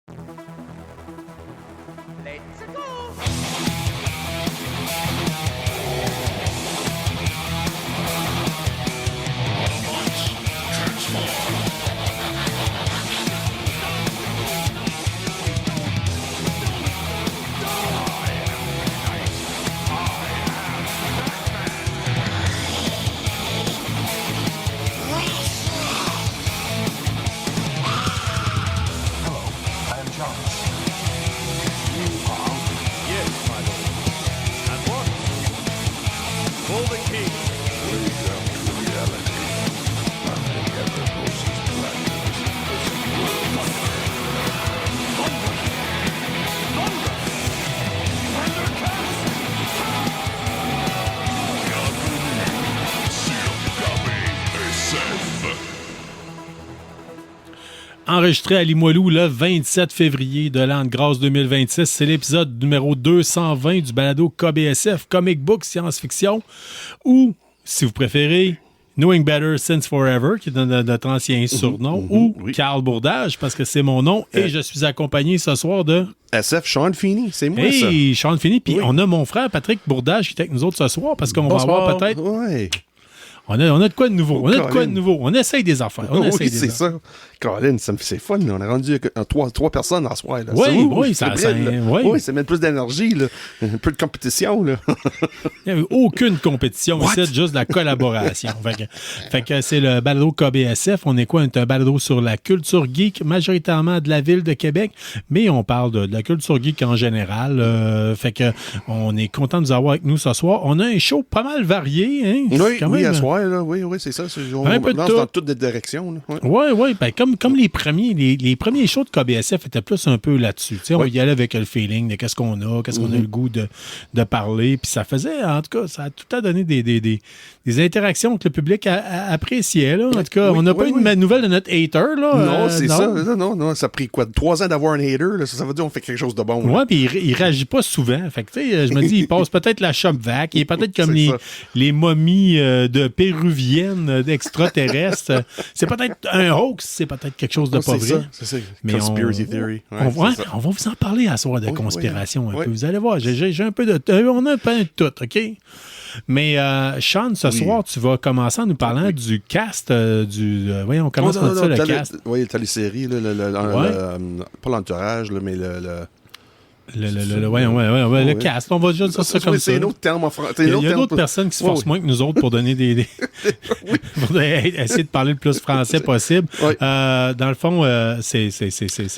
Let's go! Enregistré à Limoilou le 27 février de l'an de grâce 2026. C'est l'épisode numéro 220 du balado KBSF, Comic Book Science-Fiction, ou, si vous préférez, Knowing Better Since Forever, qui est notre ancien surnom, ou Carl Bourdage, parce que c'est mon nom, et je suis accompagné ce soir de... SF Sean Feeney, c'est moi ça. Hey, Sean Feeney, puis on a mon frère Patrick Bourdage qui est avec nous autres ce soir, parce qu'on va avoir peut-être... Ouais. On a de quoi de nouveau. On essaye des affaires. C'est ça. Colin, c'est fun. Là. On a rendu trois personnes en soir. Là. Oui, ça met plus d'énergie. Là. Un peu de compétition. Là. Il n'y a eu aucune compétition ici, juste de la collaboration. fait que c'est le balado KBSF. On est quoi? On est un balado sur la culture geek, majoritairement de la ville de Québec, mais on parle de la culture geek en général. Fait que on est content de vous avoir avec nous ce soir. On a un show pas mal varié. Hein? Oui, à soir. Là. Oui, c'est ça. On lance dans toutes les directions. Oui. Ben, comme les premiers shows de KBSF étaient plus un peu là-dessus. On y allait avec le feeling de qu'est-ce qu'on a le goût de parler. Puis ça faisait, en tout cas, ça a tout à donné des interactions que le public appréciait. Là. En tout cas, on n'a pas eu de nouvelle de notre hater. Là. Non, c'est ça. Non, ça a pris 3 ans d'avoir un hater. Là. Ça veut dire qu'on fait quelque chose de bon. Oui, puis il réagit pas souvent. Fait que, je me dis, il passe peut-être la shop vac. Il est peut-être comme les momies de péruviennes d'extraterrestres. C'est peut-être un hoax. C'est peut-être quelque chose de pas vrai. C'est ça. Conspiracy theory. On va vous en parler à soir de conspiration un peu. Vous allez voir, j'ai un peu de... On a un peu de tout, OK? Mais Sean, ce soir, tu vas commencer en nous parlant du cast on commence par ça, le cast. Oui, t'as les séries, pas l'entourage, mais le cast, on va juste dire ça comme ça. C'est un autre terme en français. Il y a d'autres personnes qui se forcent moins que nous autres pour donner pour essayer de parler le plus français possible. Dans le fond, c'est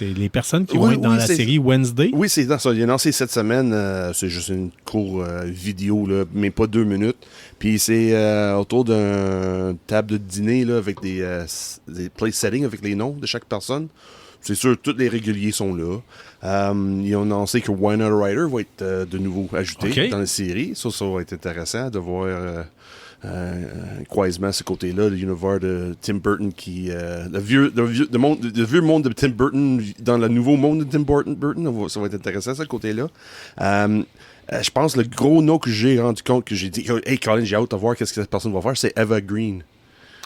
les personnes qui vont être dans la série Wednesday. Oui, c'est dans ça. Il est lancé cette semaine. C'est juste une courte vidéo, là, mais pas 2 minutes. Puis c'est autour d'une table de dîner là, avec des place settings avec les noms de chaque personne. C'est sûr, tous les réguliers sont là. Ils ont annoncé que Winona Ryder va être de nouveau ajouté dans la série. Ça va être intéressant de voir croisement ce côté-là, l'univers de Tim Burton le vieux monde de Tim Burton dans le nouveau monde de Tim Burton. Ça va être intéressant, ce côté-là. Je pense que le gros nom que j'ai rendu compte, que j'ai dit « Hey, Colin, j'ai hâte de voir qu'est-ce que cette personne va faire », c'est Eva Green.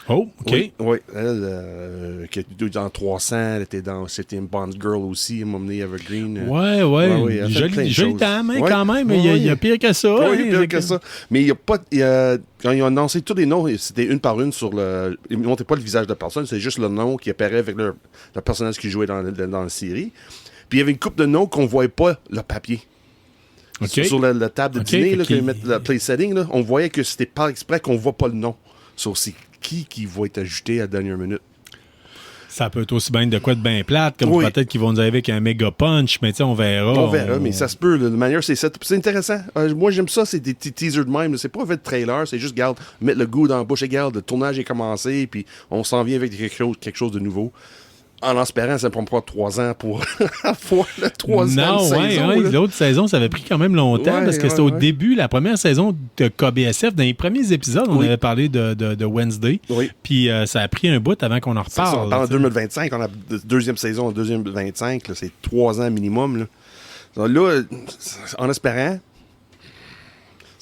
Oh, OK. Oui. Elle, qui était dans 300, c'était une Bond Girl aussi, elle m'a emmené Evergreen. Oui. Jolie dame, quand même. Il y a pire que ça. Oui, il y a pire que ça. Mais il n'y a pas... quand ils ont annoncé tous les noms, c'était une par une sur le... Ils ne montraient pas le visage de la personne, c'est juste le nom qui apparaît avec le personnage qui jouait dans la série. Puis il y avait une couple de noms qu'on ne voyait pas le papier. Okay. Sur la table de dîner, là, quand ils mettent le place setting, là, on voyait que c'était par exprès qu'on ne voit pas le nom. Sur c'est qui va être ajouté à la dernière minute. Ça peut être aussi bien de quoi de bien plate, comme peut-être qu'ils vont nous arriver avec un méga punch, mais tu sais, on verra. On verra, mais ça se peut. De manière, c'est intéressant. Moi, j'aime ça, c'est des petits teasers de même. C'est pas fait de trailer, c'est juste, garde, mettre le goût dans la bouche et garde, le tournage est commencé, puis on s'en vient avec quelque chose de nouveau. En espérant, ça ne prend pas 3 ans pour avoir la 3e saison. Non, l'autre saison, ça avait pris quand même longtemps parce que c'était au début, la première saison de KBSF. Dans les premiers épisodes, on avait parlé de Wednesday. Oui. Puis ça a pris un bout avant qu'on en reparle. On parle en 2025, on a la deuxième saison en 2025. Là, c'est 3 ans minimum. Là, en espérant...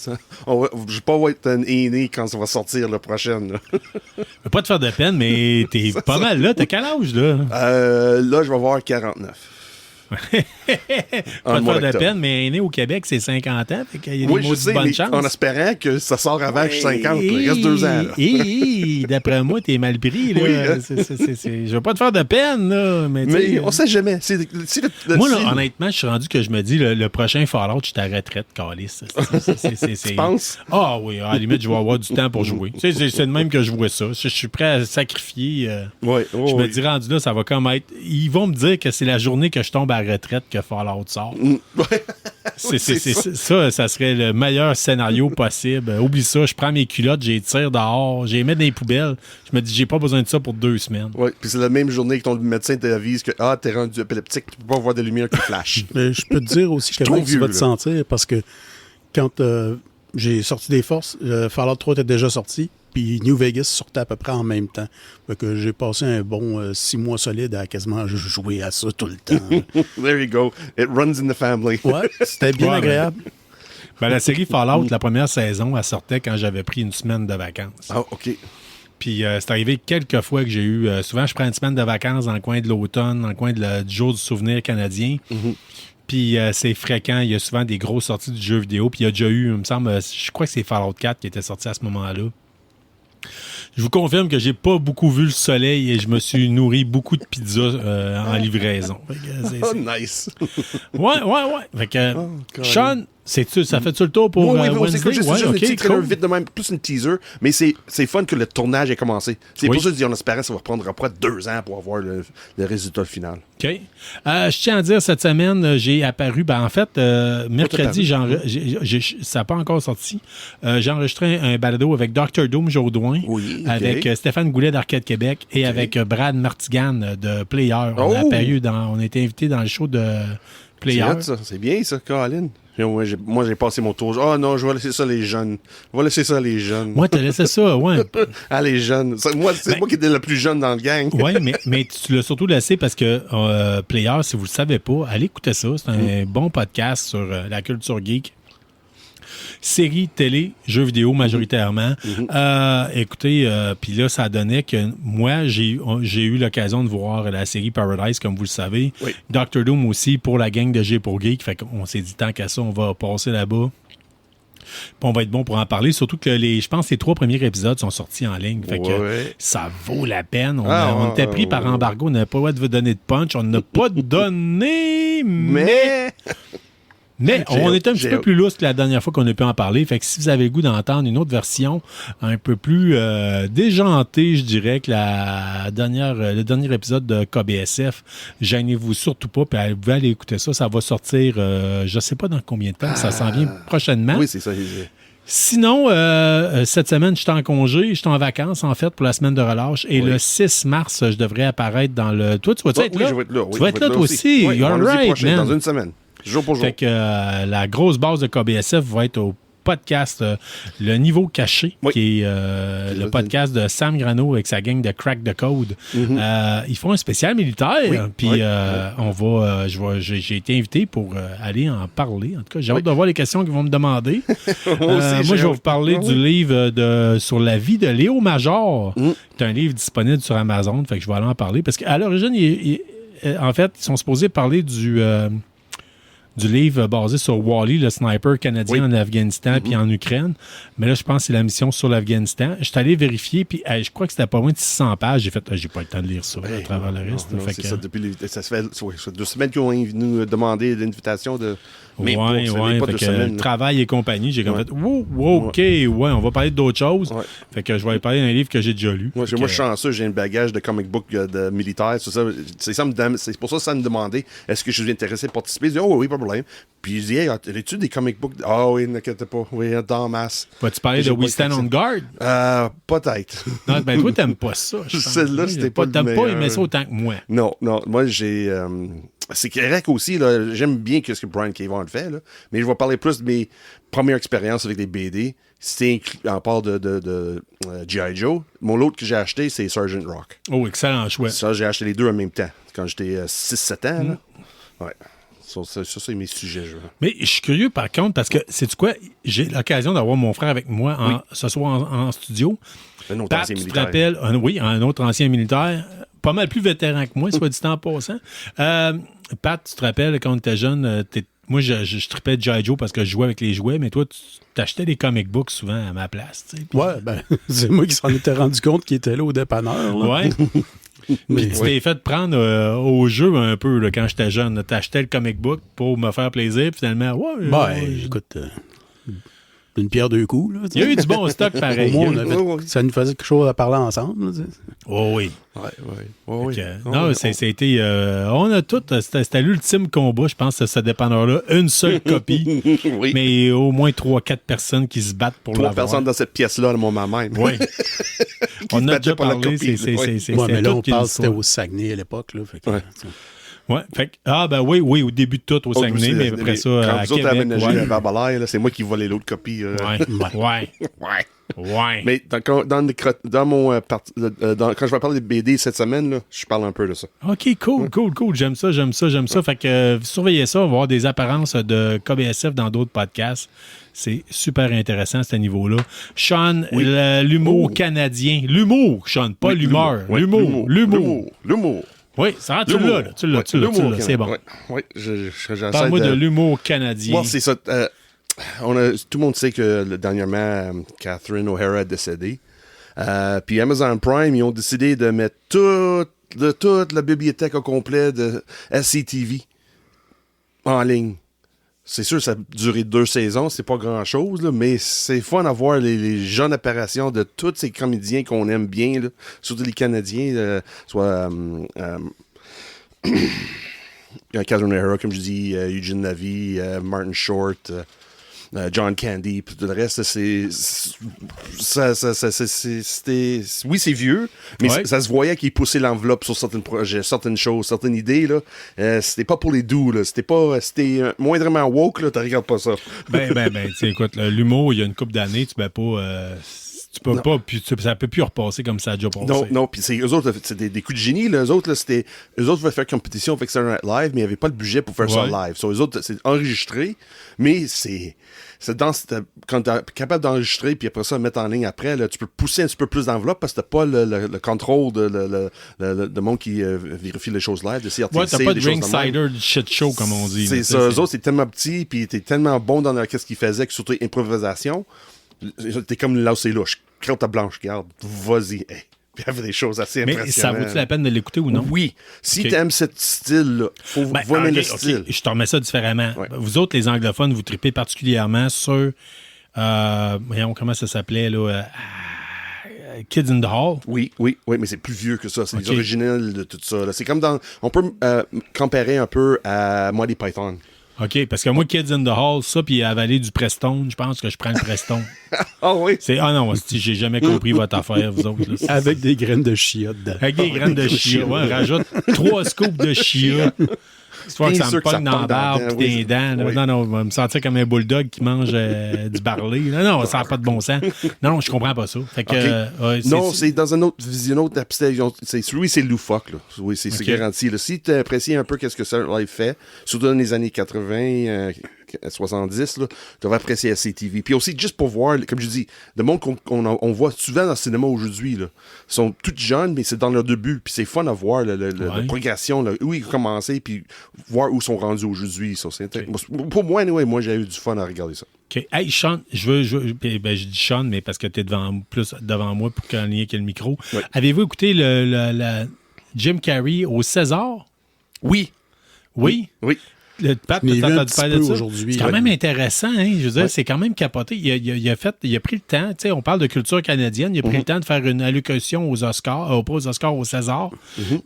Je ne vais pas être un aîné quand ça va sortir la prochaine. Je ne veux pas te faire de peine, mais t'es pas mal là. T'as quel âge, là? Là, je vais avoir 49. Pas de mois faire de d'octobre. peine, mais né au Québec, c'est 50 ans. Fait qu'il y a Oui, des je sais, bonnes mais chances. en espérant que ça sort avant que je 50. Il reste 2 ans. Là. D'après moi, t'es mal pris. Là. Oui. Je veux pas te faire de peine, là, mais, tu Mais sais, on sait jamais. moi, là, honnêtement, je suis rendu que je me dis, le prochain Fallout, je suis à la retraite, calice. Tu penses? Ah oui, à la limite, je vais avoir du temps pour jouer. Tu sais, c'est de même que je vois ça. Je suis prêt à sacrifier. Oui. Je me dis, rendu là, ça va comme être... Ils vont me dire que c'est la journée que je tombe à la retraite que Fallout sort. Ça serait le meilleur scénario possible. Oublie ça, je prends mes culottes, j'ai tire dehors, j'ai les mets dans les poubelles. Je me dis, j'ai pas besoin de ça pour 2 semaines. Oui, puis c'est la même journée que ton médecin t'avise que t'es rendu épileptique, tu peux pas voir de lumière qui flash. Mais je peux te dire aussi trop comment tu vieux, vas te là. sentir parce que quand j'ai sorti des forces, Fallout 3 était déjà sorti, puis New Vegas sortait à peu près en même temps. Fait que j'ai passé un bon 6 mois solide à quasiment jouer à ça tout le temps. There you go. It runs in the family. Ouais, c'était bien Ouais, agréable. Ben, la série Fallout, la première saison, elle sortait quand j'avais pris une semaine de vacances. Ah, OK. Puis c'est arrivé quelques fois que j'ai eu... souvent, je prends une semaine de vacances dans le coin de l'automne, dans le coin du jour du souvenir canadien. Puis c'est fréquent. Il y a souvent des grosses sorties du jeu vidéo. Puis il y a déjà eu, il me semble, je crois que c'est Fallout 4 qui était sorti à ce moment-là. Je vous confirme que j'ai pas beaucoup vu le soleil et je me suis nourri beaucoup de pizza en livraison. Fait que Oh, nice. Ouais. Fait que, God. Sean, ça fait-tu le tour pour Oui, Wednesday? c'est juste Ouais, un petit ok, trailer cool. vite de même, plus une teaser, mais c'est fun que le tournage ait commencé. C'est Oui. pour ça que je dis, on espérait que ça va prendre à peu près 2 ans pour avoir le résultat final. OK. Je tiens à dire, cette semaine, j'ai apparu... Ben, en fait, mercredi, ça n'a pas encore sorti. J'ai enregistré un balado avec Dr. Doom Jaudoin, Oui, OK. avec Stéphane Goulet d'Arcade Québec et avec Brad Martigan de Player. On a apparu on a été invité dans le show de C'est Player. hot, ça. C'est bien, ça, Colin. Moi, j'ai passé mon tour. Oh non, je vais laisser ça les jeunes. Moi, t'as laissé ça, ouais. Ah, les jeunes. C'est moi qui étais le plus jeune dans le gang. Oui, mais tu l'as surtout laissé parce que Player, si vous ne le savez pas, allez écouter ça. C'est un bon podcast sur la culture geek. Série, télé, jeux vidéo majoritairement. Écoutez, puis là, ça donnait que moi, j'ai eu l'occasion de voir la série Paradise, comme vous le savez. Oui. Dr. Doom aussi pour la gang de G pour Geek. Fait qu'on s'est dit, tant qu'à ça, on va passer là-bas. Puis on va être bon pour en parler. Surtout que je pense que les 3 premiers épisodes sont sortis en ligne. Fait que ça vaut la peine. On était pris par embargo. On n'avait pas le droit de vous donner de punch. On n'a pas donné, Mais on était un petit peu plus lousse que la dernière fois qu'on a pu en parler. Fait que si vous avez le goût d'entendre une autre version un peu plus déjantée, je dirais, que le dernier épisode de KBSF, gênez-vous surtout pas. Puis vous pouvez aller écouter ça. Ça va sortir, je sais pas dans combien de temps. Ça s'en vient prochainement. Oui, c'est ça. Sinon, cette semaine, je suis en congé. Je suis en vacances, en fait, pour la semaine de relâche. Et le 6 mars, je devrais apparaître dans le... Toi, tu vas-tu être là? Oui, je vais être là. Tu vas être là, toi aussi. Oui, You're vendredi right, prochain, man. dans une semaine. Jour pour jour. Fait que la grosse base de KBSF va être au podcast Le Niveau Caché, qui est le podcast de Sam Grano avec sa gang de Crack the Code. Ils font un spécial militaire, puis j'ai été invité pour aller en parler. En tout cas, j'ai hâte de voir les questions qu'ils vont me demander. Moi, je vais vous parler du livre sur la vie de Léo Major. C'est un livre disponible sur Amazon, fait que je vais aller en parler, parce qu'à l'origine, en fait, ils sont supposés parler du livre basé sur Wally, le sniper canadien en Afghanistan puis en Ukraine. Mais là, je pense que c'est la mission sur l'Afghanistan. Je suis allé vérifier, puis je crois que c'était pas moins de 600 pages. J'ai fait, j'ai pas le temps de lire ça à travers le reste. C'est ça, ça fait 2 semaines qu'ils ont nous demandé l'invitation de... Oui, pas fait 2 que semaines. travail et compagnie, j'ai comme fait, OK, on va parler d'autres choses. Fait que je vais aller parler d'un livre que j'ai déjà lu. Moi, je suis chanceux, j'ai un bagage de comic book de militaire. C'est pour ça que ça me demandait, est-ce que je suis intéressé à participer? Je dis, oui, pas de problème. Puis je dis, hey, as-tu des comic books? Ah oui, n'inquiète pas. Oui, dans masse. Vas-tu parler de We Stand on Guard? Peut-être. Non, ben toi, t'aimes pas ça. Celle-là, c'était pas le meilleur. T'aimes pas aimer ça autant que moi. Non. Moi, j'ai... c'est correct aussi, là, j'aime bien ce que Brian K. Vaughan fait, là, mais je vais parler plus de mes premières expériences avec les BD. C'est en part de G.I. Joe. L'autre que j'ai acheté, c'est Sergeant Rock. Oh, excellent choix. Ça, j'ai acheté les deux en même temps, quand j'étais 6-7 ans. Là. Ouais. Ça, c'est mes sujets. Mais je suis curieux, par contre, parce que, sais-tu quoi? J'ai l'occasion d'avoir mon frère avec moi ce soir en studio. Un autre Pat, ancien tu te militaire. rappelles? Un autre ancien militaire, pas mal plus vétéran que moi, soit dit en passant. Pat, tu te rappelles, quand on était jeune, moi, je tripais G.I. Joe parce que je jouais avec les jouets, mais toi, tu t'achetais des comic books souvent à ma place. Tu sais. Ouais, ben, c'est moi qui s'en étais rendu compte qu'il était là au dépanneur. Là. Ouais. Puis tu t'es fait prendre au jeu un peu là, quand j'étais jeune. T'achetais le comic book pour me faire plaisir, puis finalement, Écoute, une pierre deux coups. Là, il y a eu du bon stock pareil. Au moins, ça nous faisait quelque chose à parler ensemble. Là, oh oui. Oui. Non, c'était. On a tout. C'était l'ultime combat, je pense, ce dépanneur-là. Une seule copie, Oui. mais au moins 3-4 personnes qui se battent pour 3 l'avoir. personnes dans cette pièce-là, le moment même. Oui. On a déjà pour la parlé. copie, C'est mais là, on tout qu'il parle, faut. c'était au Saguenay à l'époque. Là, fait que, Ouais, fait que, ben oui, au début de tout au Saguenay, mais après ça, quand à vous autres Québec. aménagez Ouais. à Barbalaire, là, c'est moi qui volais l'autre copie. Ouais. Mais dans mon quand je vais parler des BD cette semaine, là, je parle un peu de ça. OK, cool. J'aime ça. Fait que surveillez ça, on va voir des apparences de KBSF dans d'autres podcasts. C'est super intéressant à ce niveau-là. Sean, l'humour canadien. L'humour, Sean, pas l'humeur. L'humour. Oui, ça tu l'as. C'est bon. Oui, j'essaie Parle-moi de l'humour canadien. Bon, c'est ça. Tout le monde sait que dernièrement, Catherine O'Hara est décédée. Puis Amazon Prime, ils ont décidé de mettre toute la bibliothèque au complet de SCTV en ligne. C'est sûr, ça a duré 2 saisons, c'est pas grand-chose, là, mais c'est fun à voir les jeunes apparitions de tous ces comédiens qu'on aime bien, là, surtout les Canadiens, soit Catherine O'Hara, comme je dis, Eugene Levy, Martin Short, John Candy, puis tout le reste, oui, c'est vieux, mais ça se voyait qu'il poussait l'enveloppe sur certains projets, certaines choses, certaines idées, là. C'était pas pour les doux, là. C'était moindrement woke, là, tu regardes pas ça. Ben, tu sais, écoute, l'humour, il y a une couple d'années, tu peux pas... Tu peux pas, puis ça peut plus repasser comme ça a déjà passé. Non, puis eux autres, c'était des coups de génie. Là. Eux autres voulaient faire compétition avec Saturday Night Live, mais ils n'avaient pas le budget pour faire ça live. So, eux autres, c'est enregistré, mais quand tu es capable d'enregistrer, puis après ça, mettre en ligne après, là, tu peux pousser un petit peu plus d'enveloppe parce que tu n'as pas le contrôle de monde qui vérifie les choses live, de CRTC. Ouais, t'as pas de choses ringsider de shit show, comme on dit. C'est ça. Eux autres, c'est tellement petit, puis t'es tellement bon dans ce qu'ils faisaient, que surtout improvisation. T'es comme là, c'est louche. Quand ta blanche garde, vas-y. Hey. Puis il y avait des choses assez impressionnantes. Mais ça vaut-tu la peine de l'écouter ou non? Oui. Si t'aimes ce style-là, faut voir le style. Je te remets ça différemment. Ouais. Vous autres, les anglophones, vous tripez particulièrement sur... voyons, comment ça s'appelait, là? Kids in the Hall. Oui, mais c'est plus vieux que ça. C'est les originales de tout ça. Là. C'est comme dans... On peut comparer un peu à Monty Python. OK, parce que moi, Kids in the Hall, ça, puis avaler du Preston, je pense que je prends le Preston. Ah oui? Non, j'ai jamais compris votre affaire, vous autres. Là. Avec des graines de chia dedans. Avec des graines de chia. Ouais, rajoute 3 scoops de chia. Histoire que ça me pogne dans la barbe et des dents. Oui. Non, on va me sentir comme un bulldog qui mange du barley. Non, ça n'a pas de bon sens. Non, je comprends pas ça. Fait que, non, c'est dans un autre épisode. Oui, c'est loufoque. Là. Oui, c'est garanti. Là. Si tu apprécies un peu ce que Saturday Night Live fait, surtout dans les années 80, 70, là, tu vas apprécier CTV. Puis aussi, juste pour voir, comme je dis, le monde qu'on voit souvent dans le cinéma aujourd'hui, là, sont tous jeunes, mais c'est dans leur début. Puis c'est fun à voir la progression, là, où ils ont commencé, puis voir où ils sont rendus aujourd'hui. Ça, pour moi, anyway, moi, j'ai eu du fun à regarder ça. OK. Hey, Sean, je dis Sean, mais parce que tu es plus devant moi pour qu'on ait le micro. Oui. Avez-vous écouté le Jim Carrey au César? Oui. Oui? Oui. Le Pat, t'as entendu parler de ça? Aujourd'hui. C'est quand même intéressant, hein? Je veux dire, c'est quand même capoté. Il a pris le temps, tu sais, on parle de culture canadienne, il a pris le temps de faire une allocution aux Oscars, pas aux Oscars, au César,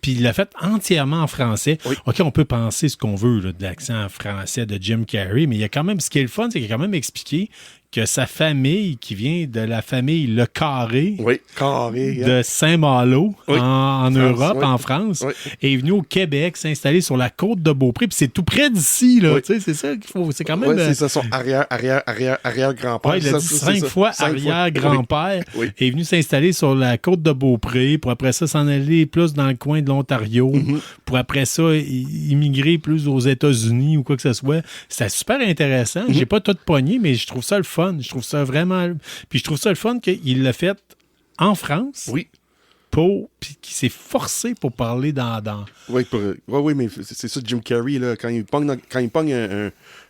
puis il l'a fait entièrement en français. Oui. OK, on peut penser ce qu'on veut là, de l'accent français de Jim Carrey, mais il y a quand même, ce qui est le fun, c'est qu'il a quand même expliqué que sa famille, qui vient de la famille Le Carré, de Saint-Malo, en Europe, en France, est venu au Québec s'installer sur la côte de Beaupré, puis c'est tout près d'ici, là, tu sais, c'est ça qu'il faut, c'est quand même... Oui, c'est ça, son arrière-grand-père. Ouais, il a dit 5 fois arrière-grand-père, est venu s'installer sur la côte de Beaupré, pour après ça s'en aller plus dans le coin de l'Ontario, pour après ça immigrer plus aux États-Unis ou quoi que ce soit. C'était super intéressant. J'ai pas tout pogné, mais je trouve ça le fun. Je trouve ça vraiment... Puis je trouve ça le fun qu'il l'a fait en France. Oui. puis qui s'est forcé pour parler dans... Oui, mais c'est ça, Jim Carrey, là, quand il pogne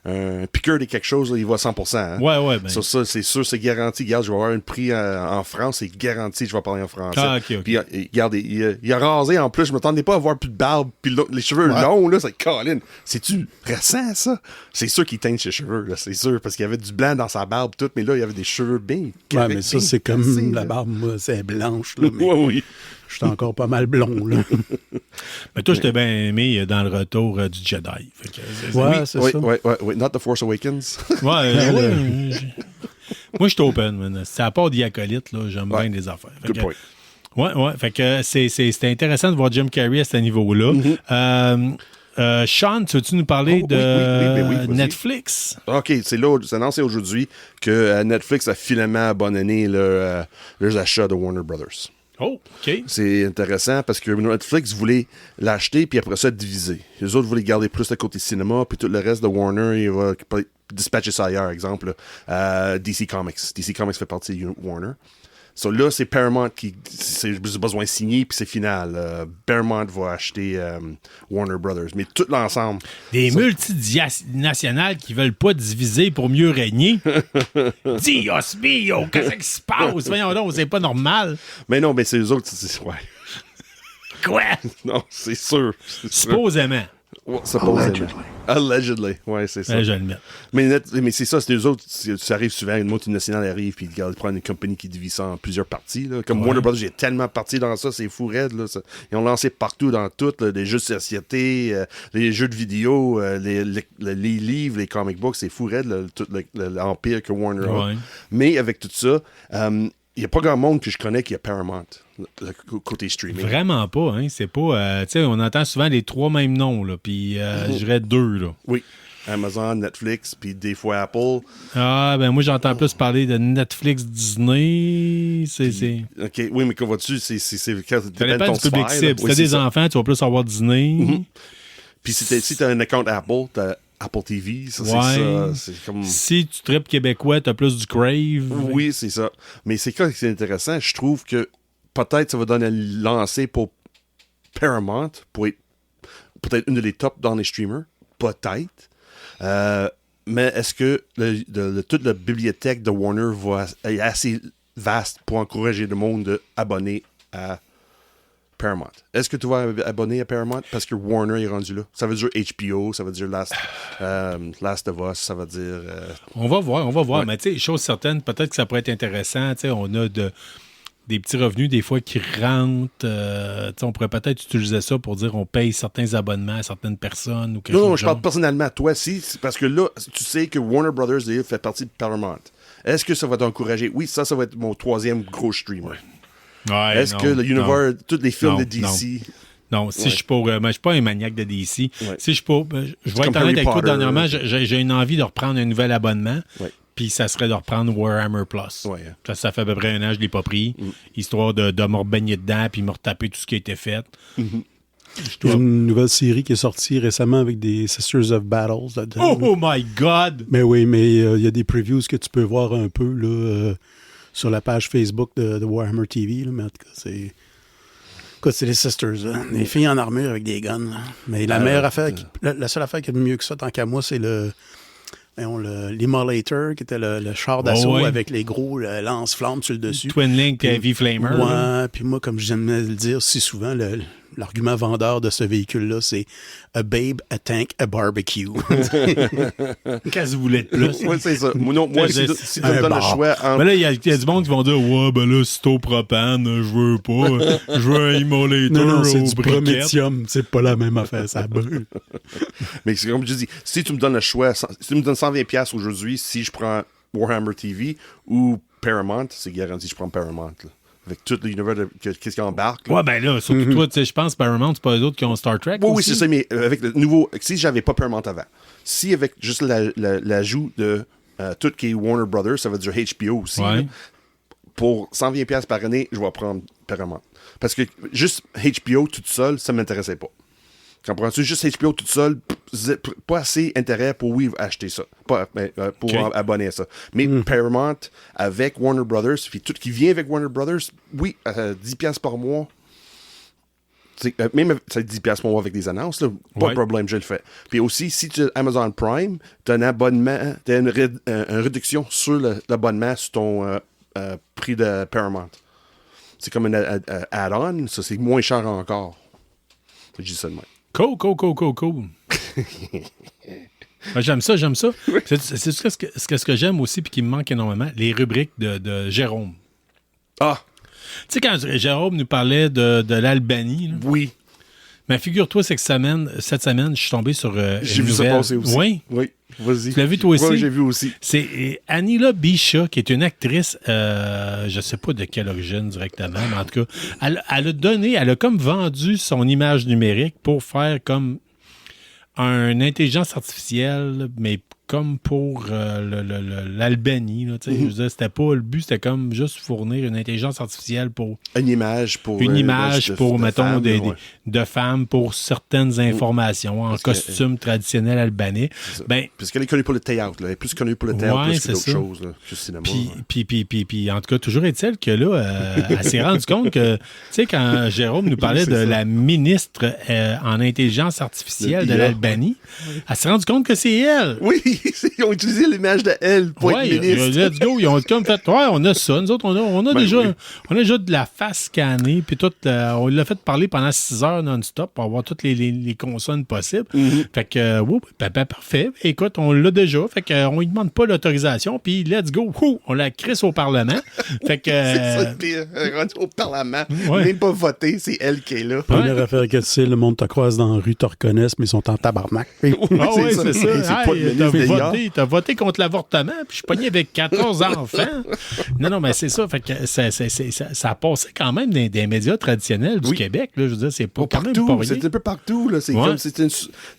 un piqueur de quelque chose, là, il va à 100%. Hein? Ouais, ben... Sur ça, c'est sûr, c'est garanti. Regarde, je vais avoir un prix en France, c'est garanti, je vais parler en français. Ah, OK. Puis, regarde, il a rasé en plus, je m'attendais pas à avoir plus de barbe, puis les cheveux longs, là, c'est Colin. C'est-tu récent, ça? C'est sûr qu'il teint ses cheveux, là, c'est sûr, parce qu'il y avait du blanc dans sa barbe, tout, mais là, il y avait des cheveux bien. Ouais, mais ça, c'est comme la barbe, moi, c'est blanche, là. Mais... oui. Je suis encore pas mal blond, là. Mais toi, je t'ai bien aimé dans le retour du Jedi. Fait que, c'est ça. Oui. Not The Force Awakens. Ouais. Moi, je suis open, man. C'est à part d'Iacolite, là, j'aime bien des affaires. Good point. Ouais. Fait que c'était intéressant de voir Jim Carrey à ce niveau-là. Sean, tu veux-tu nous parler de Netflix? OK, c'est annoncé aujourd'hui que Netflix a finalement abandonné leurs achats de Warner Brothers. Oh, OK. C'est intéressant parce que Netflix voulait l'acheter puis après ça diviser. Les autres voulaient garder plus le côté cinéma puis tout le reste de Warner, il va dispatcher ça ailleurs. Exemple, DC Comics. DC Comics fait partie de Warner. So là, c'est Paramount qui a besoin de signer, puis c'est final. Paramount va acheter Warner Brothers. Mais tout l'ensemble. Des multinationales qui veulent pas diviser pour mieux régner. Dios mio, qu'est-ce qui se passe? Voyons donc, c'est pas normal. Mais non, mais c'est eux autres. Ouais. Quoi? Non, c'est sûr. Supposément. Allegedly. Ouais, c'est ça. Je vais le mettre. Mais c'est ça, c'est eux autres. Ça arrive souvent, une multinationale arrive, puis ils prennent une compagnie qui divise ça en plusieurs parties. Là. Comme Warner Brothers, j'ai tellement parti dans ça, c'est fou raide. Là, ils ont lancé partout dans tout, là, des jeux de société, les jeux de vidéo, les livres, les comic books, c'est fou raide, tout l'empire que Warner a. Ouais. Mais avec tout ça, il n'y a pas grand monde que je connais qui a Paramount, le côté streaming. Vraiment pas, hein. C'est pas. Tu sais, on entend souvent les trois mêmes noms, là. Puis, je dirais deux, là. Oui. Amazon, Netflix, puis des fois Apple. Ah, ben moi, j'entends plus parler de Netflix, Disney. OK, oui, mais quand vas-tu? Ça dépend du public cible. Si t'as des enfants, tu vas plus avoir Disney. Mm-hmm. Puis si t'as un account Apple, t'as Apple TV, ça, c'est ça. C'est comme... Si tu tripes québécois, t'as plus du Crave. Oui, c'est ça. Mais c'est quoi qui est intéressant? Je trouve que peut-être ça va donner un lancer pour Paramount, pour être peut-être une des tops dans les streamers. Peut-être. Mais est-ce que toute la bibliothèque de Warner est assez vaste pour encourager le monde d'abonner à Paramount? Est-ce que tu vas abonner à Paramount parce que Warner est rendu là? Ça veut dire HBO, ça veut dire Last of Us, ça veut dire... On va voir. Ouais. Mais tu sais, chose certaine, peut-être que ça pourrait être intéressant. Tu sais, on a des petits revenus des fois qui rentrent. On pourrait peut-être utiliser ça pour dire on paye certains abonnements à certaines personnes ou quelque chose. Non, je parle personnellement à toi, parce que là, tu sais que Warner Brothers fait partie de Paramount. Est-ce que ça va t'encourager? Oui, ça va être mon troisième gros streamer. Ouais, est-ce que l'univers, tous les films de DC... Non, si je suis pas, je suis pas un maniaque de DC. Ouais. Si je suis pas, je vais être honnête avec toi, dernièrement, j'ai une envie de reprendre un nouvel abonnement. Ouais. Puis ça serait de reprendre Warhammer Plus. Ouais. Ça fait à peu près un an, je ne l'ai pas pris. Histoire de me rebaigner dedans puis me retaper tout ce qui a été fait. Il y a une nouvelle série qui est sortie récemment avec des Sisters of Battles là-dedans. Oh my God! Mais oui, mais il y a des previews que tu peux voir un peu là, sur la page Facebook de Warhammer TV. Là, mais en tout cas, c'est... Écoute, c'est les Sisters, là. Des filles en armure avec des guns. Là. Mais la meilleure affaire, la seule affaire qui est mieux que ça, tant qu'à moi, c'est l'Immolator, qui était le char d'assaut avec les gros lance-flammes sur le dessus. Twin Link et Heavy Flamer. Ouais, puis moi, comme j'aime le dire si souvent, l'argument vendeur de ce véhicule-là, c'est « A babe, a tank, a barbecue ». Qu'est-ce que vous voulez de plus? Oui, c'est ça. Moi, si tu me donnes le choix... Mais là, il y a du monde qui vont dire « Ouais, ben là, c'est au propane, je veux pas. Je veux un Immolator non, c'est au du Prométhium. C'est pas la même affaire, ça brûle. » Mais c'est comme je dis, si tu me donnes le choix, si tu me donnes 120$ aujourd'hui, si je prends Warhammer TV ou Paramount, c'est garanti, je prends Paramount, là. Avec tout l'univers qu'est-ce qui embarque. Ouais, ben là, surtout toi, tu sais, je pense Paramount, c'est pas eux autres qui ont Star Trek. Oui, c'est ça, mais avec le nouveau. Si j'avais pas Paramount avant, si avec juste l'ajout de tout qui est Warner Brothers, ça veut dire HBO aussi. Ouais. Là, pour 120$ par année, je vais prendre Paramount. Parce que juste HBO toute seule, ça m'intéressait pas. Comprends-tu? Juste HBO toute seule, pas assez intérêt pour, oui, acheter ça. Pour abonner à ça. Mais Paramount, avec Warner Brothers, puis tout qui vient avec Warner Brothers, oui, 10$ par mois, Même ça 10$ mon mois avec des annonces, là, pas Ouais. de problème, je le fais. Puis aussi, si tu as Amazon Prime, tu as un abonnement, tu as une réduction sur l'abonnement sur ton prix de Paramount. C'est comme un add-on, ça c'est moins cher encore. Je dis ça de même. Cool. Ben, j'aime ça. C'est ce que j'aime aussi puis qui me manque énormément, les rubriques de Jérôme. Ah, Tu sais, quand Jérôme nous parlait de l'Albanie, là, oui. mais figure-toi, cette semaine, je suis tombé sur J'ai une vu ça nouvelle. passer aussi. Oui. Oui, vas-y. Tu l'as vu toi aussi? Oui, j'ai vu aussi. C'est Anila Bisha, qui est une actrice, je sais pas de quelle origine directement, mais en tout cas, elle a comme vendu son image numérique pour faire comme une intelligence artificielle, mais comme pour l'Albanie. Là, tu sais, je veux dire, c'était pas le but, c'était comme juste fournir une intelligence artificielle pour Une image pour... mettons, femmes, des de femmes pour certaines informations en Parce que, costume traditionnel albanais. Ben, parce qu'elle est connue pour le théâtre. Là. Elle est plus connue pour le théâtre Ouais, plus que c'est d'autres ça. choses là, que le cinéma. Puis, en tout cas, toujours est-il que là, elle s'est rendue compte que, tu sais, quand Jérôme nous parlait C'est de ça. la ministre en intelligence artificielle de IA. l'Albanie, elle s'est rendue compte que c'est elle. Oui, ils ont utilisé l'image de elle pour Ouais, être ministre. let's go. Ils ont comme fait, ouais, on a ça. Nous autres, on a Ben déjà, oui. on a déjà de la face scannée, puis tout, on l'a fait parler pendant 6 heures non-stop pour avoir toutes les consonnes possibles. Mm-hmm. Fait que, parfait. Écoute, on l'a déjà. Fait que, on lui demande pas l'autorisation, puis let's go. On la crisse au Parlement. Fait que, C'est ça le pire. Rendu au Parlement, Ouais. même pas voté, c'est elle qui est là. Première affaire que tu sais, le monde te croise dans la rue, te reconnaissent, mais ils sont en tabarnak. ah oui, c'est ça. C'est pas le Hey, ministre des IA. t'as voté contre l'avortement, puis je suis pogné avec 14 enfants. Non, mais c'est ça. Fait que ça a passé quand même des médias traditionnels du Oui. Québec. Là, je veux dire, c'est pas quand même Partout, pas rien. c'est un peu partout. Là. C'est Ouais. comme c'était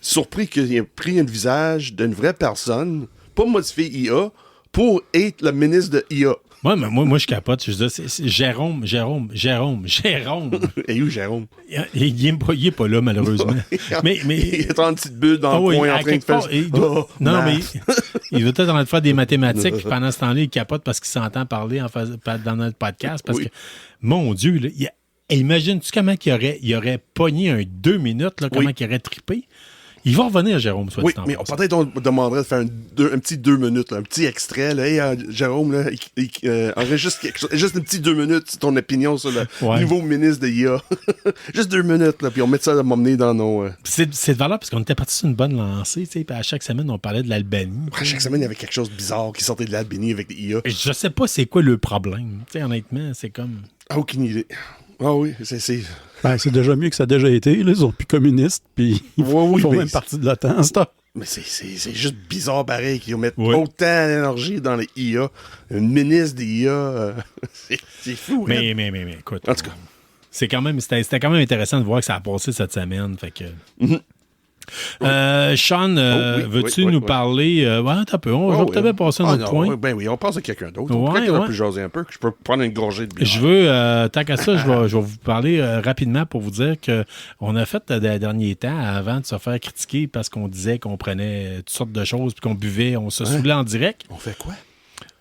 surpris qu'il ait pris un visage d'une vraie personne, pas modifié IA, pour être le ministre de IA. Ouais, mais moi, je capote. Je veux dire, c'est Jérôme. Et où, Jérôme? Il est pas là, malheureusement. mais Il est en petite bulle dans Ah le oui, coin en à train de quelque faire... part, il doit- Oh, non, mais math. il doit être en train de faire des mathématiques, puis pendant ce temps-là, il capote parce qu'il s'entend parler dans notre podcast. Parce Oui. que, mon Dieu, là, imagine-tu comment il aurait pogné un 2 minutes, là, comment Oui. il aurait trippé? Il va revenir, Jérôme, soit Oui, dit en mais passant. peut-être on demanderait de faire un petit 2 minutes, là, un petit extrait. Là. Hey, Jérôme, là, enregistre quelque chose, juste un petit 2 minutes sur ton opinion sur le Ouais. nouveau ministre de IA. Juste 2 minutes, là, puis on met ça à m'emmener dans nos... C'est de valeur parce qu'on était parti sur une bonne lancée, tu sais, puis à chaque semaine, on parlait de l'Albanie. Après, chaque semaine, il y avait quelque chose de bizarre qui sortait de l'Albanie avec des IA. Je sais pas c'est quoi le problème. Tu sais, honnêtement, c'est comme... Ah, aucune idée. Ah oui, c'est... Ben, c'est déjà mieux que ça a déjà été. Là, ils sont plus communistes, puis ils oui, font mais même partie de l'OTAN. C'est ça. Mais c'est juste bizarre pareil qu'ils mettent Oui. autant d'énergie dans les IA. Une ministre des IA, c'est fou. Mais, hein. écoute. En tout cas. C'était quand même intéressant de voir que ça a passé cette semaine. Fait que... Sean, oui, veux-tu oui, nous oui. parler? Attends un peu, on va oui. peut-être passer un Ah, autre non, point. oui, ben oui, on passe à quelqu'un d'autre. Ouais, Peut-être qu'on ouais. a pu jaser un peu, que je peux prendre une gorgée de bière. Je veux, tant qu'à ça, je vais vous parler rapidement pour vous dire qu'on a fait des derniers temps, avant de se faire critiquer parce qu'on disait qu'on prenait toutes sortes de choses puis qu'on buvait, on se saoulait en direct. On fait quoi?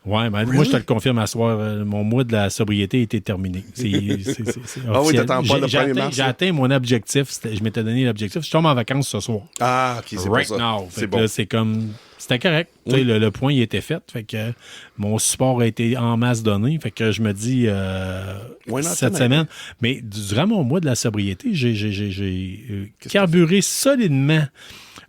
Ouais, ben, moi, Really? je te le confirme à soir, mon mois de la sobriété était terminé. C'est Ah oui, officiel. t'attends pas le J'ai 1er atteint- mars, J'ai là? atteint mon objectif. Je m'étais donné l'objectif. Je tombe en vacances ce soir. Ah, OK, c'est Right pour ça. now. Fait C'est que bon. là, c'est comme... C'était correct. Tu sais, le point, il était fait. Fait que mon support a été en masse donné. Fait que je me dis, Why not cette tonight? semaine... Mais durant mon mois de la sobriété, j'ai carburé solidement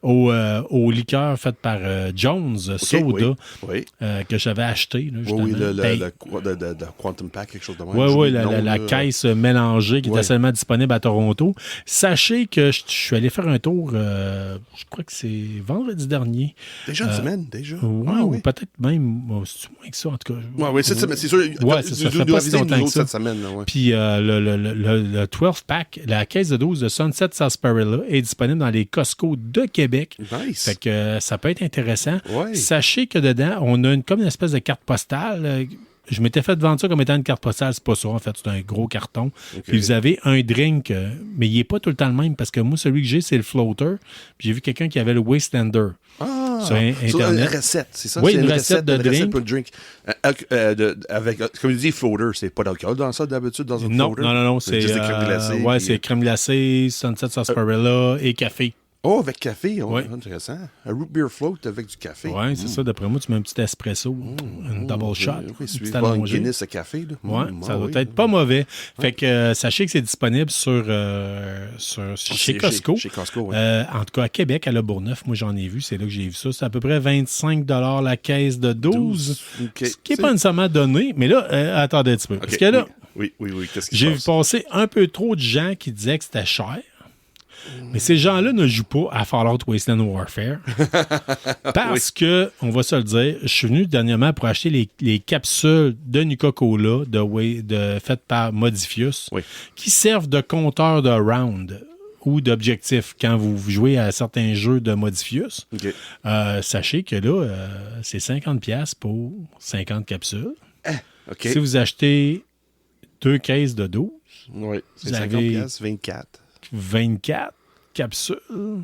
au liqueur fait par Jones, Soda, Oui. que j'avais acheté. Là, Oui, justement. Ben, le Quantum Pack, quelque chose de même. oui, J'oublie le la nom, là. caisse mélangée qui Ouais. était seulement disponible à Toronto. Sachez que je suis allé faire un tour, je crois que c'est vendredi dernier. Déjà une semaine, déjà. Ouais, Ah, ou oui. peut-être même, c'est moins que ça, en tout cas. Ouais, oui, cette semaine, c'est sûr. Ouais, c'est ça. Tu Fait dois pas si citer longtemps nous que autres ça. cette semaine. Là, ouais. Puis le 12-pack, la caisse de 12 de Sunset Sarsaparilla est disponible dans les Costco de Québec. Nice. Fait que ça peut être intéressant. Ouais. Sachez que dedans, on a comme une espèce de carte postale. Je m'étais fait vendre ça comme étant une carte postale. C'est pas ça, en fait. C'est un gros carton. Puis vous avez un drink, mais il n'est pas tout le temps le même parce que moi, celui que j'ai, c'est le floater. Puis j'ai vu quelqu'un qui avait le Wastelander. Ah, sur Une Internet. recette, c'est ça? Oui, C'est une recette de drink. pour le drink. Avec, comme tu dis, floater, c'est pas d'alcool dans ça d'habitude, dans un Non, floater? non, c'est juste des crèmes glacées. ouais, puis- c'est crème glacée, Sunset Sarsaparilla et café. Oh, avec café, Ouais. intéressant. Un root beer float avec du café. Ouais, c'est ça. D'après moi, tu mets un petit espresso, une double shot, Oui, une suivi petite par une allongée. Guinness à café. Là. Ouais, ça doit oui. être pas mauvais. Fait que sachez que c'est disponible chez Costco. Chez Costco, oui. En tout cas, à Québec, à Le Bourgneuf, moi j'en ai vu, c'est là que j'ai vu ça. C'est à peu près 25 la caisse de 12. OK. Ce qui n'est pas nécessairement donné, mais là, attendez un petit peu. OK, Parce que là, oui, qu'est-ce qui j'ai se vu passe? passer un peu trop de gens qui disaient que c'était cher. Mais ces gens-là ne jouent pas à Fallout Wasteland Warfare. Parce que, on va se le dire, je suis venu dernièrement pour acheter les capsules de Nuka-Cola faites par Modifius Oui. qui servent de compteur de round ou d'objectif quand vous jouez à certains jeux de Modifius. OK. Sachez que là, c'est 50$ pour 50 capsules. OK. Si vous achetez 2 caisses de 12, Oui, c'est vous 50 avez- piastres, 24. 24 capsules,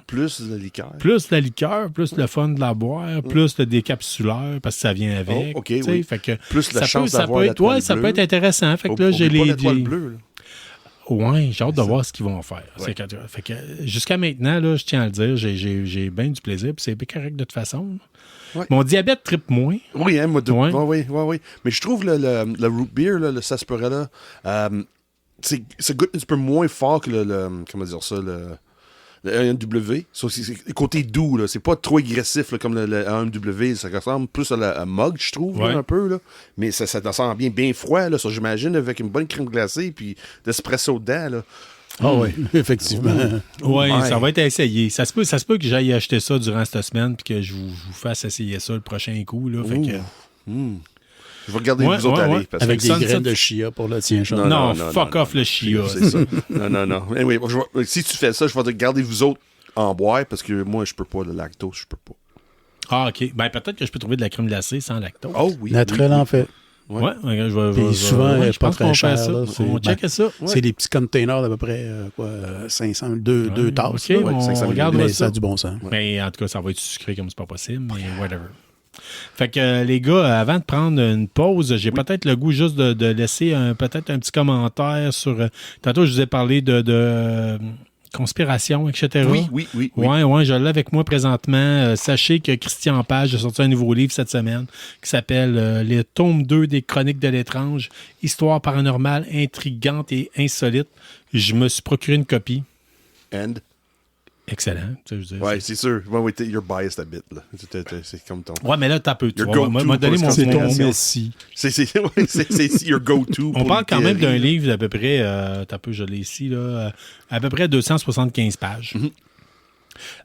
Plus de liqueur. plus la liqueur, plus le fun de la boire, plus le décapsuleur, parce que ça vient avec. Oh, OK, tu sais, oui. fait que Plus la ça chance peut, ça d'avoir peut la être, ouais, toile ça bleue. peut être intéressant. Fait que là, j'ai Oublie pas les. la toile bleue, là. Ouais, j'ai hâte de voir ce qu'ils vont faire. Ouais. C'est que- Fait que jusqu'à maintenant, là, je tiens à le dire, j'ai bien du plaisir, puis c'est bien correct de toute façon. Ouais. Mon diabète trippe moins. Oui, hein, moi, Ouais. oui. Mais je trouve le root beer, là, le sarsaparilla, ça goûte un petit peu moins fort que comment dire ça, le AMW. C'est le côté doux, là. C'est pas trop agressif là, comme le AMW. Ça ressemble plus à Mug, je trouve, là, Ouais. un peu. Là. Mais ça sent bien froid, là. Ça, j'imagine, avec une bonne crème glacée puis d'espresso dedans, là. Ah oui, effectivement. Oui, Ouais. ça va être essayé. Ça se peut que j'aille acheter ça durant cette semaine puis que je vous fasse essayer ça le prochain coup. Là, fait que- Je vais regarder Ouais, vous autres ouais, aller. ouais. Parce Avec que des Sunset- graines de chia pour le tien, Charles. Non, non, fuck non, off le chia. c'est ça. Non. Anyway, si tu fais ça, je vais te garder vous autres en boire parce que moi, je peux pas, le lactose, je peux pas. Ah, OK. Ben, peut-être que je peux trouver de la crème glacée sans lactose. Oh oui. Naturel en fait. Ouais, je vais. Puis souvent, je pas pense très qu'on cher, fait ça. là, c'est- On check ça. C'est des petits containers d'à peu près 500, deux tasses. OK, là. on 500 regarde Mais ça. ça a du bon sens. Mais en tout cas, ça va être sucré comme c'est pas possible, mais whatever. Fait que les gars, avant de prendre une pause, j'ai peut-être le goût juste de laisser peut-être un petit commentaire sur. Tantôt, je vous ai parlé de conspiration, etc. Oui. Ouais, je l'ai avec moi présentement. Sachez que Christian Page a sorti un nouveau livre cette semaine qui s'appelle Les tomes 2 des Chroniques de l'étrange, histoire paranormale, intrigante et insolite. Je me suis procuré une copie. And? Excellent. Tu sais, je veux dire, Ouais, c'est sûr. Ouais, you're biased a bit, là. C'est comme ton... Ouais, mais là, t'as peu. Tu Your vois, go-to m'a donné pour mon les C'est ton conspiration. messie. C'est your go-to. On parle quand même d'un livre. livre d'à peu près, t'as peu, je l'ai ici, là, à peu près 275 pages.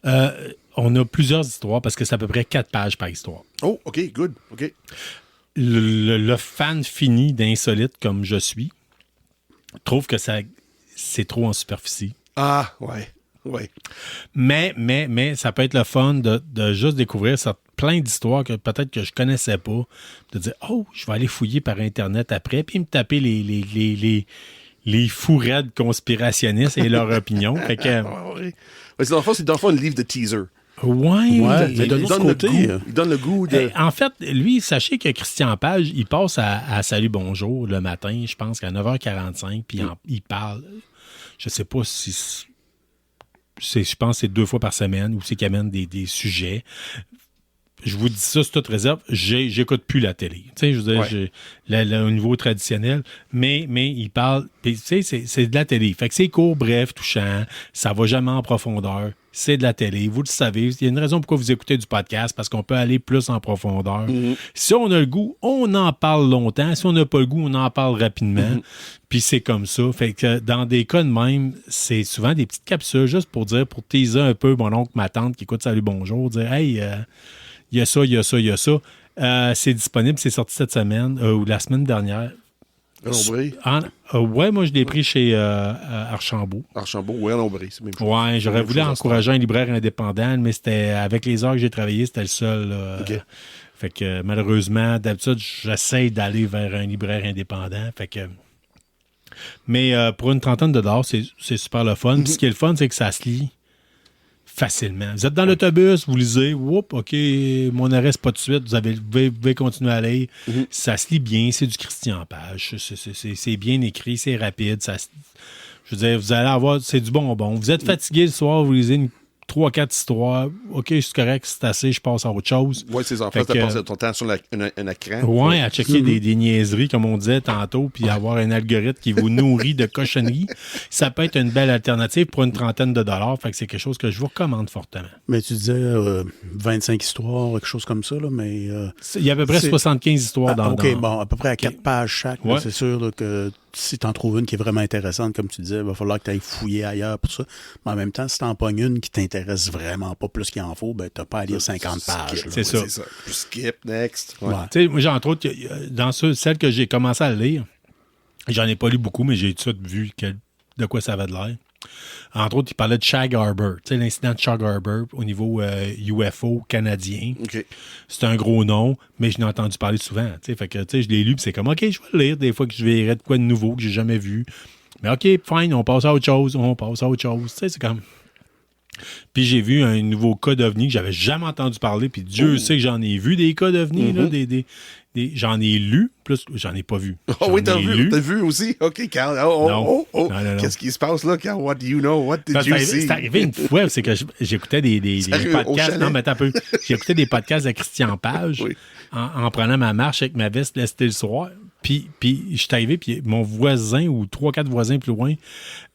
On a plusieurs histoires parce que c'est à peu près 4 pages par histoire. Oh, OK, good. OK. Le fan fini d'insolite comme je suis trouve que c'est trop en superficie. Ah, ouais. Mais ça peut être le fun de juste découvrir plein d'histoires que peut-être que je connaissais pas. De dire, oh, je vais aller fouiller par Internet après, puis me taper les fous raides conspirationnistes et leur opinion. Fait que, Ouais, c'est dans le fond un livre de teaser. ouais, Ouais, Il mais d'un autre donne côté, il donne le goût de... En fait, lui, sachez que Christian Page, il passe à Salut Bonjour le matin, je pense qu'à 9h45, puis il parle. Je sais pas si... je pense que c'est 2 fois par semaine où c'est qu'il amène des sujets. Je vous dis ça sur toute réserve, j'écoute plus la télé. Tu sais, je veux dire, au niveau traditionnel, mais il parle, puis tu sais, c'est de la télé. Fait que c'est court, bref, touchant, ça va jamais en profondeur. C'est de la télé, vous le savez. Il y a une raison pourquoi vous écoutez du podcast, parce qu'on peut aller plus en profondeur. Si on a le goût, on en parle longtemps. Si on n'a pas le goût, on en parle rapidement. Puis c'est comme ça. Fait que dans des cas de même, c'est souvent des petites capsules juste pour teaser un peu mon oncle, ma tante qui écoute Salut Bonjour, dire « Hey, il y a ça. C'est disponible, c'est sorti cette semaine ou la semaine dernière. Lombré. Ouais, moi je l'ai pris chez Archambault. Archambault, ouais, Lombré, c'est même chose. Ouais, j'aurais Même voulu chose à encourager un libraire indépendant, mais c'était avec les heures que j'ai travaillé, c'était le seul. OK. Fait que malheureusement, d'habitude, j'essaie d'aller vers un libraire indépendant. Fait que. Mais pour une trentaine de dollars, c'est super le fun. Puis ce qui est le fun, c'est que ça se lit facilement. Vous êtes dans l'autobus, vous lisez, whoop, OK, mon arrêt, c'est pas de suite, vous pouvez continuer à aller. Ça se lit bien, c'est du Christian Page. C'est bien écrit, c'est rapide. Je veux dire, vous allez avoir, c'est du bonbon. Vous êtes fatigué le soir, vous lisez 3-4 histoires. OK, c'est correct, c'est assez, je passe à autre chose. Oui, c'est en fait, tu passes ton temps sur un écran. Oui, à checker des niaiseries, comme on disait tantôt, puis avoir un algorithme qui vous nourrit de cochonneries. Ça peut être une belle alternative pour une trentaine de dollars. Fait que c'est quelque chose que je vous recommande fortement. Mais tu disais 25 histoires, quelque chose comme ça, là, mais... Il y a à peu près 75 histoires dans... OK, bon, à peu près à 4 pages chaque. Ouais. Là, c'est sûr là, que si tu en trouves une qui est vraiment intéressante, comme tu disais, il va falloir que tu ailles fouiller ailleurs pour ça. Mais en même temps, si tu en pognes une qui t'intéresse vraiment pas plus qu'il en faut, ben tu n'as pas à lire 50 pages. Là. C'est ça. Skip, next. Ouais. Tu sais, moi, j'ai entre autres, dans celle que j'ai commencé à lire, j'en ai pas lu beaucoup, mais j'ai tout de suite vu de quoi ça avait de l'air. Entre autres, il parlait de Shag Harbor, tu sais, l'incident de Shag Harbor au niveau UFO canadien. OK. C'est un gros nom, mais je l'ai entendu parler souvent. Tu sais, fait que, tu sais, je l'ai lu, puis c'est comme, OK, je vais le lire des fois que je verrai de quoi de nouveau que j'ai jamais vu. Mais OK, fine, on passe à autre chose, Tu sais, c'est comme... Puis j'ai vu un nouveau cas d'OVNI que j'avais jamais entendu parler, puis Dieu sait que j'en ai vu des cas d'OVNI, là, j'en ai lu, plus j'en ai pas vu. Oh oui, t'as vu aussi? OK, Carl. Non. Qu'est-ce qui se passe là, Carl? What do you know? What did you see? C'est arrivé une fois, c'est que j'écoutais des podcasts. Non, mais attends un peu. J'écoutais des podcasts de Christian Page en prenant ma marche avec ma veste lestée le soir. Puis je suis arrivé, puis mon voisin ou 3-4 voisins plus loin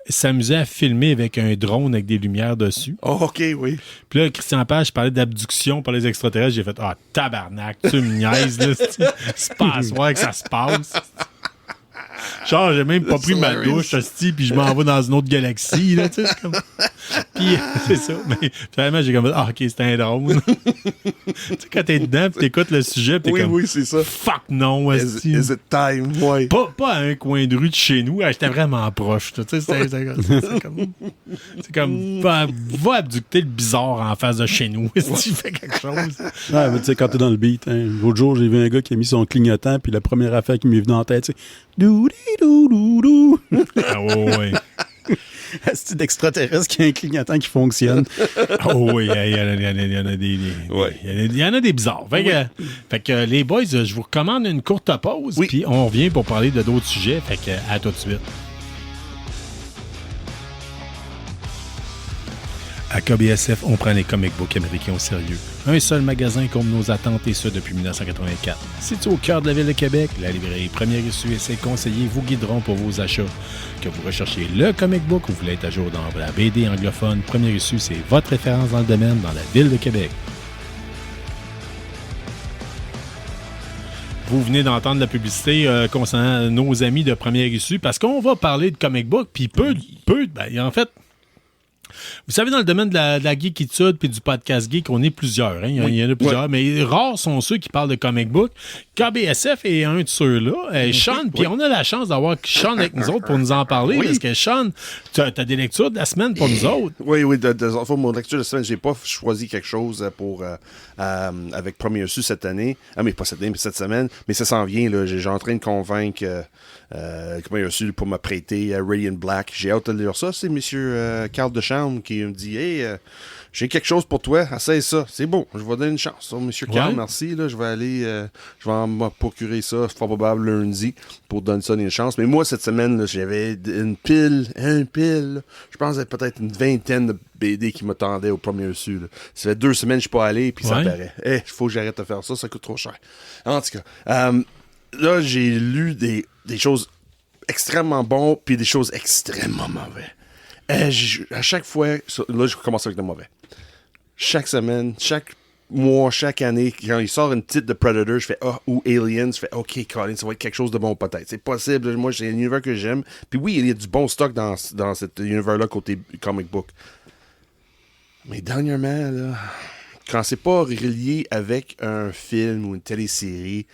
s'amusait à filmer avec un drone avec des lumières dessus. Oh, OK, oui. Puis là, Christian Page parlait d'abduction par les extraterrestres. J'ai fait « Ah, tabarnak, tu me niaises, là. C'est pas à soir que ça se passe. » Genre, j'ai même pas pris ma douche, hostie, puis je m'en vais dans une autre galaxie, là, tu sais, c'est comme... Puis, c'est ça, mais finalement, j'ai comme, ah, OK, c'est un drone. Tu sais, quand t'es dedans, puis t'écoutes le sujet, puis t'es comme... Oui, c'est ça. Fuck non, hostie. Is it time? Ouais. Pas à un coin de rue de chez nous, j'étais vraiment proche, tu sais, c'est comme, va abducter le bizarre en face de chez nous, si tu fais quelque chose. Ouais, mais tu sais, quand t'es dans le beat, hein, l'autre jour, j'ai vu un gars qui a mis son clignotant, puis la première affaire qui m'est venue en tête, c'est dou-di-dou-dou-dou. Ah ouais. C'est d'extraterrestre qui a un clignotant qui fonctionne. Oh oui, il y en a des bizarres. Fait que les boys, je vous recommande une courte pause, puis on revient pour parler de d'autres sujets. Fait que à tout de suite. À KBSF, on prend les comic books américains au sérieux. Un seul magasin comme nos attentes, et ce depuis 1984. Situé au cœur de la ville de Québec, la librairie Première Issue et ses conseillers vous guideront pour vos achats. Que vous recherchiez le comic book ou vous voulez être à jour dans la BD anglophone, Première Issue, c'est votre référence dans le domaine dans la ville de Québec. Vous venez d'entendre la publicité concernant nos amis de Première Issue, parce qu'on va parler de comic book, puis en fait, vous savez, dans le domaine de la geekitude puis du podcast geek, on est plusieurs. Hein? Il y en a plusieurs, mais rares sont ceux qui parlent de comic book. KBSF est un de ceux-là. Sean, puis on a la chance d'avoir Sean avec nous autres pour nous en parler, parce que Sean, tu as des lectures de la semaine pour nous autres. Oui, mon lecture de la semaine, j'ai pas choisi quelque chose pour avec Premier Issue cette année. Ah, mais pas cette année, mais cette semaine. Mais ça s'en vient, là. J'ai en train de convaincre Premier Issue pour me prêter Radiant Black. J'ai hâte de lire ça. C'est M. Carl Dechambre qui me dit « Hey, j'ai quelque chose pour toi, essaye ça. C'est bon, je vais donner une chance. Oh, Monsieur Carl, merci. Là, je vais aller, je vais me procurer ça, probablement lundi, pour donner ça une chance. Mais moi, cette semaine, là, j'avais une pile. Je pense qu'il y avait peut-être une vingtaine de BD qui m'attendaient au Premier Issue. Là. Ça fait 2 semaines que je suis pas allé, puis ça paraît. Il faut que j'arrête de faire ça, ça coûte trop cher. En tout cas, là, j'ai lu des choses extrêmement bonnes, puis des choses extrêmement mauvaises. À chaque fois, là, je commence avec le mauvais. Chaque semaine, chaque mois, chaque année, quand il sort une titre de Predator, je fais ou Aliens, je fais OK, Colin, ça va être quelque chose de bon peut-être. C'est possible. Moi, c'est un univers que j'aime. Puis oui, il y a du bon stock dans cet univers-là côté comic book. Mais dernièrement, là, quand c'est pas relié avec un film ou une télésérie,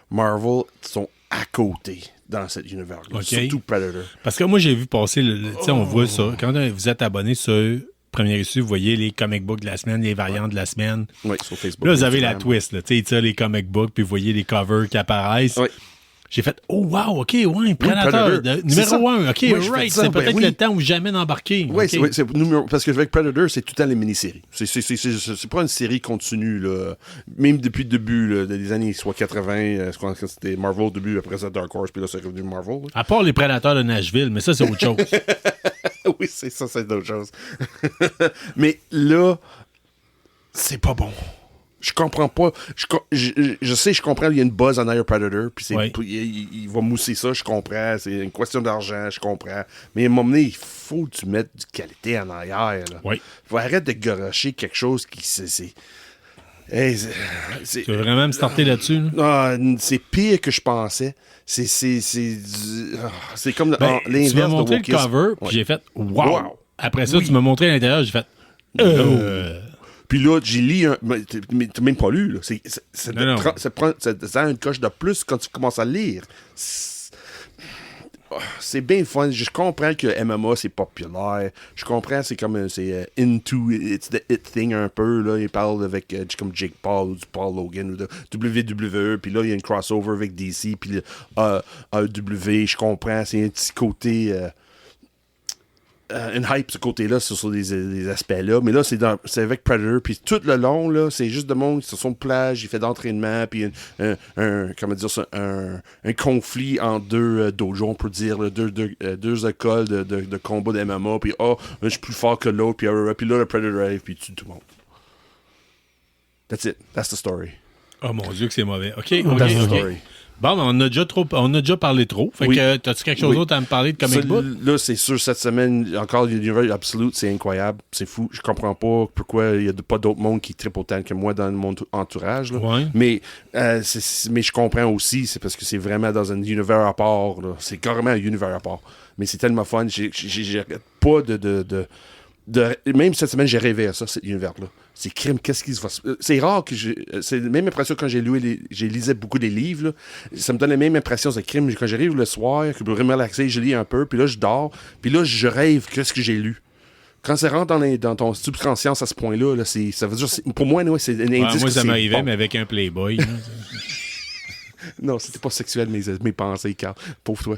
Marvel sont à côté dans cet univers-là. Okay. Surtout Predator. Parce que moi, j'ai vu passer, on voit ça. Quand vous êtes abonné sur Première Issue, vous voyez les comic books de la semaine, les variantes de la semaine. Oui, sur Facebook. Là, vous avez la twist. Là, les comic books, puis vous voyez les covers qui apparaissent. Oui. J'ai fait « Oh, wow, OK, ouais, Predator, Predator. numéro 1, OK, Moi, je fais right, ça, c'est ben peut-être oui. le temps où jamais d'embarquer. Oui, OK. parce que avec Predator, c'est tout le temps les mini-séries. C'est pas une série continue, là. Même depuis le début là, des années soit 80, quand c'était Marvel au début, après ça Dark Horse, puis là c'est revenu Marvel. Là. À part les Prédateurs de Nashville, mais ça, c'est autre chose. Oui, c'est d'autres choses. Mais là, c'est pas bon. Je comprends pas. Je sais, je comprends, il y a une buzz en arrière Predator, puis Ouais. il va mousser ça, je comprends. C'est une question d'argent, je comprends. Mais à un moment donné, il faut que tu mettes du qualité en arrière. Là. Oui. Faut arrêter de garocher quelque chose qui. Hey, Tu veux vraiment me starter là-dessus? Là? c'est pire que je pensais. C'est comme Ben, l'inverse tu m'as de montré le Wokeism. cover, puis Ouais. j'ai fait « Wow! Wow. Après ça, Oui. tu m'as montré à l'intérieur, j'ai fait Puis là, j'ai lu un. Mais t'as même pas lu, là. Non. Ça a une coche de plus quand tu commences à lire. C'est bien fun. Je comprends que MMA, c'est populaire. Je comprends, c'est comme. C'est into. It's the it thing un peu, là. Il parle avec comme Jake Paul ou du Paul Logan ou de WWE. Puis là, il y a une crossover avec DC. Puis AEW. Je comprends. C'est un petit côté. Une hype ce côté-là sur des aspects-là, mais là c'est avec Predator, puis tout le long là c'est juste de monde sur son plage, il fait d'entraînement, puis comment dire ça, un conflit entre deux dojos, on peut dire, là, deux écoles de combat de MMA, puis je suis plus fort que l'autre, puis là le Predator arrive, puis il tue tout le monde. That's it, that's the story. Oh mon Dieu que c'est mauvais. OK, That's the OK. story. Bon, mais on a déjà parlé trop. Fait Oui. que, t'as-tu quelque chose Oui. d'autre à me parler de comic book? Là, c'est sûr, cette semaine, encore l'univers Absolute, c'est incroyable. C'est fou. Je comprends pas pourquoi il n'y a pas d'autres mondes qui trippent autant que moi dans mon entourage. Là. Ouais. Mais je comprends aussi, c'est parce que c'est vraiment dans un univers à part. Là. C'est carrément un univers à part. Mais c'est tellement fun. J'arrête pas même cette semaine, j'ai rêvé à ça, cet univers-là. C'est crime, qu'est-ce qui se passe? C'est rare que c'est la même impression quand j'ai lisais beaucoup des livres. Là. Ça me donne la même impression de crime. Quand j'arrive le soir, que je veux me relaxer, je lis un peu, puis là, je dors, puis là, je rêve qu'est-ce que j'ai lu. Quand ça rentre dans ton subconscience à ce point-là, là, ça veut dire, pour moi, c'est un indice. Ouais, moi, que ça c'est m'arrivait, bon. mais avec un Playboy. Là. Non, c'était pas sexuel, mes pensées, Carl. Pauvre toi.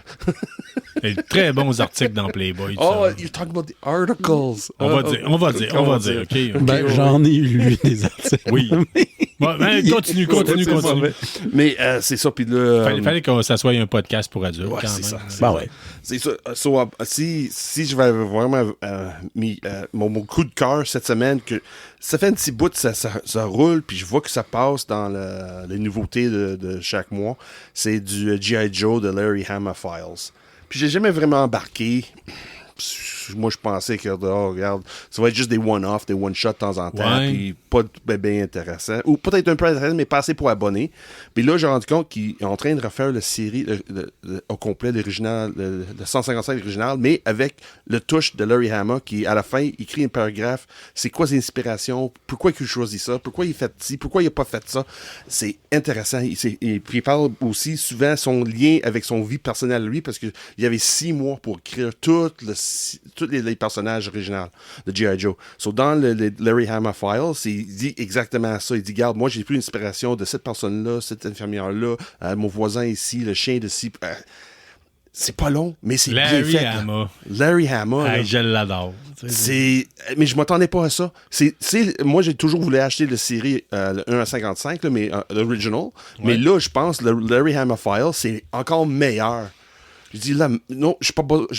Il y a de très bons articles dans Playboy. Oh, ça. you're talking about the articles. On va dire, OK. Ben, j'en ai lu des articles. Oui. Bon, ben, continue. Mais c'est ça, puis là... Fallait que ça soit un podcast pour adultes, Ouais, quand c'est même. ça. Ben ouais. C'est ça. Si je vais vraiment mis mon coup de cœur cette semaine, que ça fait un petit bout, ça roule, puis je vois que ça passe dans les nouveautés de chaque mois, c'est du G.I. Joe de Larry Hama Files. Puis j'ai jamais vraiment embarqué. Moi, je pensais que, regarde, ça va être juste des one-off, des one-shots de temps en temps, Ouais. puis pas bien intéressant. Ou peut-être un peu intéressant, mais pas assez pour abonner. Puis là, j'ai rendu compte qu'il est en train de refaire la série au complet, l'original, le 155 original, mais avec le touche de Larry Hama, qui, à la fin, il écrit un paragraphe. C'est quoi ses inspirations? Pourquoi il choisit ça? Pourquoi il fait ci? Pourquoi il n'a pas fait ça? C'est intéressant. Et puis il parle aussi souvent son lien avec son vie personnelle, lui, parce qu'il y avait 6 mois pour écrire tous les personnages originaux de G.I. Joe. So, dans le Larry Hama Files, il dit exactement ça. Il dit, regarde, moi, j'ai pris l'inspiration de cette personne-là, cette infirmière-là, mon voisin ici, le chien de ci. C'est pas long, mais c'est bien Larry fait. là. Hama. Larry Hama. Hey, je l'adore. Mais je m'attendais pas à ça. Moi, j'ai toujours voulu acheter la série le 1 à 55, là, mais l'original. Mais là, je pense que le Larry Hama File, c'est encore meilleur. Je dis là, non, je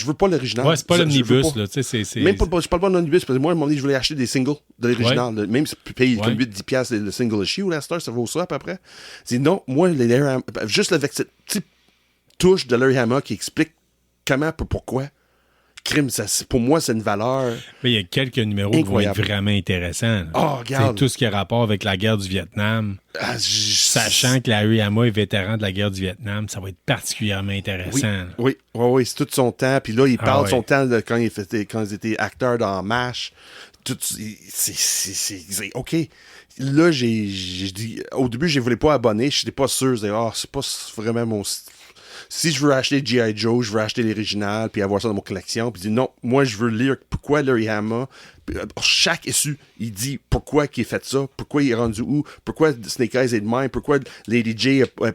veux pas l'original. Ouais, c'est pas Je veux l'omnibus, pas. là. Tu sais, c'est... Même pas, je parle pas d'omnibus, parce que moi, à un moment donné, je voulais acheter des singles de l'original. là. Même si tu payes comme 8-10$ le single issue, la star, ça vaut ça à peu près. Je dis non, moi, juste avec cette petite touche de Larry Hama qui explique comment, pourquoi. Crime, pour moi, c'est une valeur. Mais il y a quelques numéros incroyable. qui vont être vraiment intéressants. Oh, regarde. C'est tout ce qui a rapport avec la guerre du Vietnam. Sachant que Larry Hama est vétéran de la guerre du Vietnam, ça va être particulièrement intéressant. Oui, c'est tout son temps. Puis là, il parle de son ouais. temps quand ils étaient acteurs dans MASH. C'est OK. Là, j'ai dit... Au début, je ne voulais pas abonner. Je n'étais pas sûr. Je disais, c'est pas vraiment mon... Si je veux acheter G.I. Joe, je veux acheter l'original puis avoir ça dans mon collection. Puis il dit non, moi je veux lire pourquoi Larry Hama. Chaque issue, il dit pourquoi il a fait ça, pourquoi il est rendu où, pourquoi Snake Eyes est de même, pourquoi Lady J a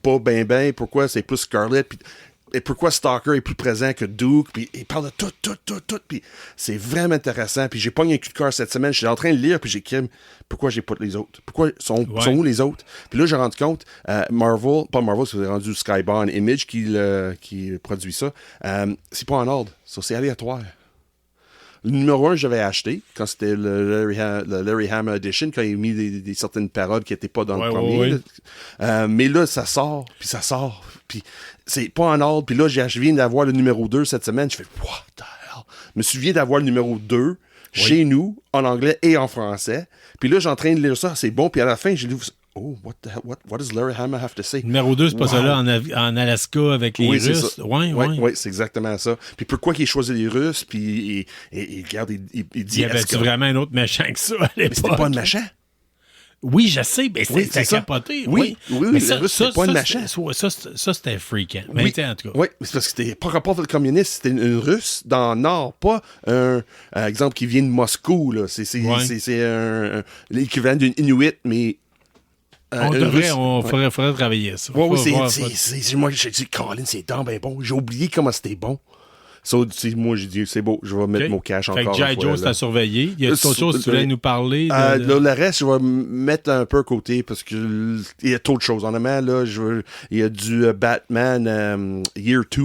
pas ben, pourquoi c'est plus Scarlett, puis et pourquoi Stalker est plus présent que Duke, puis il parle de tout, puis c'est vraiment intéressant, puis j'ai pogné un cul de cœur cette semaine, je suis en train de lire, puis j'ai écrit, pourquoi j'ai pas les autres? Pourquoi sont où les autres? Puis là, j'ai rendu compte, Marvel, c'est rendu Skybound Image qui produit ça, c'est pas en ordre, ça c'est aléatoire. Le numéro 1, j'avais acheté quand c'était le Larry Hama Edition, quand il a mis des certaines paroles qui n'étaient pas dans le premier. Là. Mais là, ça sort, puis c'est pas en ordre. Puis là, je viens d'avoir le numéro 2 cette semaine. Je fais, what the hell? Je me souviens d'avoir le numéro 2 chez nous, en anglais et en français. Puis là, j'ai en train de lire ça, c'est bon. Puis à la fin, j'ai lu, oh, what does Larry Hama have to say? Numéro 2, c'est pas ça là en Alaska avec les Russes? Oui, c'est exactement ça. Puis pourquoi il choisit les Russes? Puis il regarde, il dit... Il y avait-tu vraiment un autre méchant que ça à l'époque? Mais c'était pas un méchant. Oui, je sais, mais c'était capoté. Oui, mais ça, c'était pas un méchant. Ça, c'était freakant. Mais oui, en tout cas. Oui, mais c'est parce que c'était pas rapport avec le communiste, c'était une Russe dans le Nord, pas un exemple qui vient de Moscou. Là. C'est l'équivalent d'une Inuit, mais... faudrait travailler ça. Oui, moi, j'ai dit, Colin, c'est donc bien bon. J'ai oublié comment c'était bon. So, moi, j'ai dit, c'est beau, je vais mettre mon cash encore. Fait que G.I. Joe, c'est à surveiller. Il y a autre chose que tu voulais nous parler? Le reste, je vais mettre un peu à côté parce qu'il y a trop de choses. Honnêtement, là, il y a du Batman Year 2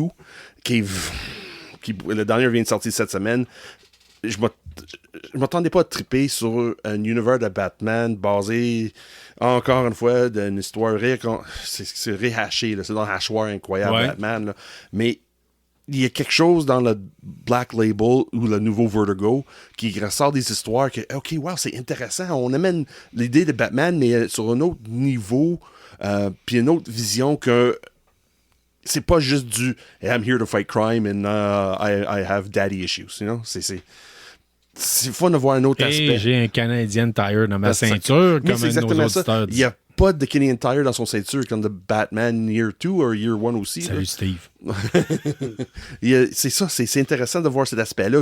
qui le dernier vient de sortir cette semaine. Je m'attendais pas à triper sur un univers de Batman basé, encore une fois, d'une histoire c'est rehaché. Là. C'est dans le hachoir incroyable, Batman. Là. Mais il y a quelque chose dans le Black Label ou le nouveau Vertigo qui ressort des histoires que, OK, wow, c'est intéressant. On amène l'idée de Batman, mais sur un autre niveau, puis une autre vision que c'est pas juste du I'm here to fight crime and I have daddy issues. You know? C'est fun de voir un autre aspect. J'ai un Canadian Tire dans ma ceinture, comme un de nos auditeurs dit. Il n'y a pas de Canadian Tire dans son ceinture comme de Batman Year 2 ou Year 1 aussi. Salut, Steve. C'est ça, c'est intéressant de voir cet aspect-là.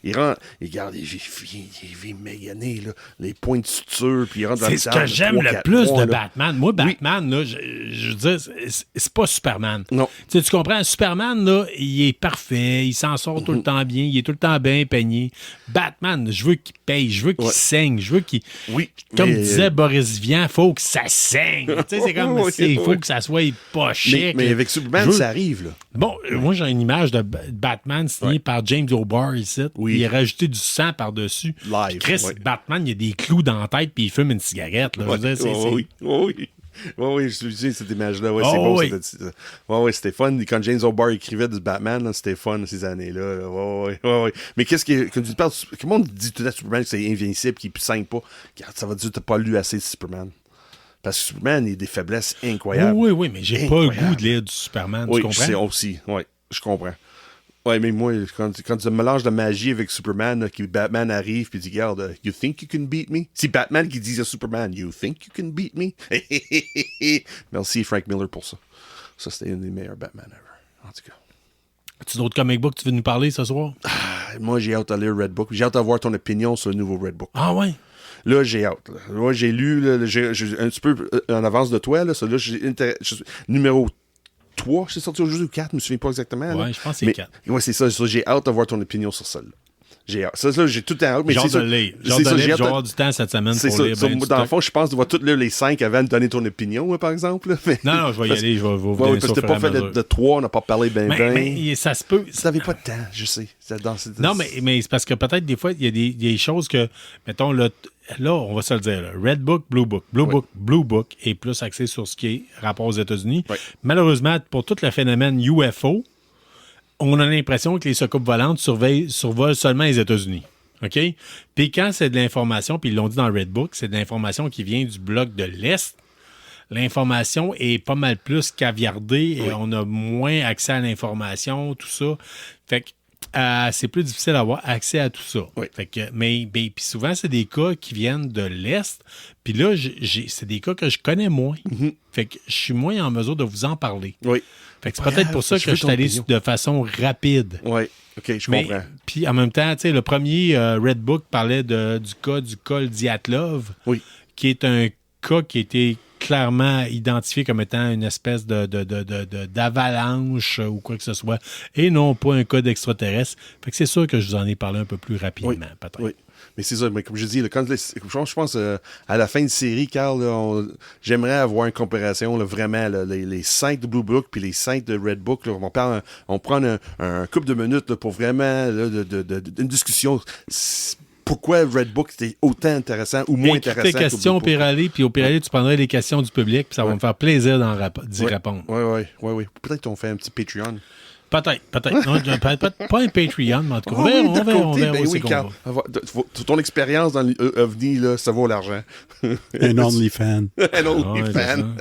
Il regarde, il vit magané, les points de suture, puis il rentre dans le C'est ce que j'aime le plus de Batman. Moi, Batman, là, je veux dire, c'est pas Superman. Non. Tu comprends? Superman, là, il est parfait, il s'en sort tout le temps bien, il est tout le temps bien peigné. Batman, je veux qu'il paye, je veux qu'il saigne, je veux qu'il... Oui. Comme disait Boris Vian, il faut que ça saigne. C'est comme, il faut que ça soit pas chic. Mais avec Superman, ça arrive, là. Bon, moi, j'ai une image de Batman signée par James O'Barr ici. Il a rajouté du sang par-dessus. Live. Chris, Batman, il a des clous dans la tête puis il fume une cigarette. Là. Oui, je suis cette image-là. Ouais, c'est beau. Oui, c'était fun. Quand James O'Barr écrivait du Batman, là, c'était fun ces années-là. Oui. Mais qu'est-ce que quand tu parles, comment on dit tout à Superman que c'est invincible, qu'il ne saigne pas? Regarde, ça veut dire que tu n'as pas lu assez de Superman. Parce que Superman, il a des faiblesses incroyables. Oui, mais j'ai pas le goût de lire du Superman, tu comprends? Oui, aussi. Oui, je comprends. Oui, mais moi, quand tu mélanges de magie avec Superman, là, Batman arrive et dit, regarde, you think you can beat me? C'est Batman qui dit à Superman, you think you can beat me? Merci Frank Miller pour ça. Ça, c'était un des meilleurs Batman ever. En tout cas. As-tu d'autres comic books que tu veux nous parler ce soir? Moi, j'ai hâte à lire Red Book. J'ai hâte d'avoir ton opinion sur le nouveau Red Book. Ah ouais? Là, j'ai hâte. Là, j'ai lu, j'ai un petit peu en avance de toi. Là, ça, là, numéro 3, c'est sorti aujourd'hui ou 4, je me souviens pas exactement. Ouais, je pense que c'est 4. Ouais, c'est ça. J'ai hâte d'avoir ton opinion sur celle-là. J'ai hâte. Ça, j'ai tout le temps hâte. J'ai hâte de lire. J'ai avoir du temps cette semaine pour lire. C'est ça. Dans le fond, je pense que tu vas tout lire les 5 avant de donner ton opinion, par exemple. Là. Mais, non, je vais y aller. Je vais vous donner ça. Parce que t'as pas fait de 3, on n'a pas parlé bien. Mais ça se peut. Tu n'avais pas de temps, je sais. Non, mais c'est parce que peut-être des fois, il y a des choses que, mettons, là, on va se le dire, là, Red Book, Blue Book. Blue Book est plus axé sur ce qui est rapport aux États-Unis. Oui. Malheureusement, pour tout le phénomène UFO, on a l'impression que les soucoupes volantes survolent seulement les États-Unis. OK? Puis quand c'est de l'information, puis ils l'ont dit dans Red Book, c'est de l'information qui vient du bloc de l'Est. L'information est pas mal plus caviardée et on a moins accès à l'information, tout ça. Fait que c'est plus difficile d'avoir accès à tout ça. Oui. Fait que, mais puis souvent, c'est des cas qui viennent de l'Est. Puis là, c'est des cas que je connais moins. Mm-hmm. Fait que je suis moins en mesure de vous en parler. Oui. Fait que c'est peut-être pour ça que je suis allé de façon rapide. Oui. OK, je comprends. Puis en même temps, tu sais, le premier Red Book parlait du cas du col Dyatlov, qui est un cas qui a été clairement identifié comme étant une espèce d'avalanche ou quoi que ce soit, et non pas un cas d'extraterrestre. Fait que c'est sûr que je vous en ai parlé un peu plus rapidement, peut-être. Oui. Mais c'est ça, mais comme je dis, là, je pense à la fin de série, Carl, là, j'aimerais avoir une comparaison, là, vraiment, là, les 5 de Blue Book puis les 5 de Red Book. Là, on prend un couple de minutes là, pour vraiment là, une discussion. Pourquoi Red Book était autant intéressant ou moins intéressant tes questions au Pirelli, puis au Pirelli, tu prendrais les questions du public, puis ça va me faire plaisir d'y répondre. Oui. Peut-être qu'on fait un petit Patreon. Peut-être. Non, pas un Patreon, mais en tout cas, on verra aussi qu'on va. Ton expérience dans l'OVNI, là, ça vaut l'argent. Un OnlyFan. Un OnlyFan.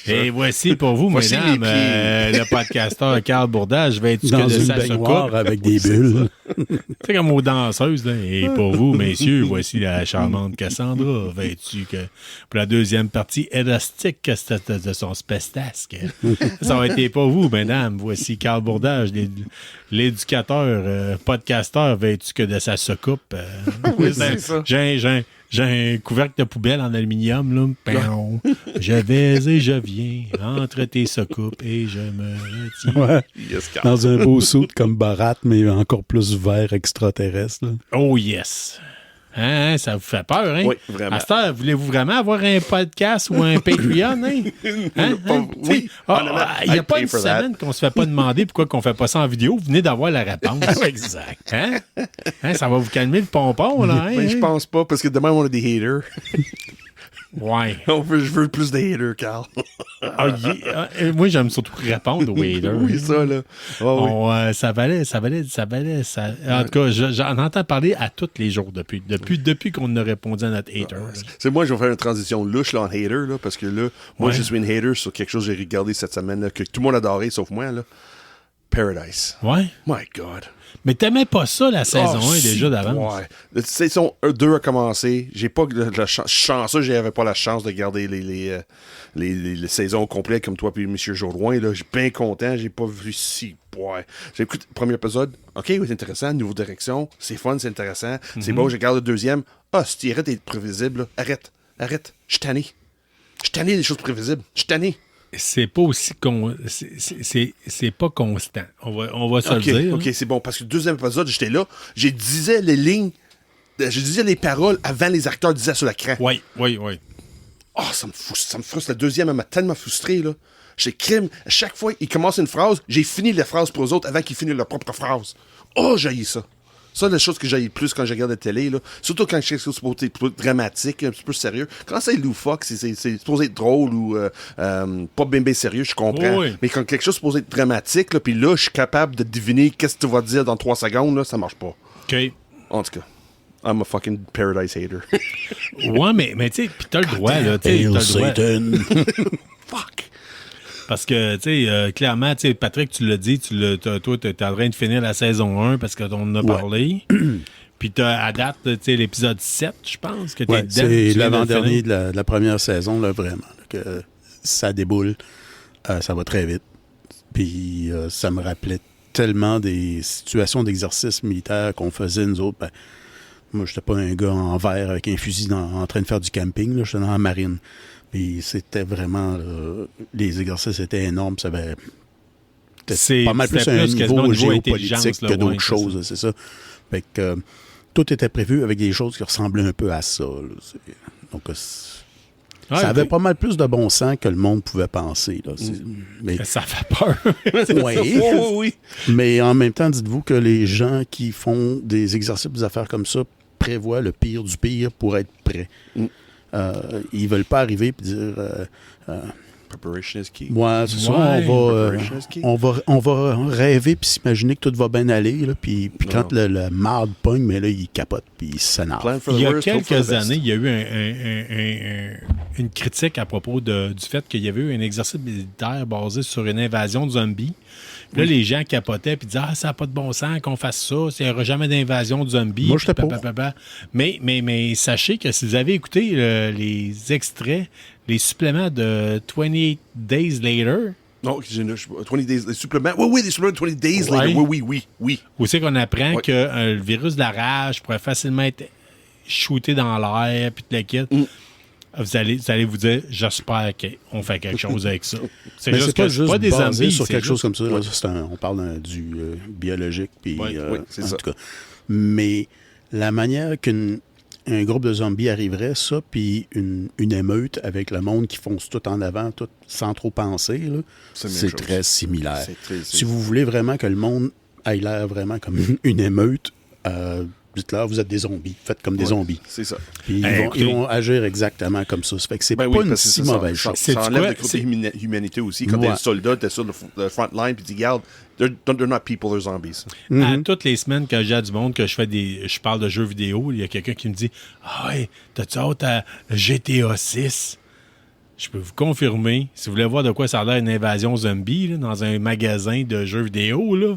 Et voici pour vous, mesdames, le podcasteur Carl Bourdage. Vais-tu dans que de une ça se baignoire coupe? avec des bulles. C'est comme aux danseuses. Là. Et pour vous, messieurs, voici la charmante Cassandra. Vêtue que pour la deuxième partie élastique de son spestasque. Ça va être pour vous, mesdames. Voici Carl Bourdage, l'éducateur, podcasteur, vêtu que de sa soucoupe. Oui, c'est ça. J'ai un couvercle de poubelle en aluminium, là. Je vais et je viens entre tes soucoupes et je me retiens. Ouais. Yes, Carl. Dans un beau suit comme Barat, mais encore plus vert extraterrestre. Là. Oh yes! Hein, ça vous fait peur, hein? Oui, vraiment. À cette heure, voulez-vous vraiment avoir un podcast ou un Patreon, hein? Oui. Il n'y a pas une semaine qu'on se fait pas demander pourquoi qu'on fait pas ça en vidéo. Vous venez d'avoir la réponse. Exact. Hein? Ça va vous calmer le pompon, là, hein? Mais je pense pas, parce que demain, on a des haters. Ouais. Je veux plus de haters, Carl. Moi, j'aime surtout répondre aux haters. Oui, ça, là. Oh, oui. Ça valait. En tout cas, j'en entends parler à tous les jours depuis qu'on a répondu à notre hater. C'est moi, je vais faire une transition louche là, en hater, là, parce que là, moi, je suis une hater sur quelque chose que j'ai regardé cette semaine, là, que tout le monde a adoré, sauf moi, là. Paradise. Ouais. My God. Mais t'aimais pas ça, la saison 1 déjà d'avance? Ouais. La saison 2 a commencé. J'ai pas la chance, j'avais pas la chance de garder les saisons complètes comme toi puis M. Jourdouin. Là. J'ai bien content. J'ai pas vu si. Ouais. J'ai écouté le premier épisode. OK, oui, c'est intéressant. Nouvelle direction. C'est fun, c'est intéressant. C'est bon, je regarde le deuxième. Ah, si tu arrêtes d'être prévisible, là. Arrête. Je suis tanné. Je suis tanné des choses prévisibles. Je suis tanné. C'est pas aussi c'est pas constant. On va se le dire. OK, c'est bon. Parce que le deuxième épisode, j'étais là. Je disais les lignes. Je disais les paroles avant les acteurs disaient sur l'écran. Oui. Oh, ça me frustre. Le deuxième, elle m'a tellement frustré, là. J'ai crime. À chaque fois qu'ils commencent une phrase, j'ai fini la phrase pour eux autres avant qu'ils finissent leur propre phrase. Oh, j'haïs ça. Ça, la chose que j'haïs le plus quand je regarde la télé, là. Surtout quand quelque chose supposé être dramatique, un petit peu sérieux. Quand c'est loufoque, c'est supposé être drôle ou pas bien sérieux, je comprends. Oui. Mais quand quelque chose est supposé être dramatique, là, puis là, je suis capable de deviner qu'est-ce que tu vas dire dans 3 secondes, là, ça marche pas. OK. En tout cas, I'm a fucking Paradise hater. Ouais, mais tu sais, pis t'as le droit, là. T'as le droit. Satan. Fuck. Parce que, tu sais, clairement, tu sais, Patrick, tu l'as dit, toi, t'es en train de finir la saison 1 parce qu'on en a parlé. Puis t'as à date, tu sais, l'épisode 7, je pense, que t'es dedans. C'est l'avant-dernier de la première saison, là, vraiment. Là, que ça déboule. Ça va très vite. Puis ça me rappelait tellement des situations d'exercice militaire qu'on faisait, nous autres. Ben, moi, j'étais pas un gars en vert avec un fusil en train de faire du camping. J'étais dans la marine. Puis c'était vraiment... les exercices étaient énormes. Ça avait... C'était pas mal plus un niveau géopolitique que d'autres choses, c'est ça. Fait que tout était prévu avec des choses qui ressemblaient un peu à ça. Là. Donc, ça avait pas mal plus de bon sens que le monde pouvait penser. Là. Mais... Ça fait peur. Oui. Mais en même temps, dites-vous que les gens qui font des exercices, des affaires comme ça, prévoient le pire du pire pour être prêts. Ils veulent pas arriver et dire... Preparation is key. Ouais, c'est ça. On va rêver puis s'imaginer que tout va bien aller. Là, puis quand le marde pogne, mais là, il capote puis il s'énerve. Il y a quelques années, il y a eu une critique à propos du fait qu'il y avait eu un exercice militaire basé sur une invasion de zombies. Puis là, les gens capotaient puis disaient « Ah, ça n'a pas de bon sens qu'on fasse ça. Il n'y aura jamais d'invasion de zombies. » Moi, je t'ai pas. Mais sachez que si vous avez écouté les extraits, les suppléments de 28 Days Later... Non, 20 days, les suppléments. Oui, les suppléments de 20 Days Later. Oui. Où c'est qu'on apprend que le virus de la rage pourrait facilement être shooté dans l'air puis de la kit. vous allez vous dire, j'espère qu'on fait quelque chose avec ça. C'est Mais juste c'est pas que juste pas des basé zombies, sur c'est quelque chose juste- comme ça. Là, on parle du biologique. Puis, Oui, c'est en ça. tout cas. Mais la manière qu'un groupe de zombies arriverait, ça, puis une émeute avec le monde qui fonce tout en avant, tout sans trop penser, là, C'est la même c'est chose. très similaire. C'est Si vous voulez vraiment que le monde ait l'air vraiment comme une émeute, dites-leur, vous êtes des zombies. Faites comme des zombies. C'est ça. Puis Écoutez. ils vont agir exactement comme ça. Ça fait que c'est Ben pas oui, une parce que si c'est ça, mauvaise ça, chose. C'est ça du enlève quoi? le côté C'est- humanité aussi. Quand Ouais. t'es un soldat, t'es sur le front line, puis tu dis, regarde, they're not people, they're zombies. À toutes les semaines que j'ai du monde, que je parle de jeux vidéo, il y a quelqu'un qui me dit « Ah ouais, t'as-tu hâte à GTA 6? » Je peux vous confirmer, si vous voulez voir de quoi ça a l'air une invasion zombie là, dans un magasin de jeux vidéo, là,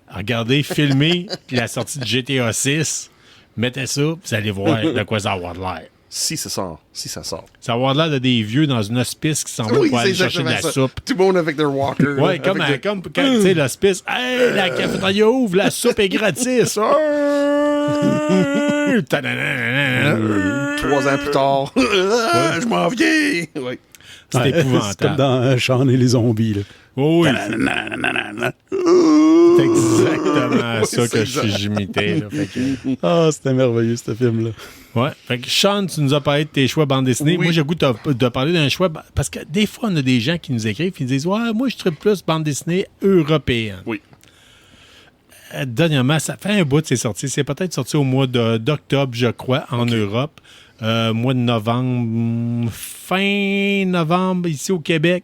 regardez, filmez la sortie de GTA 6, mettez ça, vous allez voir de quoi ça va avoir l'air. Si ça sort. Ça va avoir l'air de des vieux dans une hospice qui s'en vont pour aller chercher de la soupe. Tout le monde avec their walker. Ouais, comme quand, tu sais, l'hospice. Hey, la cafétéria ouvre, la soupe est gratis. Ta-da-da-da-da. 3 ans plus tard. Je m'en viens. Ouais. C'est Ouais, c'est comme épouvantable. dans Shaun et les zombies. Là. Oh oui, c'est exactement ça c'est que j'imitais. là. Fait que- Ah, c'était merveilleux, ce film-là. Ouais. Fait que Sean, tu nous as parlé de tes choix bande dessinée. Oui. Moi, j'ai le goût de parler d'un choix. Parce que des fois, on a des gens qui nous écrivent et disent ouais, moi, je tripe plus bande dessinée européenne. Oui. Dernièrement, ça fait un bout de c'est sorti. C'est peut-être sorti au mois d'octobre, je crois, en Europe. Mois de novembre, fin novembre, ici au Québec.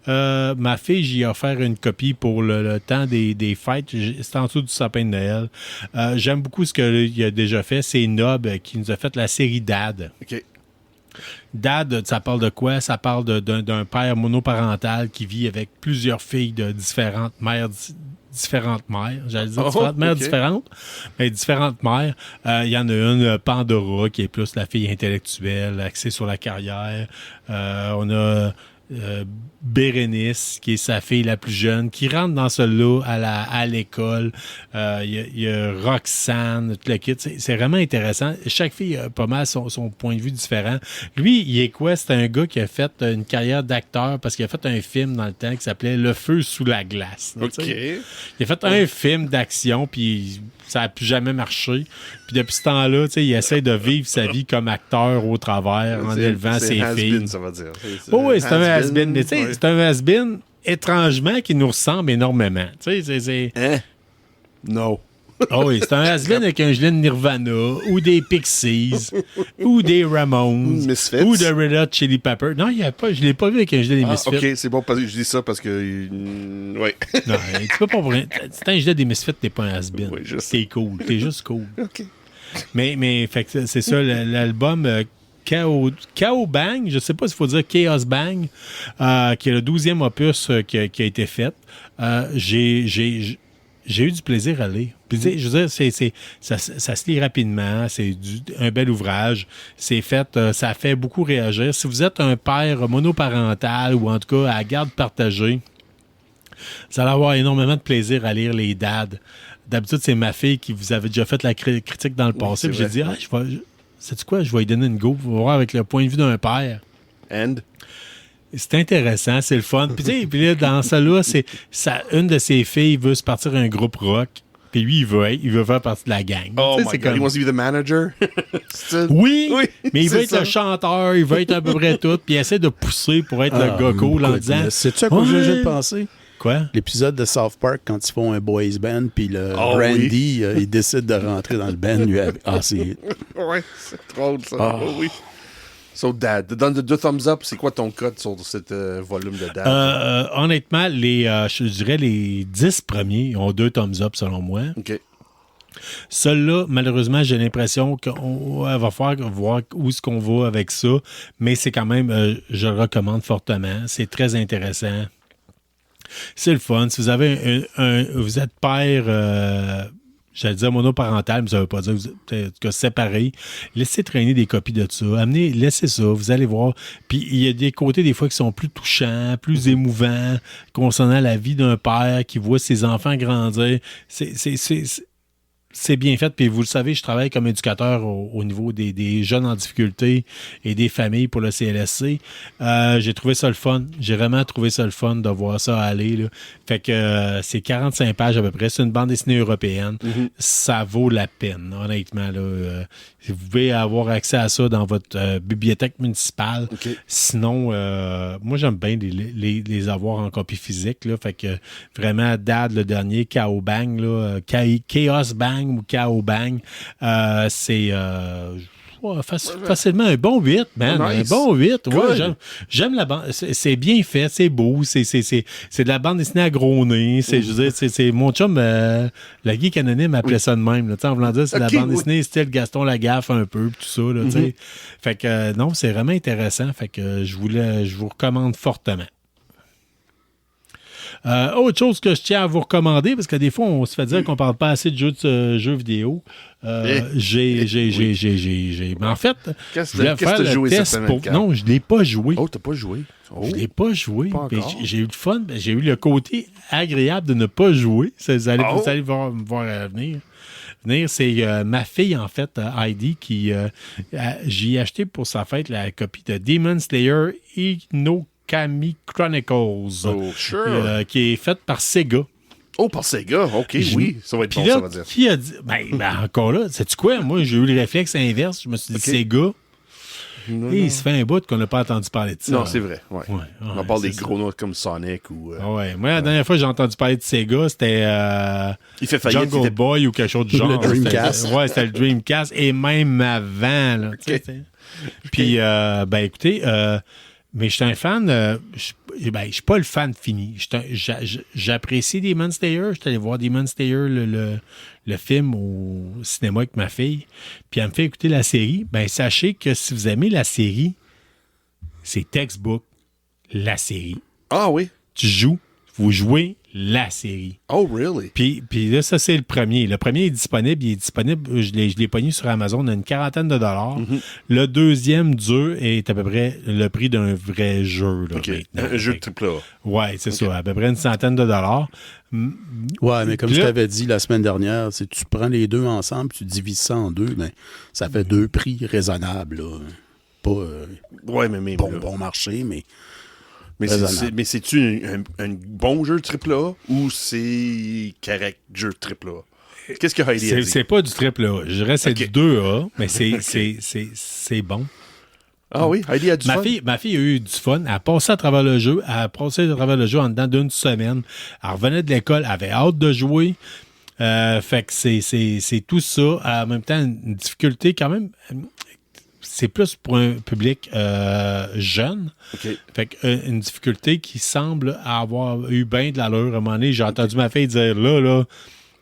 Ma fille, j'y ai offert une copie pour le temps des fêtes. C'était en dessous du sapin de Noël. J'aime beaucoup ce qu'il a déjà fait. C'est Nob qui nous a fait la série Dad. OK. Dad, ça parle de quoi? Ça parle d'un père monoparental qui vit avec plusieurs filles de différentes mères. Différentes mères, j'allais dire différentes mères ok. différentes, mais différentes mères. Il y en a une, Pandora, qui est plus la fille intellectuelle, axée sur la carrière. On a Bérénice, qui est sa fille la plus jeune, qui rentre dans celle-là à l'école. Il y a Roxane, tout le kit. C'est vraiment intéressant. Chaque fille a pas mal son point de vue différent. Lui, il est quoi? C'est un gars qui a fait une carrière d'acteur parce qu'il a fait un film dans le temps qui s'appelait Le feu sous la glace. OK. Tu sais. Il a fait un film d'action, puis ça n'a plus jamais marché. Puis depuis ce temps-là, tu sais, il essaie de vivre sa vie comme acteur au travers en élevant ses filles. has-been, ça va dire. Oh oui, c'est un has-been. Mais tu sais, ouais. c'est un has-been étrangement qui nous ressemble énormément. Tu sais, c'est... Hein? No. Oh oui, c'est un has-been avec un gilet de Nirvana ou des Pixies ou des Ramones Misfits. ou de Red Hot Chili Pepper. Non, il y a pas, je l'ai pas vu avec un gilet des Ah, Misfits. OK, c'est bon, parce que je dis ça parce que... ouais. Non, tu peux pas pour rien. C'est un gilet des Misfits, t'es pas un has-been. Oui, je sais. T'es cool, t'es juste cool. OK. Mais fait que c'est ça, l'album Chaos Bang, je sais pas s'il faut dire Chaos Bang, qui est le 12e opus qui a été fait. J'ai eu du plaisir à lire. Puis, tu sais, je veux dire, ça se lit rapidement, c'est un bel ouvrage. C'est fait, ça fait beaucoup réagir. Si vous êtes un père monoparental ou en tout cas à garde partagée, vous allez avoir énormément de plaisir à lire les dads. D'habitude, c'est ma fille qui vous avait déjà fait la critique dans le passé. c'est Puis j'ai vrai. dit, sais-tu quoi, je vais lui donner une go, voir avec le point de vue d'un père. And? C'est intéressant, c'est le fun. Puis, tu sais, puis là, dans ça-là, une de ses filles veut se partir un groupe rock. Puis lui, il veut faire partie de la gang. Oh Tu sais, my c'est God, he comme- wants to be the manager? C'est- Oui, Oui, mais il veut c'est être ça. le chanteur, il veut être à peu près tout, puis il essaie de pousser pour être le gars cool en disant... C'est-tu à quoi Ouais. j'ai pensé? Quoi? L'épisode de South Park, quand ils font un boys band, puis le Oh, Randy, il décide de rentrer dans le band. Lui, c'est... Ouais, c'est drôle, ça. Ah. Oh, oui. So, Dad, donne de 2 thumbs up. C'est quoi ton code sur cet volume de Dad? Honnêtement, je dirais les 10 premiers ont 2 thumbs up selon moi. OK. Celui-là, malheureusement, j'ai l'impression qu'on va falloir voir où est-ce qu'on va avec ça, mais c'est quand même, je le recommande fortement. C'est très intéressant. C'est le fun. Si vous avez vous êtes père, j'allais dire monoparental, mais ça ne veut pas dire que vous êtes en tout cas séparé, laissez traîner des copies de ça. Laissez ça, vous allez voir. Puis il y a des côtés des fois qui sont plus touchants, plus émouvants concernant la vie d'un père qui voit ses enfants grandir. c'est bien fait. Puis vous le savez, je travaille comme éducateur au niveau des jeunes en difficulté et des familles pour le CLSC. J'ai trouvé ça le fun. J'ai vraiment trouvé ça le fun de voir ça aller, là. Fait que c'est 45 pages à peu près. C'est une bande dessinée européenne. Ça vaut la peine, honnêtement, là. Vous pouvez avoir accès à ça dans votre bibliothèque municipale. Okay. Sinon, moi, j'aime bien les avoir en copie physique, là. Fait que vraiment, Dad, le dernier, Chaos Bang, là, Chaos Bang ou Chaos Bang, c'est facilement un bon 8, man. Oh, nice. Un bon 8. Ouais, Good. j'aime la bande. C'est bien fait, c'est beau, c'est de la bande dessinée à gros nez. Je veux dire, c'est mon chum, la geek anonyme appelait ça de même. Là, en voulant dire, c'est de la bande dessinée style Gaston Lagaffe un peu, tout ça. Là, fait que non, c'est vraiment intéressant. Fait que je vous recommande fortement. Autre chose que je tiens à vous recommander, parce que des fois, on se fait dire qu'on parle pas assez de jeux vidéo. Mais en fait, Qu'est-ce je voulais que faire t'as le joué cette test semaine, pour... Carl? Non, je l'ai pas joué. Oh, t'as pas joué? Oh. Je l'ai pas joué. Pas Mais encore. j'ai eu le fun. J'ai eu le côté agréable de ne pas jouer. Vous allez me voir venir. C'est ma fille, en fait, Heidi, qui j'y ai acheté pour sa fête la copie de Demon Slayer Inokami Chronicles. Oh, sure. Qui est faite par Sega. Oh, par Sega. OK, oui. Ça va être Puis bon, là, ça va dire. qui a dit... Ben, encore là, sais-tu quoi? Moi, j'ai eu le réflexe inverse. Je me suis dit, Sega. Non, Et non. il se fait un bout qu'on n'a pas entendu parler de ça. Non, c'est vrai. Ouais. On parle des c'est gros noms comme Sonic ou... Ouais. Moi, la dernière fois que j'ai entendu parler de Sega, c'était Il fait faillite. Jungle Boy ou quelque chose du genre. Le Dreamcast. C'était le Dreamcast. Et même avant. Là, tu sais. Puis, ben écoutez, mais je suis un fan... je suis pas le fan fini. J'apprécie Demon Slayer. Je suis allé voir Demon Slayer, le film au cinéma avec ma fille. Puis elle me fait écouter la série. Ben sachez que si vous aimez la série, c'est textbook la série. Ah oui? Tu joues, vous jouez la série. Oh, really? Puis là, ça, c'est le premier. Le premier est disponible. Je l'ai pogné sur Amazon à une quarantaine de dollars. Le deuxième, est à peu près le prix d'un vrai jeu. Là, OK. maintenant. Un jeu de triple A. Ouais, c'est ça. À peu près une centaine de dollars. Ouais, mais comme Puis je là- t'avais dit la semaine dernière, c'est tu prends les deux ensemble, tu divises ça en deux, ben, ça fait deux prix raisonnables. Là. Pas Ouais, mais bon marché, mais Mais raisonnable. mais c'est-tu un bon jeu de triple A ou c'est correct jeu de triple A? Qu'est-ce que Heidi a dit? C'est pas du triple A. Je dirais que c'est OK. du 2A, mais c'est bon. Ah oui, Heidi a du fun? Ma fille a eu du fun. Elle a passé à travers le jeu. Elle a passé à travers le jeu en dedans d'une semaine. Elle revenait de l'école. Elle avait hâte de jouer. Fait que c'est tout ça. En même temps, une difficulté quand même. C'est plus pour un public jeune. OK. Fait que, une difficulté qui semble avoir eu bien de l'allure. À un moment donné, j'ai entendu ma fille dire là,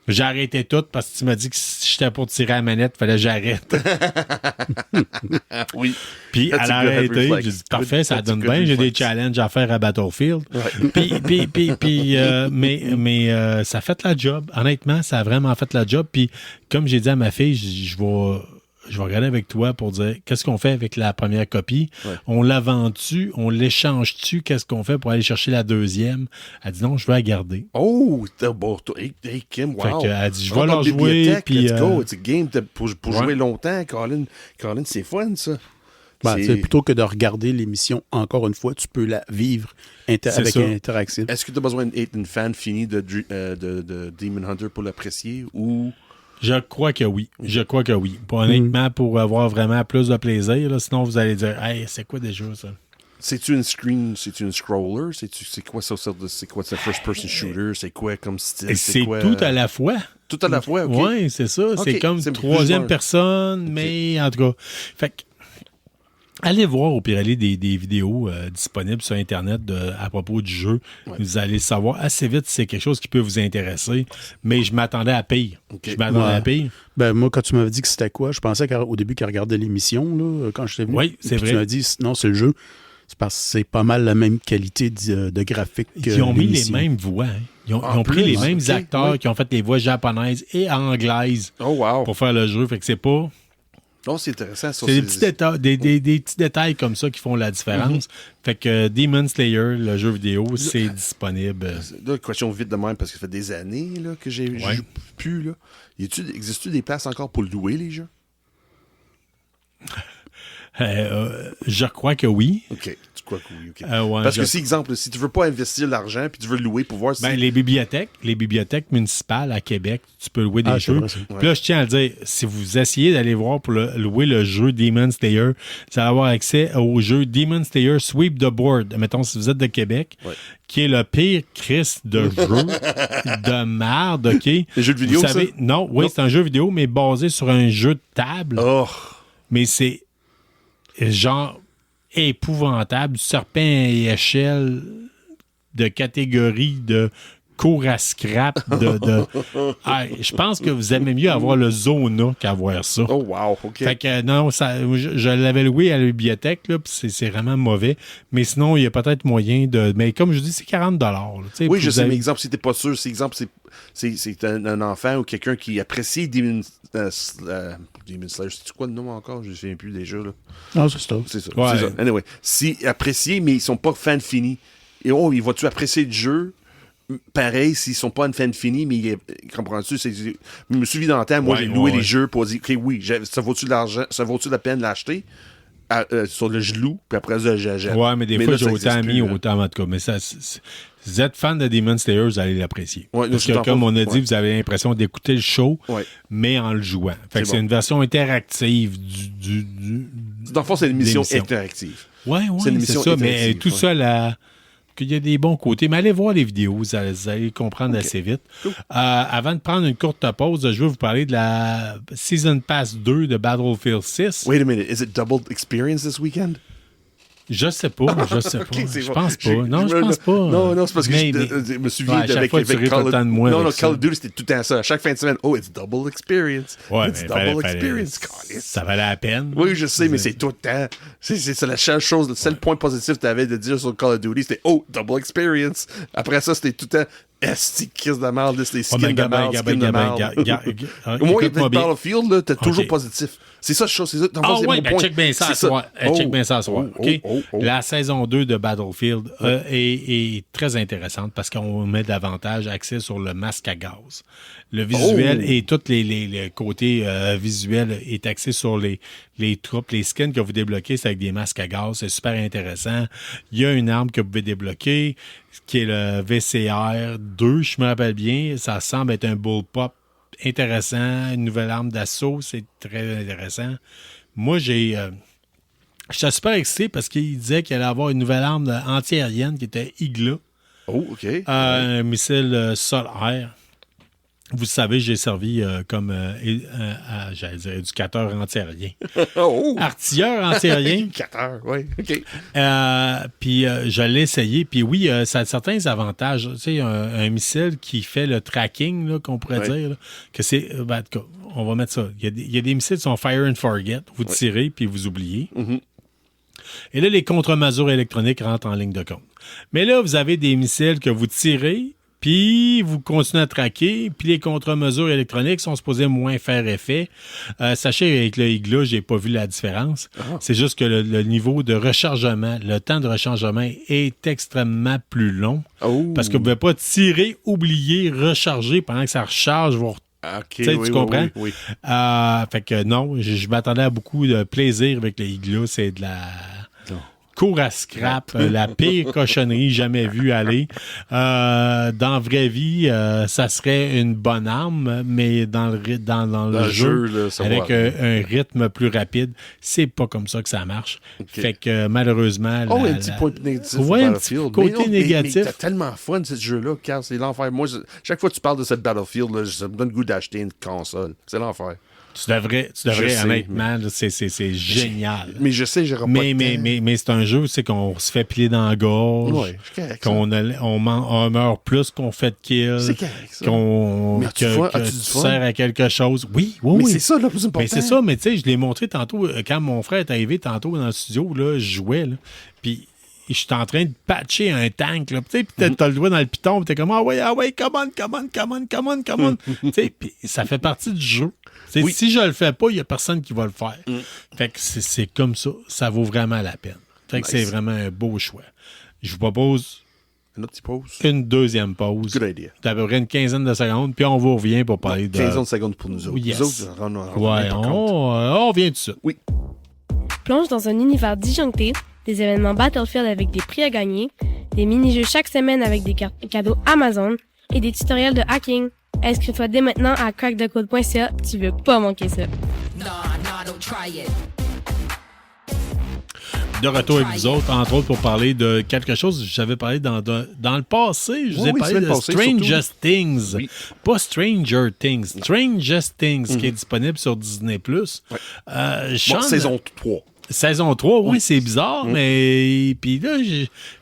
j'ai arrêté tout parce que tu m'as dit que si j'étais pour tirer à la manette, il fallait que j'arrête. Oui. Puis That's elle a a good head arrêté. reflex. J'ai dit parfait, ça That's a donne good bien. J'ai des reflex. challenges à faire à Battlefield. Mais ça a fait la job. Honnêtement, ça a vraiment fait la job. Puis comme j'ai dit à ma fille, je vais regarder avec toi pour dire qu'est-ce qu'on fait avec la première copie. Ouais. On la vend-tu? On l'échange-tu? Qu'est-ce qu'on fait pour aller chercher la deuxième? Elle dit non, je veux la garder. Oh, t'as bon. Hey, Kim, wow. Fait que, elle dit, je On vais va leur dans la jouer. bibliothèque, Puis, let's go. It's a game pour ouais. jouer longtemps. Colin, c'est fun, ça. ben, C'est- plutôt que de regarder l'émission encore une fois, tu peux la vivre C'est avec ça. interaction. Est-ce que tu as besoin d'être une fan finie de Demon Hunter pour l'apprécier ou... Je crois que oui. Pas honnêtement, pour avoir vraiment plus de plaisir. Là, sinon, vous allez dire, hey, c'est quoi déjà ça? C'est-tu une scroller? C'est quoi ça? C'est quoi ce first-person shooter? C'est quoi comme style? C'est quoi, tout à la fois. Tout à la fois, OK. Oui, c'est ça. Ok, C'est comme c'est troisième plus personne, mais en tout cas. Fait que, allez voir au pire aller des vidéos disponibles sur Internet à propos du jeu. Ouais. Vous allez savoir assez vite si c'est quelque chose qui peut vous intéresser. Mais je m'attendais à pire. Ok. Je m'attendais à pire. Ben, moi, quand tu m'avais dit que c'était quoi, je pensais au début qu'elle regardait l'émission, là, quand j'étais venu. Oui, c'est Puis vrai. Tu m'as dit, non, c'est le jeu. C'est parce que c'est pas mal la même qualité de graphique que Ils ont mis les l'émission. mêmes voix. Hein. Ils ont En pris les plus, mêmes ok, acteurs oui. qui ont fait les voix japonaises et anglaises Oh, wow. pour faire le jeu. Fait que c'est pas... Non, c'est intéressant. Ça, C'est des petits, des petits détails comme ça qui font la différence. Fait que Demon Slayer, le jeu vidéo, c'est disponible. Là, une question vite de même, parce que ça fait des années là, que j'ai joue plus. Là. Existe-tu des places encore pour louer les jeux? Je crois que oui. OK. Tu crois que oui, OK. Ouais, parce que si, exemple, si tu veux pas investir l'argent puis tu veux le louer pour voir si... Les bibliothèques municipales à Québec, tu peux louer des jeux. Puis là, je tiens à le dire, si vous essayez d'aller voir pour louer le jeu Demon Slayer, vous allez avoir accès au jeu Demon Slayer Sweep the Board. Mettons, si vous êtes de Québec, qui est le pire Christ de jeu de merde, OK? Les jeux de vidéo, vous savez, ça? Non, oui, c'est un jeu vidéo, mais basé sur un jeu de table. Oh! Mais c'est genre épouvantable, du serpent à échelle de catégorie de cours à scrap. Je pense que vous aimez mieux avoir le Zona qu'avoir ça. Oh, wow, OK. Fait que non, je l'avais loué à la bibliothèque, là, puis c'est vraiment mauvais. Mais sinon, il y a peut-être moyen de... Mais comme je dis, c'est 40 là, oui, je sais, mais exemple, si t'es pas sûr, c'est un enfant ou quelqu'un qui apprécie Demon Slayer. C'est quoi le nom encore? Je ne me souviens plus des jeux, là. Non, c'est ça. C'est ça. Ouais. C'est ça. Anyway, si appréciés, mais ils sont pas fans finis. Et ils vont-tu apprécier le jeu? Pareil, s'ils sont pas une fan finie, mais comprends-tu? Je me suis vu dans le temps, moi, j'ai loué les jeux pour dire, OK, oui, ça vaut-tu l'argent, ça vaut-tu la peine de l'acheter? Sur le genou, puis après ça, j'achète. Ouais, mais des fois, là, j'ai autant mis, autant en tout cas. Mais ça, si vous êtes fan de Demon Slayer, vous allez l'apprécier. Ouais, parce que, comme on a dit, vous avez l'impression d'écouter le show, mais en le jouant. Fait que c'est une version interactive dans le fond, c'est une mission interactive. Oui, c'est ça. Mais tout ça, là... qu'il y a des bons côtés. Mais allez voir les vidéos, vous allez comprendre assez vite. Cool. Avant de prendre une courte pause, je vais vous parler de la Season Pass 2 de Battlefield 6. Wait a minute, is it double experience this weekend? Je sais pas. Okay, je pense pas. Non, je pense pas. Non, c'est parce que je me souviens avec Call of Duty, c'était tout le temps ça. À chaque fin de semaine, it's double experience. Ouais, it's double experience. Ça valait la peine. Oui, je sais, mais c'est tout le temps. C'est la seule chose, le seul point positif que tu avais de dire sur Call of Duty, c'était double experience. Après ça, c'était tout le temps. Est-ce que de merde, c'était skins de merde. Au moins, avec Battlefield, t'es toujours positif. C'est ça, c'est ça. Check bien ça à soir. Check bien ça à soir. La saison 2 de Battlefield est très intéressante parce qu'on met davantage accès sur le masque à gaz. Le visuel et tous les côtés visuels est axé sur les troupes, les skins que vous débloquez, c'est avec des masques à gaz. C'est super intéressant. Il y a une arme que vous pouvez débloquer qui est le VCR 2, je me rappelle bien. Ça semble être un bullpup intéressant, une nouvelle arme d'assaut, c'est très intéressant. Moi, j'étais super excité parce qu'il disait qu'il allait avoir une nouvelle arme antiaérienne qui était Igla. Oh, OK. Un missile sol-air. Vous savez, j'ai servi comme, j'allais dire, éducateur antiaérien. Artilleur antiaérien. Éducateur, oui, OK. Puis je l'ai essayé. Puis oui, ça a certains avantages. Tu sais, un missile qui fait le tracking, là, qu'on pourrait dire, là, que c'est... en tout cas, on va mettre ça. Il y a des missiles qui sont fire and forget. Vous tirez, puis vous oubliez. Mm-hmm. Et là, les contre-mesures électroniques rentrent en ligne de compte. Mais là, vous avez des missiles que vous tirez, puis vous continuez à traquer, puis les contre-mesures électroniques sont supposées moins faire effet. Sachez, avec le Igla, j'ai pas vu la différence. C'est juste que le niveau de rechargement, le temps de rechargement est extrêmement plus long. Parce que vous ne pouvez pas tirer, oublier, recharger pendant que ça recharge, vous tu comprends? Oui. Fait que non, je m'attendais à beaucoup de plaisir avec le Igla. C'est de la... cours à scrap, la pire cochonnerie jamais vue aller. Dans la vraie vie, ça serait une bonne arme, mais dans le jeu là, avec un rythme plus rapide, c'est pas comme ça que ça marche. Okay. Fait que malheureusement... un petit point négatif. Oui, un petit côté négatif. Mais t'as tellement fun, ce jeu-là, Carl, c'est l'enfer. Moi, chaque fois que tu parles de cette Battlefield, là, ça me donne le goût d'acheter une console. C'est l'enfer. Tu devrais honnêtement, c'est génial. Mais je sais, j'aurais pas mais c'est un jeu, c'est qu'on se fait piler dans la gorge, on meurt plus qu'on fait de kills, c'est correct, ça. Que tu sers à quelque chose. Oui. Mais c'est ça le plus important. Mais c'est ça, mais tu sais, je l'ai montré tantôt, quand mon frère est arrivé tantôt dans le studio, là, je jouais, là, puis je suis en train de patcher un tank, là, tu sais, puis t'as le doigt dans le piton, puis t'es comme, ah ouais, come on. Tu sais, puis ça fait partie du jeu. Oui. Si je le fais pas, il y a personne qui va le faire. Fait que c'est comme ça. Ça vaut vraiment la peine. Fait que Nice. c'est vraiment un beau choix. Je vous propose Une autre petite pause. une deuxième pause. Good idea. D'à peu près une quinzaine de secondes, puis on vous revient pour parler de... 15 secondes pour nous autres. Yes. Nous autres, on Ouais, par contre. on revient tout de suite. Oui. Plonge dans un univers disjoncté, des événements Battlefield avec des prix à gagner, des mini-jeux chaque semaine avec des cartes cadeaux Amazon et des tutoriels de hacking. Inscris-toi dès maintenant à crackthecode.ca, tu veux pas manquer ça. Don't try it. De retour avec vous autres, entre autres pour parler de quelque chose que j'avais parlé dans le passé. Je vous ai Oui, parlé semaine de passée, Strangest Things. Oui. Pas Stranger Things. Strangest Things, qui est disponible sur Disney+. Sean, Saison 3. Saison 3, oui, c'est bizarre, mais... Puis là,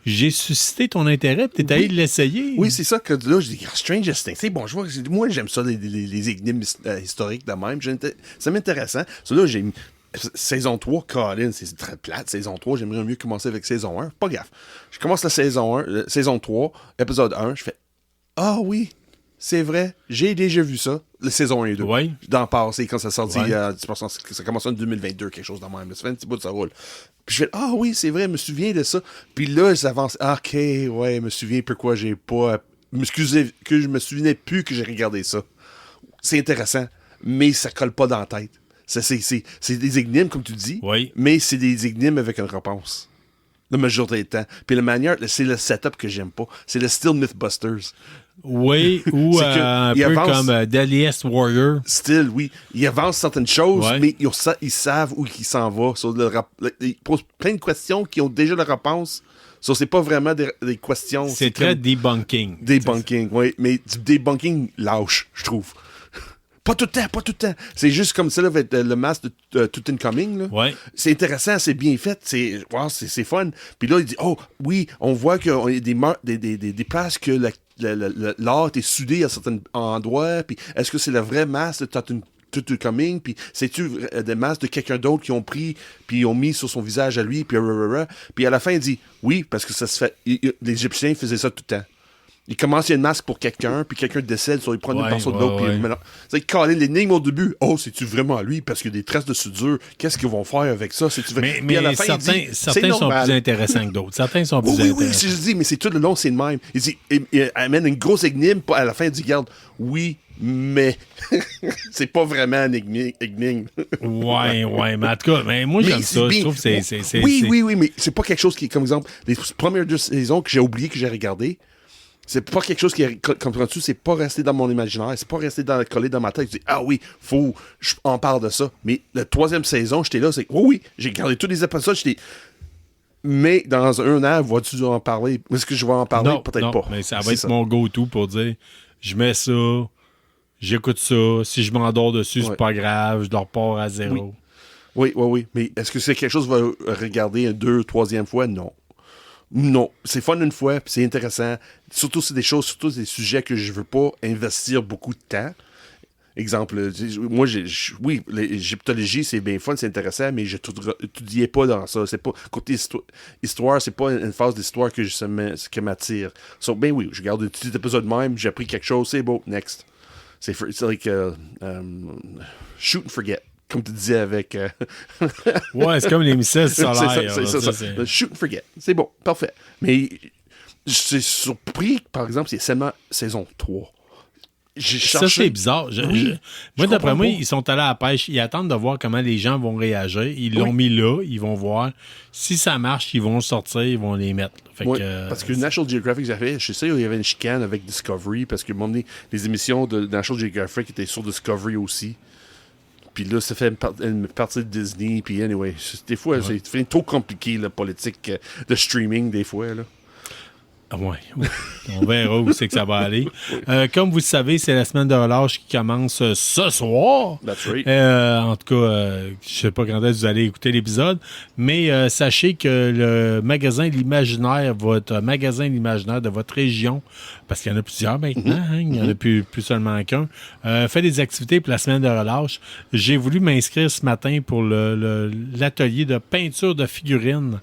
j'ai suscité ton intérêt, puis t'es allé l'essayer. Oui, c'est ça que là, je dis, Stranger Things. C'est bon, moi, j'aime ça, les énigmes historiques de même. Ça m'intéressant. Ça, là, j'ai mis saison 3, Colin, c'est très plate. Saison 3, j'aimerais mieux commencer avec saison 1. Pas gaffe. Je commence la saison 3, épisode 1, je fais, ah oui, c'est vrai, j'ai déjà vu ça, la saison 1 et 2. Oui. Dans le passé, quand ça sortit, Ouais. ça commence en 2022, quelque chose de même. Ça fait un petit bout de ça roule. Puis je fais, ah oui, c'est vrai, je me souviens de ça. Puis là, ça avance. Ah, ok, ouais, je me souviens pourquoi j'ai pas. Excusez, que je me souvenais plus que j'ai regardé ça. C'est intéressant, mais ça colle pas dans la tête. C'est des énigmes, comme tu dis, Oui. mais c'est des énigmes avec une réponse. La majorité du temps. Puis la manière, c'est le setup que j'aime pas. C'est le style Mythbusters. Oui, ou C'est que un il peu avance- comme Deadliest Warrior. Style, oui. Ils avancent certaines choses, Ouais. mais ils savent où ils s'en vont. Ils posent plein de questions qui ont déjà la réponse. C'est pas vraiment des questions. C'est très comme debunking. debunking, oui. Mais du debunking lâche, je trouve. Pas tout le temps. C'est juste comme ça, là, avec le masque de Tutankhamun, là. Ouais. C'est intéressant, c'est bien fait, c'est fun. Puis là, il dit, oh, oui, on voit qu'il y a des places que l'art est soudé à certains endroits, puis est-ce que c'est le vrai masque de Tutankhamun, puis c'est-tu des masques de quelqu'un d'autre qui ont pris, puis ils ont mis sur son visage à lui, puis à la fin, il dit, oui, parce que ça se fait, les Égyptiens faisaient ça tout le temps. Il commence, il y a une masque pour quelqu'un, puis quelqu'un décède, soit il prend une pinceau de l'autre, puis il mélange. C'est calé l'énigme au début. Oh, c'est-tu vraiment lui? Parce qu'il y a des traces de soudure. Qu'est-ce qu'ils vont faire avec ça? Mais à la fin, certains, il dit, certains c'est sont normal. plus intéressants que d'autres. Certains sont plus Oui, intéressants. c'est je dis, mais c'est tout le long, c'est le même. Il dit, il amène une grosse énigme, puis à la fin, il dit, regarde, oui, mais c'est pas vraiment un énigme. Ouais, mais en tout cas, mais moi, j'aime c'est ça. bien. Je trouve que c'est... Oui, mais c'est pas quelque chose qui est, comme exemple, les premières 2 saisons que j'ai oublié que j'ai regardé. C'est pas quelque chose qui est, comprends-tu, c'est pas resté dans mon imaginaire, c'est pas resté collé dans ma tête. Je dis, ah oui, je en parle de ça. Mais la 3e saison, j'étais là, c'est, oui, j'ai regardé tous les épisodes, mais dans un an, vas-tu en parler? Est-ce que je vais en parler? Non, Peut-être non, pas. mais ça va C'est être ça. mon go-to pour dire, je mets ça, j'écoute ça, si je m'endors dessus, Ouais. c'est pas grave, je dors pas à zéro. Oui. Mais est-ce que c'est quelque chose que je vais regarder une 2e, 3e fois? Non. Non. C'est fun une fois, puis c'est intéressant. Surtout, c'est surtout des sujets que je veux pas investir beaucoup de temps. Exemple, moi, l'égyptologie, c'est bien fun, c'est intéressant, mais je n'étudiais pas dans ça. C'est pas, côté histoire, c'est pas une phase d'histoire que m'attire. Ben oui, je regarde un petit épisode même, j'ai appris quelque chose, c'est beau, next. C'est like shoot and forget. Comme tu disais avec... Ouais, c'est comme les missiles solaires. c'est ça. Shoot and forget. C'est bon, parfait. Mais je suis surpris, par exemple, c'est seulement saison 3. J'ai Ça, cherché... c'est bizarre. Moi, d'après comprends moi, pas. ils sont allés à la pêche. Ils attendent de voir comment les gens vont réagir. Ils l'ont mis là. Ils vont voir. Si ça marche, ils vont le sortir. Ils vont les mettre. Fait Ouais, que, parce que National Geographic, je sais, il y avait une chicane avec Discovery, parce que à un moment donné, les émissions de National Geographic étaient sur Discovery aussi. Puis là, ça fait une partie de Disney. Puis anyway, des fois, c'est trop compliqué, la politique de streaming, des fois. Là. Ah ouais. On verra où c'est que ça va aller. Comme vous le savez, c'est la semaine de relâche qui commence ce soir. That's right. En tout cas, je sais pas quand est-ce que vous allez écouter l'épisode, mais sachez que le magasin L'Imaginaire, votre magasin L'Imaginaire de votre région, parce qu'il y en a plusieurs maintenant, hein, il n'y en a plus seulement qu'un, fait des activités pour la semaine de relâche. J'ai voulu m'inscrire ce matin pour l'atelier de peinture de figurines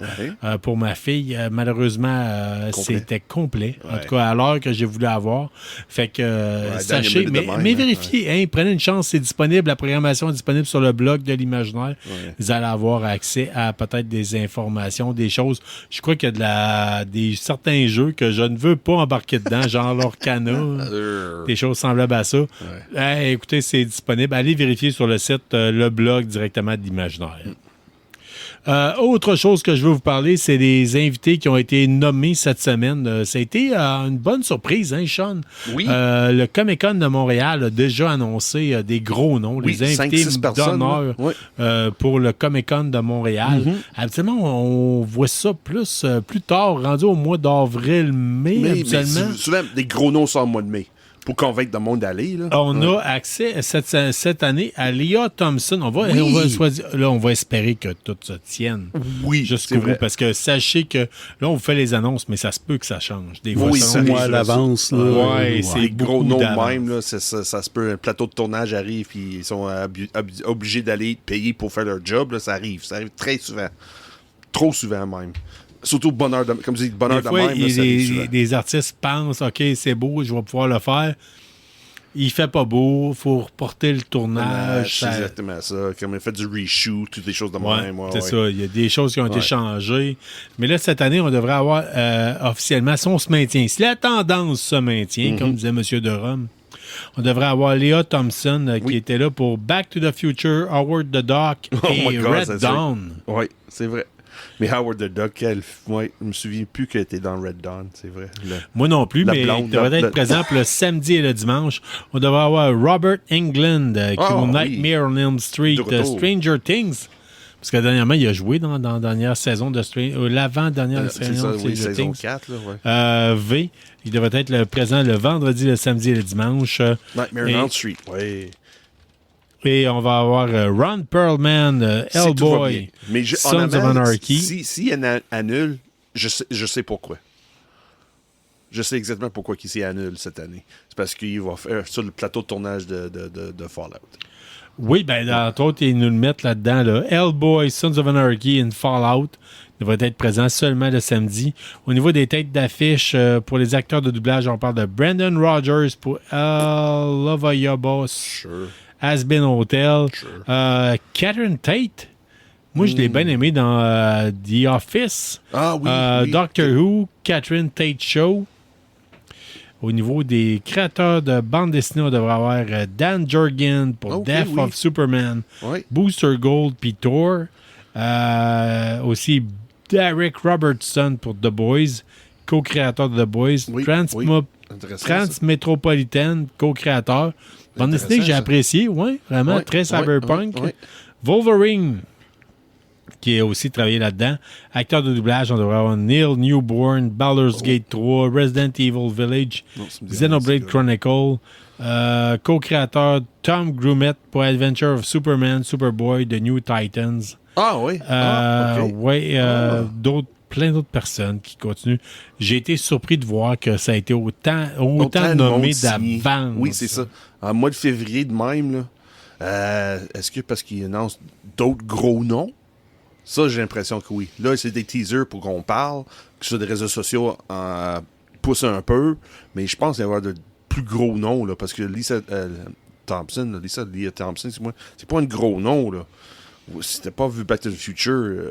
pour ma fille. Malheureusement, c'était complet. En tout cas, à l'heure que j'ai voulu avoir. Fait que, sachez, mais vérifiez, hein, prenez une chance, c'est disponible, la programmation est disponible sur le blog de l'Imaginaire. Ouais. Vous allez avoir accès à peut-être des informations, des choses. Je crois qu'il y a certains jeux que je ne veux pas embarquer dedans, genre l'Orcana, des choses semblables à ça. Ouais. Écoutez, c'est disponible. Allez vérifier sur le site, le blog directement de l'Imaginaire. Autre chose que je veux vous parler, c'est des invités qui ont été nommés cette semaine. Ça a été une bonne surprise, hein, Sean? Oui. Le Comic-Con de Montréal a déjà annoncé des gros noms, les invités d'honneur pour le Comic-Con de Montréal. Habituellement, on voit ça plus tard, rendu au mois d'avril-mai, habituellement. Mais souvent, des gros noms sont au mois de mai. Pour convaincre le monde d'aller. Là. On a accès cette année à Lea Thompson. On va espérer que tout se tienne. Oui, jusqu'au bout. Parce que sachez que là, on vous fait les annonces, mais ça se peut que ça change. Des fois, ça mois à l'avance. C'est des gros noms même. Là, ça se peut. Un plateau de tournage arrive et ils sont obligés d'aller payer pour faire leur job. Là, ça arrive. Ça arrive très souvent. Trop souvent même. Surtout bonheur de, comme je dis, bonheur de même. Des artistes pensent, OK, c'est beau, je vais pouvoir le faire. Il fait pas beau, il faut reporter le tournage. C'est exactement ça. Comme il fait du reshoot, toutes des choses de même. C'est ça. Il y a des choses qui ont été changées. Mais là, cette année, on devrait avoir officiellement, si on se maintient, si la tendance se maintient, comme disait M. Derome, on devrait avoir Lea Thompson qui était là pour Back to the Future, Howard the Duck et Red Dawn. Oui, c'est vrai. Mais Howard the Duck, je me souviens plus qu'elle était dans Red Dawn, c'est vrai. Moi non plus, mais il devrait être présent pour le samedi et le dimanche. On devrait avoir Robert Englund qui est au Nightmare on Elm Street, Stranger Things. Parce que dernièrement, il a joué dans la dernière saison de l'avant-dernière saison de Stranger Things. 4, là, V, il devrait être présent le vendredi, le samedi et le dimanche. Nightmare on Elm Street, oui. Et on va avoir Ron Perlman, Hellboy, Sons of Anarchy. Si elle annule, je sais pourquoi. Je sais exactement pourquoi il s'y annule cette année. C'est parce qu'il va faire sur le plateau de tournage de Fallout. Oui, bien, entre autres, ils nous le mettent là-dedans. Là. Hellboy, Sons of Anarchy et Fallout devraient être présents seulement le samedi. Au niveau des têtes d'affiche, pour les acteurs de doublage, on parle de Brandon Rogers pour El Lovoyobos. Sure. Has Been Hotel. Sure. Catherine Tate. Moi, je l'ai bien aimé dans The Office. Ah oui. Doctor Who, Catherine Tate Show. Au niveau des créateurs de bande dessinée, on devrait avoir Dan Jurgen pour Death of Superman. Oui. Booster Gold puis Thor. Aussi Derek Robertson pour The Boys, co-créateur de The Boys. Transmétropolitaine, co-créateur. Bande dessinée que j'ai apprécié, vraiment très cyberpunk. Wolverine, qui a aussi travaillé là-dedans. Acteur de doublage, on devrait avoir Neil Newborn, Baldur's Gate 3, Resident Evil Village, Xenoblade Chronicle, co-créateur Tom Grumet pour Adventure of Superman, Superboy, The New Titans. Ah oui? Plein d'autres personnes qui continuent. J'ai été surpris de voir que ça a été autant nommé d'avance. Oui, c'est ça. En mois de février de même, là, est-ce que parce qu'ils annoncent d'autres gros noms? Ça, j'ai l'impression que oui. Là, c'est des teasers pour qu'on parle, que sur les réseaux sociaux poussent un peu, mais je pense qu'il va y avoir de plus gros noms, là, parce que Lea Thompson, c'est pas un gros nom, là. Si t'as pas vu Back to the Future,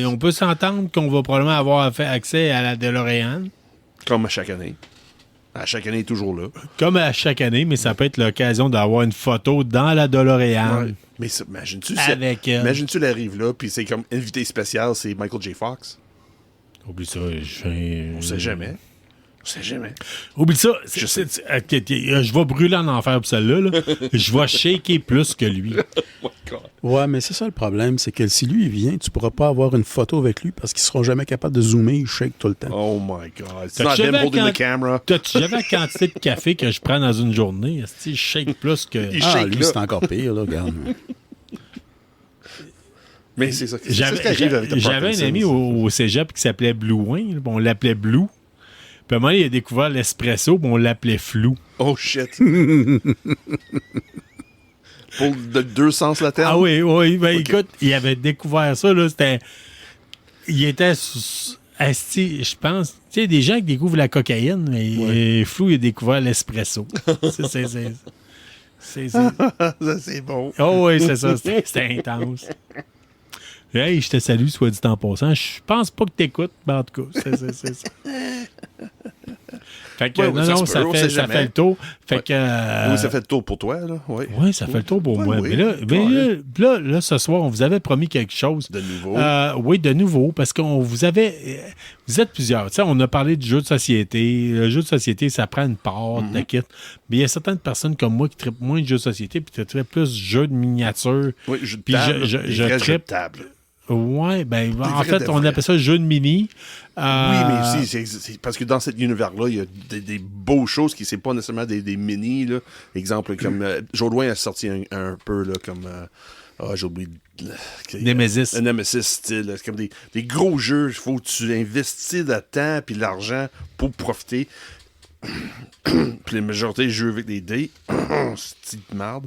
on peut s'entendre qu'on va probablement avoir accès à la DeLorean. Comme à chaque année. À chaque année, toujours là. Comme à chaque année, mais ça peut être l'occasion d'avoir une photo dans la DeLorean. Ouais. Mais imagine-tu elle arrive là, puis c'est comme invité spécial, c'est Michael J. Fox. Oublie ça. On sait jamais. sais jamais. Oublie ça. Je vais brûler en enfer pour celle-là. Là. Je vais shaker plus que lui. Oh my God. Ouais, mais c'est ça le problème, c'est que si lui, il vient, tu pourras pas avoir une photo avec lui parce qu'ils seront jamais capables de zoomer, il shake tout le temps. Oh my God. It's T'as-tu not them jamais holding quand- the camera. T'as-tu jamais la quantité de café que je prends dans une journée? Je shake plus que... Il Ah, shake, lui, là. c'est encore pire, là, regarde. Mais c'est ça. C'est J'avais ça qui arrive avec le j'avais un Parkinson's. ami au cégep qui s'appelait Blue Wayne. Là, on l'appelait Blue. Puis à un moment, il a découvert l'espresso, puis on l'appelait Flou. Oh shit. Pour de deux sens la terme. Ah oui. Ben, écoute, il avait découvert ça. Là, c'était... Il était... Asti, je pense... Tu sais, des gens qui découvrent la cocaïne, mais Flou, il a découvert l'espresso. C'est... Ça, c'est bon. Oh oui, c'est ça. C'était intense. Hey, je te salue, soit dit en passant. Je pense pas que t'écoutes, mais en tout cas, c'est ça. Fait que, Ouais, non, ça non, se peut, on sait ça jamais. fait le tour. Fait que... Oui, ça fait le tour pour toi, là. Oui, Oui, ça fait le tour pour moi. oui. Mais là, ce soir, on vous avait promis quelque chose. De nouveau. Oui, de nouveau, parce qu'on vous avait... Vous êtes plusieurs. Tu sais, on a parlé du jeu de société. Le jeu de société, ça prend une part de la kit. Mais il y a certaines personnes comme moi qui trippent moins de jeux de société puis qui trippent plus jeu de miniature. Oui, jeu de Puis table. je des vrais jeux de trippe. table. Ouais, ben, en vrais fait, de on vrais. appelle ça jeu de mini. Oui, mais aussi, c'est parce que dans cet univers-là, il y a des beaux choses qui ne sont pas nécessairement des mini. Là. Exemple, comme Jodoin a sorti un peu là, comme. J'ai oublié. Nemesis. Un Nemesis style. C'est comme des gros jeux. Il faut que tu investis le temps et l'argent pour profiter. Puis la majorité des jeux avec des dés, c'est de merde.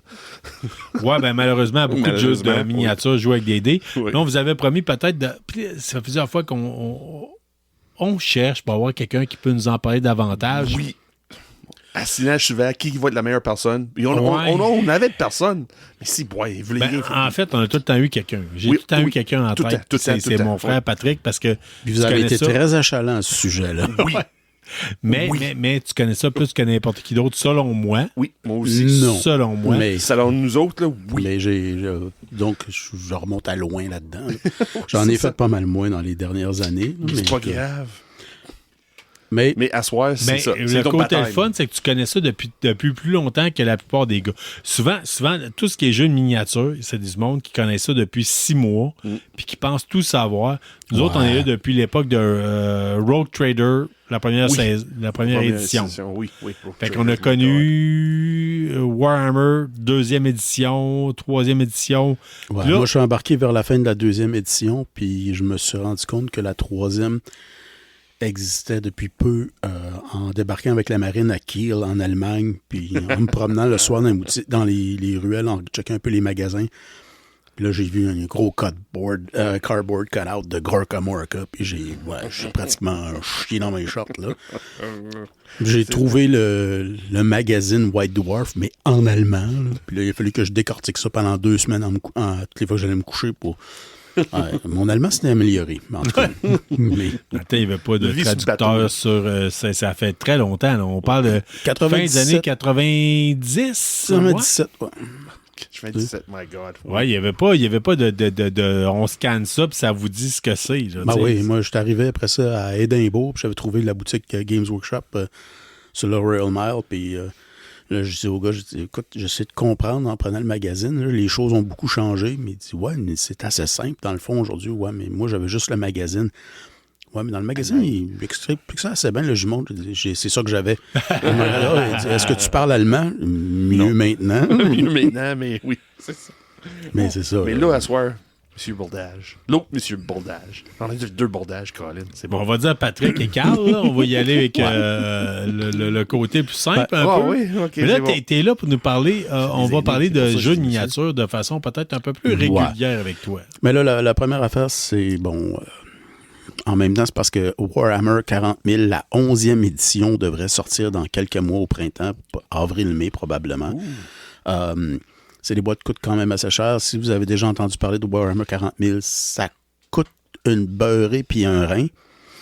Ouais, ben malheureusement, beaucoup de jeux de Malheureusement, miniatures jouent avec des dés. Oui. Là, on vous avait promis peut-être de. Puis, ça fait plusieurs fois on cherche pour avoir quelqu'un qui peut nous en parler davantage. Oui. Assinage souvent, qui va être la meilleure personne? Puis on Ouais. avait de personne. Mais si, ouais, il voulait Ben, rien. en fait, on a tout le temps eu quelqu'un. J'ai Oui, tout le temps eu oui. quelqu'un en Tout le tête. temps, tout le temps, tout le C'est mon temps. frère Ouais. Patrick, parce que Puis vous tu avez connais été ça. très achalant à ce sujet-là. Oui. Mais tu connais ça plus que n'importe qui d'autre, selon moi. Oui, moi aussi. Non. Selon moi. Mais, Selon nous autres, là, oui. mais donc, je remonte à loin là-dedans. là. J'en ai C'est fait ça. pas mal moins dans les dernières années. là, C'est pas mais, grave. Mais Mais à soir, c'est Ben, ça. le C'est ton côté le baptême. fun, c'est que tu connais ça depuis plus longtemps que la plupart des gars. Souvent, tout ce qui est jeu de miniature, c'est du monde qui connaît ça depuis 6 mois puis qui pense tout savoir. Nous autres, on est là depuis l'époque de Rogue Trader, la première édition. Oui. Fait qu'on a connu Warhammer, 2e édition, 3e édition. ouais, Là- moi, je suis embarqué vers la fin de la 2e édition, puis je me suis rendu compte que la 3e existait depuis peu en débarquant avec la marine à Kiel, en Allemagne, puis en me promenant le soir dans les ruelles, en checkant un peu les magasins. Puis là, j'ai vu un gros cardboard cut-out de Gorka Morka, puis j'ai pratiquement chié dans mes shorts, là. J'ai trouvé le magazine White Dwarf, mais en allemand, là. Puis là, il a fallu que je décortique ça pendant 2 semaines toutes les fois que j'allais me coucher pour... Ouais, mon allemand s'est amélioré, en tout cas. Mais Attends, il n'y avait pas de Vie sur le traducteur bateau. sur... ça fait très longtemps. Là. On parle de fin des années 97. 90. 97, ouais. Je fais 17, my God. Ouais, il n'y avait pas de on scanne ça puis ça vous dit ce que c'est. Là, Ben tu sais. oui, moi, je suis arrivé après ça à Édimbourg, puis j'avais trouvé la boutique Games Workshop sur le Royal Mile, puis là, je dis au gars, écoute, j'essaie de comprendre en prenant le magazine, là, les choses ont beaucoup changé, mais il dit, ouais, mais c'est assez simple dans le fond aujourd'hui, ouais, mais moi, j'avais juste le magazine. Ouais, mais dans le magazine, il explique ça assez bien, là, je montre, c'est ça que j'avais. Là, il dit, est-ce que tu parles allemand? Mieux maintenant. Mieux maintenant, mais oui, c'est ça. Mais c'est ça. Mais là, à soir, Monsieur Bordage. L'autre Monsieur Bordage. On a deux bordages, Colin. C'est Bon, bon. on va dire Patrick et Carl. Là. On va y aller avec le côté plus simple un peu. oui, ok. Mais là, c'est bon. t'es là pour nous parler. On va aînés, parler c'est pour de ça que jeux je de dis ça. miniature de façon peut-être un peu plus régulière avec toi. Mais là, la première affaire, c'est, bon, en même temps, c'est parce que Warhammer 40 000, la 11e édition, devrait sortir dans quelques mois au printemps, avril-mai probablement. C'est des boîtes qui coûtent quand même assez cher. Si vous avez déjà entendu parler de Warhammer 40 000, ça coûte une beurrée puis un rein.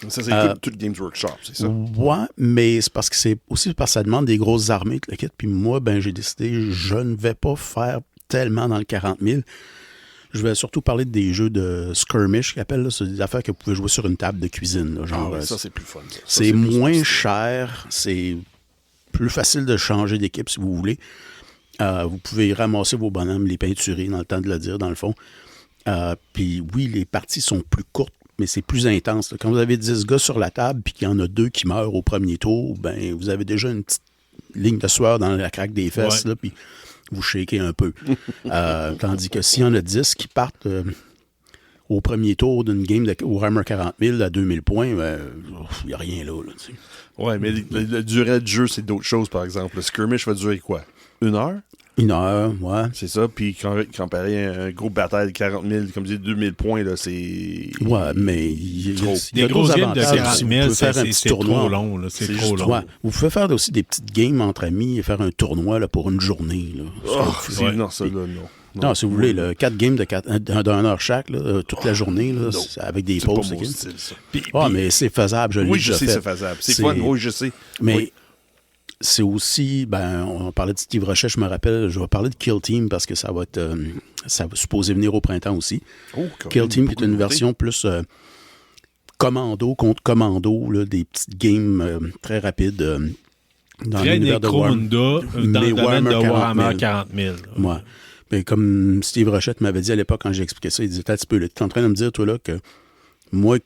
Ça, c'est tout Games Workshop, c'est ça? Ouais, mais c'est parce que ça demande des grosses armées, tout le kit. Puis moi, ben j'ai décidé, je ne vais pas faire tellement dans le 40 000. Je vais surtout parler des jeux de skirmish qu'ils appellent. Là. C'est des affaires que vous pouvez jouer sur une table de cuisine. Là, genre, ouais, ça, c'est plus fun. Ça, c'est plus moins fun. cher. C'est plus facile de changer d'équipe si vous voulez. Vous pouvez ramasser vos bonhommes, les peinturer dans le temps de le dire, dans le fond. Puis oui, les parties sont plus courtes, mais c'est plus intense. Là. Quand vous avez 10 gars sur la table puis qu'il y en a 2 qui meurent au premier tour, ben vous avez déjà une petite ligne de sueur dans la craque des fesses, là, puis vous shakez un peu. Tandis que s'il y en a 10 qui partent au premier tour d'une game de Warhammer 40 000 à 2000 points, il n'y a rien là. Tu sais. Ouais, mais la durée du jeu, c'est d'autres choses, par exemple. Le skirmish va durer quoi? 1 heure? 1 heure, ouais. C'est ça. Puis comparé à un gros bataille de 40 000, comme je dis, 2000 points, là, c'est... Ouais, mais il y a Des d'autres grosses games de avantages 40 aussi. 000, Vous pouvez faire un petit c'est tournoi. trop long. Là. C'est trop juste long. Ouais. Vous pouvez faire aussi des petites games entre amis et faire un tournoi là, pour une journée. Là. Oh, non, ça, là, non. Non, si vous voulez, 4 games d'un heure chaque, là, toute la journée, là, avec des C'est pas pauses. mon style, ça. Mais c'est faisable, je l'ai Oui, je déjà sais, fait. c'est faisable. C'est fun, oui, je sais. Mais Oui. c'est aussi, on parlait de Steve Rochet, je me rappelle, je vais parler de Kill Team parce que ça va supposer venir au printemps aussi. Oh, quand Kill même, Team qui beaucoup est une de nouveautés. version plus commando contre commando, là, des petites games très rapides dans Très l'univers de Warhammer. Necromunda dans Mais le domaine de Warhammer Warhammer 40 000. Ouais. Mais comme Steve Rochette m'avait dit à l'époque quand j'ai expliqué ça, il disait, tu es en train de me dire, toi, là, que moi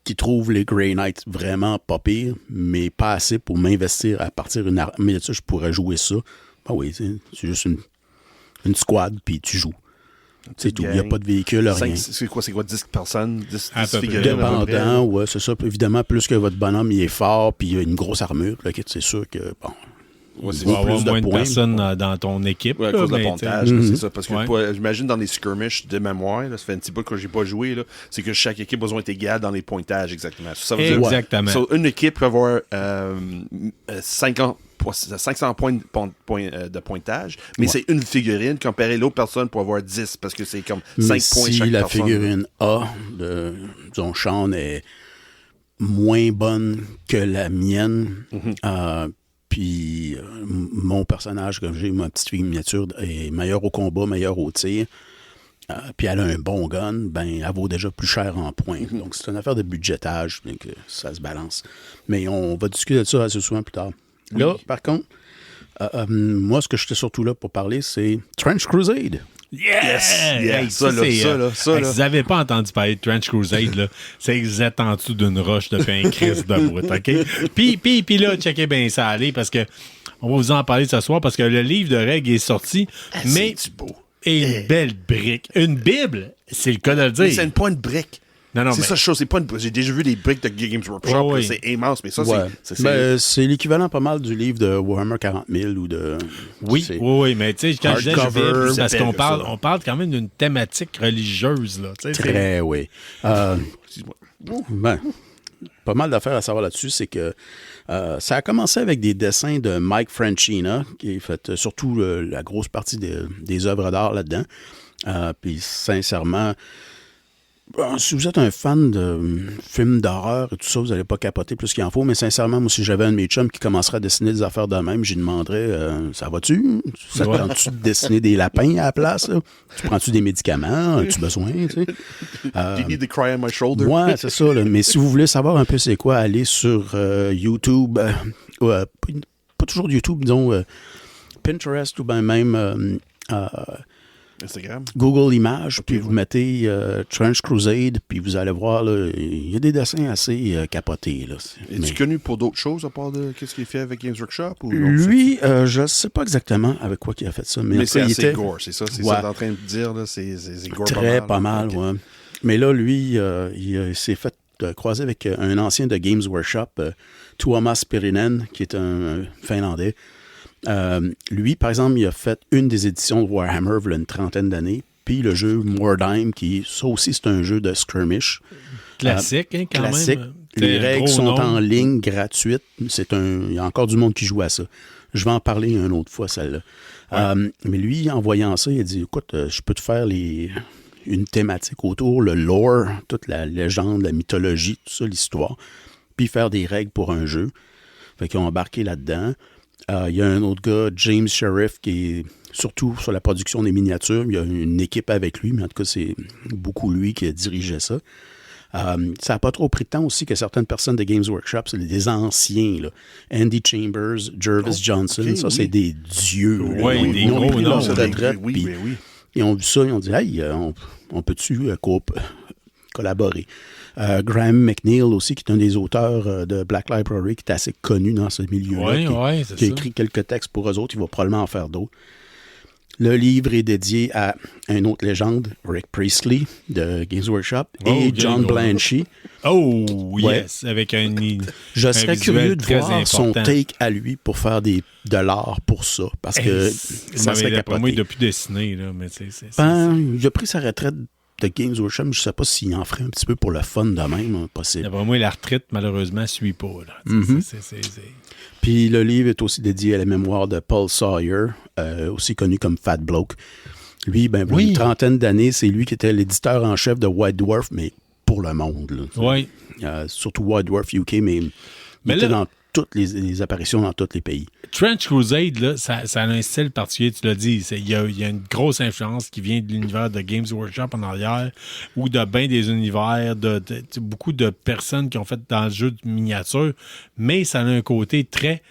qui trouve les Grey Knights vraiment pas pire, mais pas assez pour m'investir à partir d'une armée de ça, je pourrais jouer ça. Ben oui, c'est juste une squad, puis tu joues. C'est tout. Il n'y a pas de véhicule, rien. C'est quoi, 10 personnes? 10 À peu près. figurines? à peu près? Dépendant, ouais, c'est ça. Puis évidemment, plus que votre bonhomme il est fort, puis il a une grosse armure, là, c'est sûr que, bon, Ouais, Tu vas avoir plus de moins de points. personnes dans ton équipe. Ouais, à là, cause de mais, pontage, là, c'est ça. Parce que Ouais. j'imagine dans les skirmishes de mémoire, là, ça fait un petit peu que j'ai pas joué, là, c'est que chaque équipe a besoin d'être égale dans les pointages, exactement. Ça veut dire, Exactement. une équipe peut avoir 500 points de pointage, mais c'est une figurine comparé à l'autre personne pour avoir 10, parce que c'est comme 5 mais points si chaque la personne. figurine A de disons, Sean est moins bonne que la mienne, puis mon personnage, comme j'ai ma petite fille miniature, est meilleur au combat, meilleur au tir, puis elle a un bon gun, ben elle vaut déjà plus cher en points. Donc c'est une affaire de budgétage, donc ça se balance. Mais on va discuter de ça assez souvent plus tard. Là, par contre, moi, ce que j'étais surtout là pour parler, c'est Trench Crusade. Yes! Yeah, Hey, ça, là, c'est, ça, là, ça, hey, là. si vous n'avez pas entendu parler de Trench Crusade, là, c'est que vous êtes en dessous d'une roche depuis un Christ de bout, OK? Puis là, checkez bien ça aller, parce que on va vous en parler ce soir, parce que le livre de règles est sorti, mais C'est beau. et une belle brique. Une Bible, c'est le cas de le dire. Mais c'est une pointe brique. Non, c'est mais- ça, chose. C'est pas une... J'ai déjà vu les briques de Games Workshop. Oh, là, oui. c'est immense, mais ça, Ouais. c'est Ben, c'est l'équivalent pas mal du livre de Warhammer 40 000 ou de... Oui, c'est- oui, mais tu sais, quand je disais Hardcover, Bible, ça parce qu'on s'appelle parle, ça. on parle quand même d'une thématique religieuse, là. Tu sais, c'est- Très, oui. Excuse-moi. Ben, pas mal d'affaires à savoir là-dessus, c'est que ça a commencé avec des dessins de Mike Francina, qui a fait surtout la grosse partie des œuvres d'art là-dedans. Puis sincèrement, si vous êtes un fan de films d'horreur et tout ça, vous n'allez pas capoter plus qu'il en faut, mais sincèrement, moi, si j'avais un de mes chums qui commencerait à dessiner des affaires de même, j'y demanderais, ça va-tu? Ça te Ouais. tente-tu de dessiner des lapins à la place? Là? Tu prends-tu des médicaments? As-tu besoin? Tu sais? Do you need to cry on my shoulder? Ouais, c'est ça. Là. Mais si vous voulez savoir un peu c'est quoi, allez sur YouTube. Pas toujours YouTube, disons Pinterest ou bien même Instagram. Google Images, puis vous mettez Trench Crusade, puis vous allez voir, là, il y a des dessins assez capotés. Là. Es-tu Mais connu pour d'autres choses à part de qu'est-ce qu'il fait avec Games Workshop? Ou non, lui, je ne sais pas exactement avec quoi il a fait ça, mais, en mais tout c'est cas, il assez était gore, c'est ça? C'est Ouais. ça que t'es en train de dire, là? C'est gore très pas mal, Ok. ouais. Mais là, lui, il s'est fait croiser avec un ancien de Games Workshop, Tuomas Pirinen, qui est un Finlandais. Lui, par exemple, il a fait une des éditions de Warhammer il y a une trentaine d'années, puis le jeu Mordheim, ça aussi, c'est un jeu de skirmish. Classique, hein, quand Classique. même. Les C'est un règles gros sont nom. en ligne, gratuites. Il y a encore du monde qui joue à ça. Je vais en parler une autre fois, celle-là. Mais lui, en voyant ça, il a dit, écoute, je peux te faire une thématique autour, le lore, toute la légende, la mythologie, tout ça, l'histoire, puis faire des règles pour un jeu. Fait qu'ils ont embarqué là-dedans. Il y a un autre gars, James Sheriff, qui est surtout sur la production des miniatures. Il y a une équipe avec lui, mais en tout cas, c'est beaucoup lui qui dirigeait ça. Ça n'a pas trop pris de temps aussi que certaines personnes de Games Workshop, c'est des anciens, là. Andy Chambers, Jervis Johnson, ça, c'est des dieux. Oui, des ils ont gros pris noms. leur retraite, Oui, puis oui, oui. ils ont vu ça, ils ont dit « Hey, on peut-tu collaborer? » Graham McNeil aussi, qui est un des auteurs de Black Library, qui est assez connu dans ce milieu-là, Oui, c'est qui a ça. écrit quelques textes pour eux autres. Il va probablement en faire d'autres. Le livre est dédié à une autre légende, Rick Priestley de Games Workshop, et John Blanchie. Oh, Ouais. yes, avec un Je serais visuel curieux de très voir son important. take à lui pour faire de l'art pour ça, parce que ça serait d'après moi, capoté. il doit plus dessiner, là, mais c'est Il a pris sa retraite de Games Workshop, je ne sais pas s'il en ferait un petit peu pour le fun de même, hein, possible. D'après moi, la retraite, malheureusement, ne suit pas. Là. Mhm. C'est- Puis le livre est aussi dédié à la mémoire de Paul Sawyer, aussi connu comme Fat Bloke. Lui, ben, Oui. une trentaine d'années, c'est lui qui était l'éditeur en chef de White Dwarf, mais pour le monde. Là. Oui. Surtout White Dwarf UK, mais il Mais était là- dans toutes les apparitions dans tous les pays. Trench Crusade, là, ça a un style particulier, tu l'as dit. Il y a une grosse influence qui vient de l'univers de Games Workshop en arrière ou de bien des univers, de beaucoup de personnes qui ont fait dans le jeu de miniature, mais ça a un côté très...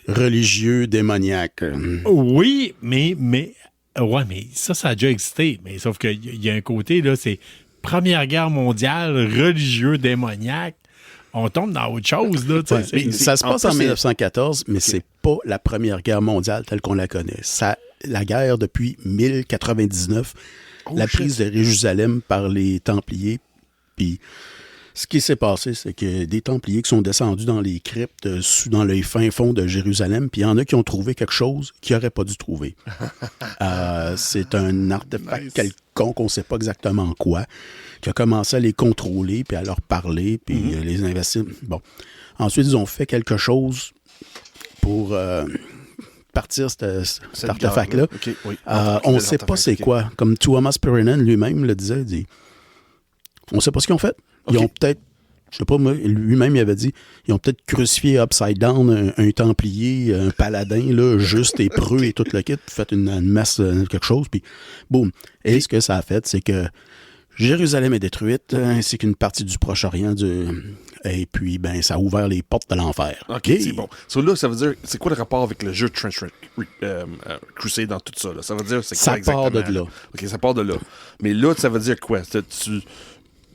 Religieux, démoniaque. Oui, mais ça a déjà existé. Mais sauf qu'il y a un côté, là, c'est Première Guerre mondiale, religieux, démoniaque. On tombe dans autre chose, là. tu sais. Ouais, C'est- mais ça se en passe plus, en c'est- 1914, mais c'est pas la Première Guerre mondiale telle qu'on la connaît. La guerre depuis 1099, la prise de Jérusalem par les Templiers. Puis ce qui s'est passé, c'est que des Templiers qui sont descendus dans les cryptes, dans les fins fonds de Jérusalem, puis il y en a qui ont trouvé quelque chose qu'ils n'auraient pas dû trouver. C'est un artefact quelconque, on ne sait pas exactement quoi, qui a commencé à les contrôler, puis à leur parler, puis les investir. Bon. Ensuite, ils ont fait quelque chose pour partir cet artefact-là. Ok, oui. On ne sait pas c'est quoi. Comme Thomas Perrinan lui-même le disait, il dit, on ne sait pas ce qu'ils ont fait. Ils ont peut-être, je sais pas moi, lui-même il avait dit, ils ont peut-être crucifié upside down un templier, un paladin, là, juste et preux et tout le kit, puis fait une masse, quelque chose, puis boum. Et ce que ça a fait, c'est que Jérusalem est détruite, ainsi qu'une partie du Proche-Orient, et puis ben ça a ouvert les portes de l'enfer. Ok, c'est bon. So là, ça veut dire, c'est quoi le rapport avec le jeu Trench Crusade dans tout ça? Là? Ça veut dire, c'est Ça quoi exactement? part de là. Ok, ça part de là. Mais là, ça veut dire quoi?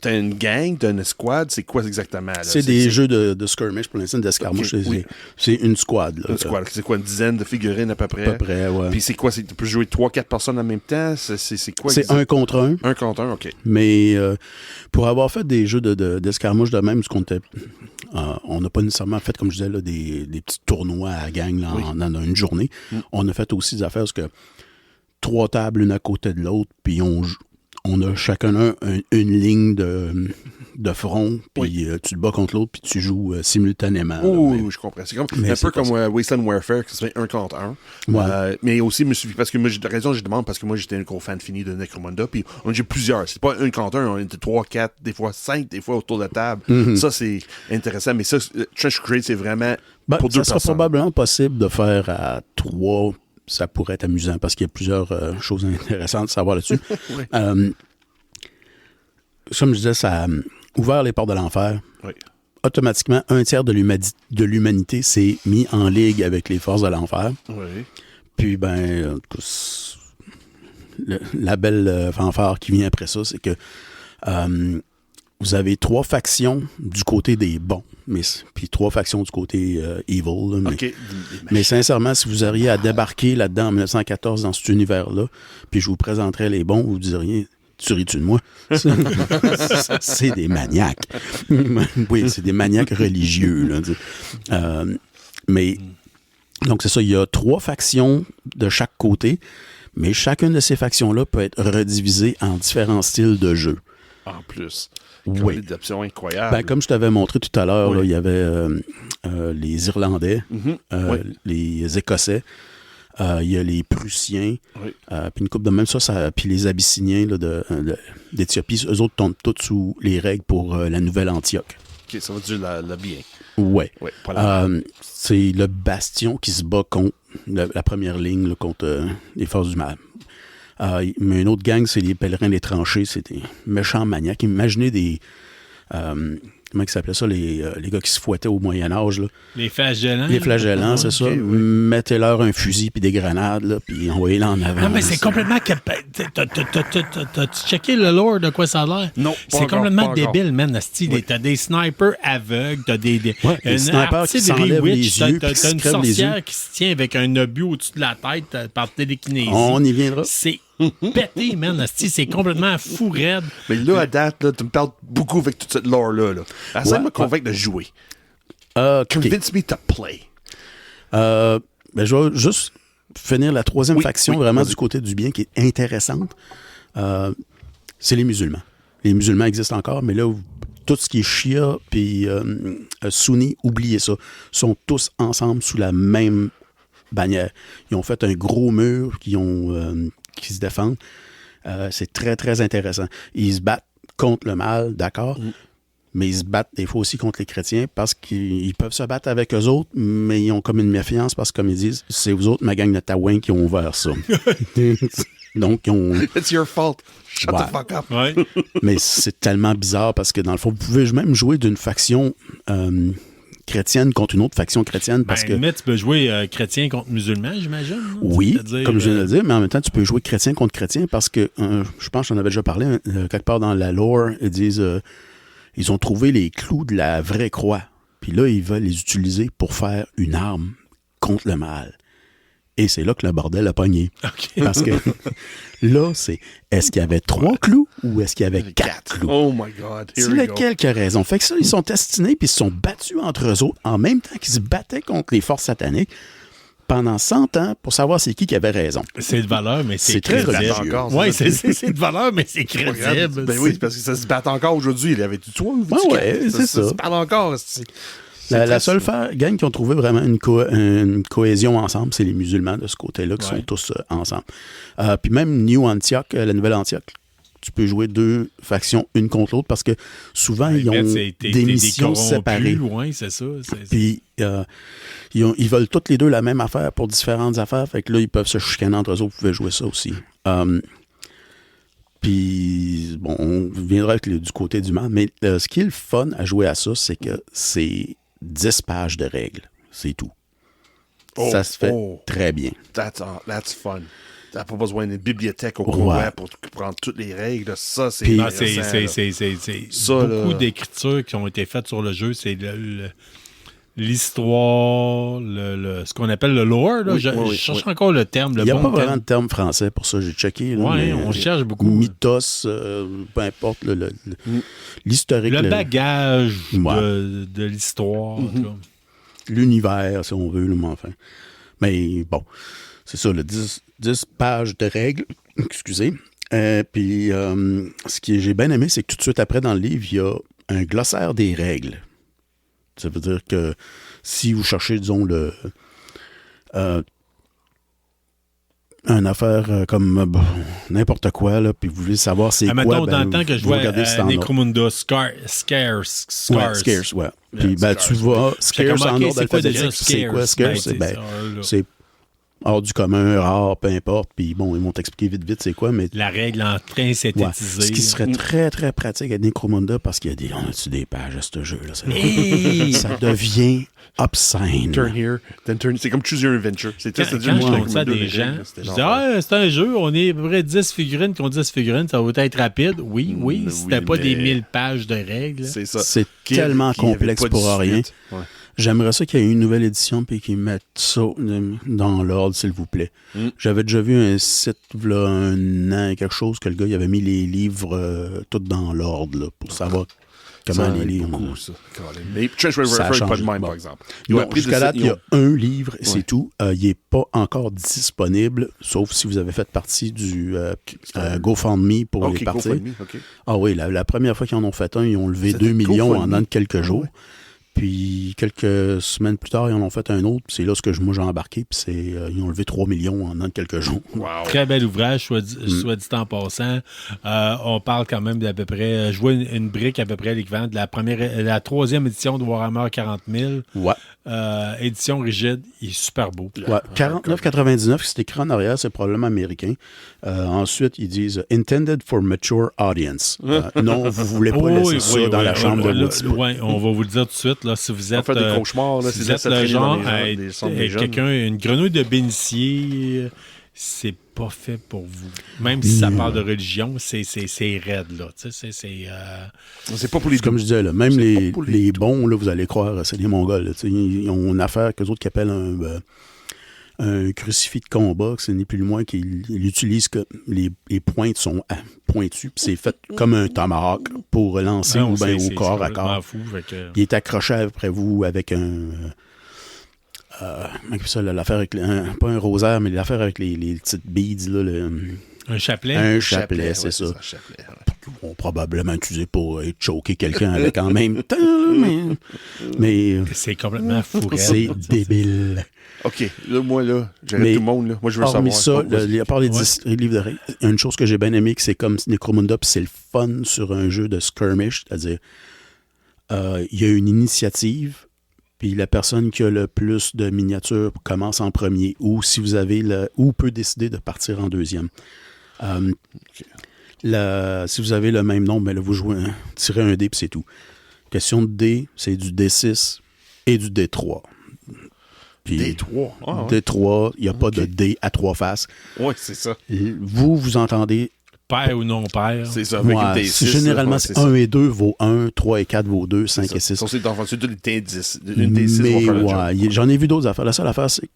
T'as une gang, t'as une escouade, c'est quoi exactement? Là? C'est des jeux de skirmish, pour l'instant, d'escarmouche. Ok, oui. C'est une squad. Là, Une squad. C'est quoi, une dizaine de figurines à peu près? À peu près, ouais. Puis c'est quoi? Tu peux jouer 3-4 personnes en même temps? C'est quoi? C'est un contre un. Un contre un, ok. Mais pour avoir fait des jeux d'escarmouche de même, on n'a pas nécessairement fait, comme je disais, là, des petits tournois à la gang là, dans une journée. On a fait aussi des affaires parce que 3 tables l'une à côté de l'autre, puis on a chacun une ligne de front, puis tu te bats contre l'autre, puis tu joues simultanément. Oh, là. oui, je comprends. C'est comme Mais un c'est peu comme pas Wasteland Warfare, qui se fait un contre un. Ouais. Mais aussi, parce que moi, j'ai raison, je demande, parce que moi, j'étais un gros fan fini de Necromunda, puis j'ai plusieurs. C'est pas un contre un, on était 3, 4, des fois 5, des fois autour de la table. Ça, c'est intéressant. Mais ça, Trench Crusade, c'est vraiment Ben, pour 2 ça sera personnes. probablement possible de faire à 3. Ça pourrait être amusant parce qu'il y a plusieurs choses intéressantes à savoir là-dessus. Comme je disais, ça a ouvert les portes de l'enfer. Oui. Automatiquement, un tiers de l'humanité s'est mis en ligue avec les forces de l'enfer. Oui. Puis, la belle fanfare qui vient après ça, c'est que vous avez 3 factions du côté des bons, puis 3 factions du côté evil. Là, mais sincèrement, si vous auriez à débarquer là-dedans en 1914 dans cet univers-là, puis je vous présenterais les bons, vous diriez... Tu ris-tu de moi? C'est des maniaques. Oui, c'est des maniaques religieux. Là, mais, donc c'est ça, il y a 3 factions de chaque côté, mais chacune de ces factions-là peut être redivisée en différents styles de jeu. En plus. Oui. Des options incroyables. Ben, comme je t'avais montré tout à l'heure, Oui. là, il y avait les Irlandais, Oui. les Écossais, il y a les Prussiens, Oui. puis une couple de même ça puis les Abyssiniens là, d'Éthiopie, eux autres tombent tous sous les règles pour la Nouvelle-Antioche. OK, ça veut dire le bien. Ouais. Ouais, pas la C'est le bastion qui se bat contre la première ligne, là, contre les forces du mal. Mais une autre gang, c'est les pèlerins des tranchées. C'est des méchants maniaques. Imaginez des... comment ils s'appelaient ça, les gars qui se fouettaient au Moyen-Âge, là. Les flagellants. Les flagellants, c'est ça. oui. Mettez-leur un fusil puis des grenades, là, puis envoyez-les en avant. Non, mais c'est complètement... T'as-tu checké le lore de quoi ça a l'air? Non, pas C'est encore, complètement pas encore. débile, man. T'as des snipers aveugles, t'as des les snipers qui s'enlèvent les yeux t'as puis qui se une crèvent les sorcière yeux. qui se tient avec un obus au-dessus de la tête par télékinésie. On y viendra. C'est pété, man. Asti, c'est complètement fou raide. Mais là, à date, là, tu me parles beaucoup avec toute cette lore-là. Là. Essaye de me convaincre de jouer. OK. Convince me to play. Ben, je vais juste finir la troisième Oui, faction, oui, vraiment vas-y. du côté du bien, qui est intéressante. C'est les musulmans. Les musulmans existent encore, mais là, tout ce qui est Shia puis Sunni, oubliez ça. Ils sont tous ensemble sous la même bannière. Ils ont fait un gros mur qui se défendent. C'est très, très intéressant. Ils se battent contre le mal, d'accord, mais ils se battent des fois aussi contre les chrétiens parce qu'ils peuvent se battre avec eux autres, mais ils ont comme une méfiance parce que, comme ils disent, c'est vous autres, ma gang de Taouin, qui ont ouvert ça. Donc, ils ont... It's your fault. Shut Ouais. the fuck up. Ouais. Mais c'est tellement bizarre parce que, dans le fond, vous pouvez même jouer d'une faction chrétienne contre une autre faction chrétienne parce que... Mais tu peux jouer chrétien contre musulman, j'imagine. non? Oui, C'est-à-dire, comme je viens de le dire, mais en même temps, tu peux jouer chrétien contre chrétien parce que, je pense que j'en avais déjà parlé, quelque part dans la lore, ils disent, ils ont trouvé les clous de la vraie croix. Puis là, ils veulent les utiliser pour faire une arme contre le mal. Et c'est là que le bordel a pogné. Parce que là, est-ce qu'il y avait 3 clous ou est-ce qu'il y avait 4 clous? Oh my God. Here C'est we go. lequel qui a raison. Fait que ça, ils sont destinés puis ils se sont battus entre eux autres en même temps qu'ils se battaient contre les forces sataniques pendant 100 ans pour savoir c'est qui avait raison. C'est de valeur, mais c'est C'est très crédible. religieux. Encore, Oui, ça. c'est de valeur, mais c'est crédible. Ben oui, parce que ça se bat encore aujourd'hui. Il y avait du toit. Ouais, c'est ça. Ça se parle encore. La seule gang qui ont trouvé vraiment une cohésion ensemble, c'est les musulmans de ce côté-là qui Ouais. sont tous ensemble. Puis même New Antioch, la nouvelle Antioch, tu peux jouer 2 factions une contre l'autre parce que souvent, ils ont des missions séparées. Oui, c'est ça. Puis ils veulent toutes les deux la même affaire pour différentes affaires. Fait que là, ils peuvent se chicaner entre eux autres. Vous pouvez jouer ça aussi. Puis, bon, on viendra du côté du mal. Mais ce qui est le fun à jouer à ça, c'est que c'est 10 pages de règles. C'est tout. Ça se fait très bien. That's fun. T'as pas besoin d'une bibliothèque au complet pour prendre toutes les règles. Ça, c'est Puis- C'est Ça, beaucoup là. d'écritures qui ont été faites sur le jeu. C'est l'histoire, ce qu'on appelle le lore. Là. Oui, Je oui, cherche oui. encore le terme. Il n'y a pas terme. vraiment de terme français pour ça. J'ai checké. Là, Ouais, mais, on cherche beaucoup. Mythos, peu importe l'historique. Le bagage Ouais. de l'histoire. là. L'univers, si on veut, là, mais enfin. Mais bon, c'est ça, le 10 pages de règles. Excusez. Puis, ce que j'ai bien aimé, c'est que tout de suite après, dans le livre, il y a un glossaire des règles. Ça veut dire que si vous cherchez, disons, une affaire comme n'importe quoi, là, puis vous voulez savoir c'est quoi, Mettons, dans le temps que je vous vois regardez c'est en ordre. Necromunda, Scarce. Ouais, Scarce, ouais. Puis tu vas Scarce en ordre c'est quoi déjà alphabétique. C'est quoi Scarce? Ben, C'est hors du commun, rare, peu importe. Puis bon, ils vont t'expliquer vite c'est quoi, mais la règle en train ouais. synthétisée. Ce qui serait très, très pratique à Necromunda parce qu'il y a on a-tu des pages à ce jeu-là? Ça devient obscène. Turn here, then turn. C'est comme Choose Your Adventure. C'est Quand je montre ça à des gens, je dis c'est un jeu, on est à peu près 10 figurines qui ont 10 figurines, ça va être rapide. Oui, c'était pas des 1000 pages de règles. C'est ça. C'est tellement complexe pour rien. Ouais. J'aimerais ça qu'il y ait une nouvelle édition puis qu'ils mettent ça dans l'ordre, s'il vous plaît. J'avais déjà vu un site, là, un an, quelque chose, que le gars il avait mis les livres tout dans l'ordre là, pour savoir comment les lire. Beaucoup, ça. Mais Treasure Ça a Refer, pas changé. de même, Bon. par exemple. Non, jusqu'à date, il y a un livre, c'est Ouais. tout. Il n'est pas encore disponible, sauf si vous avez fait partie du GoFundMe pour les parties. OK. Ah oui, la première fois qu'ils en ont fait un, ils ont levé C'était 2 millions en GoFundMe. an de quelques Ah jours. ouais. Puis quelques semaines plus tard, ils en ont fait un autre. Puis c'est là que moi j'ai embarqué. Puis ils ont levé 3 millions en quelques jours. Wow. Très bel ouvrage, soit dit en passant. On parle quand même d'à peu près... je vois une brique à peu près l'équivalent de la troisième édition de Warhammer 40 000. Ouais. Édition rigide. Il est super beau. Ouais. 49,99, c'est écrit en arrière, c'est probablement américain. Ensuite, ils disent « Intended for mature audience ». Non, vous ne voulez pas laisser ça dans la chambre de votre Oui, on va vous le dire tout de suite. Là, si vous êtes, On fait des cauchemars, là, si c'est vous êtes ça, le traîner genre dans à les être centres des jeunes. quelqu'un, une grenouille de bénitier, c'est pas fait pour vous. Même si ça parle de religion, c'est raide, là. Tu sais, C'est pas pour les Comme je disais, là, même C'est les pas pour les bons, là, vous allez croire, c'est des Mongols. Là, ils ont une affaire qu'eux autres qui appellent un crucifix de combat, que ce n'est plus le moins qu'ils utilisent que les pointes sont pointues, puis c'est fait comme un tomahawk pour lancer ou bien au corps à corps. Fou, Il est accroché après vous avec un... l'affaire avec pas un rosaire, mais l'affaire avec les petites beads, là, un chapelet. un chapelet, c'est ouais, ça. un chapelet, ouais. Qu'ils vont probablement utiliser pour choquer quelqu'un avec en même temps, mais C'est complètement fou. c'est débile. OK, là, moi, là, j'arrête Mais tout le monde, là. Moi, je veux Hormis savoir. ça, à part les 10 livres de règles, il y a une chose que j'ai bien aimé, que c'est comme Necromunda, puis c'est le fun sur un jeu de skirmish, c'est-à-dire, il y a une initiative, puis la personne qui a le plus de miniatures commence en premier, ou si vous avez ou peut décider de partir en deuxième. Si vous avez le même nombre, ben là, vous jouez, tirez un dé, puis c'est tout. Question de dé, c'est du D6 et du D3. Puis, D3. Ah, ouais. D3, il n'y a pas de dé à 3 faces. Ouais, c'est ça. Vous entendez. Père ou non père. C'est ça, avec Ouais, une D6. généralement, là, c'est ça. 1 et 2 vaut 1, 3 et 4 vaut 2, 5 et 6. Ça, c'est tout les D10. Une D6 Mais va faire le job. ouais, j'en ai vu d'autres affaires. La seule affaire, c'est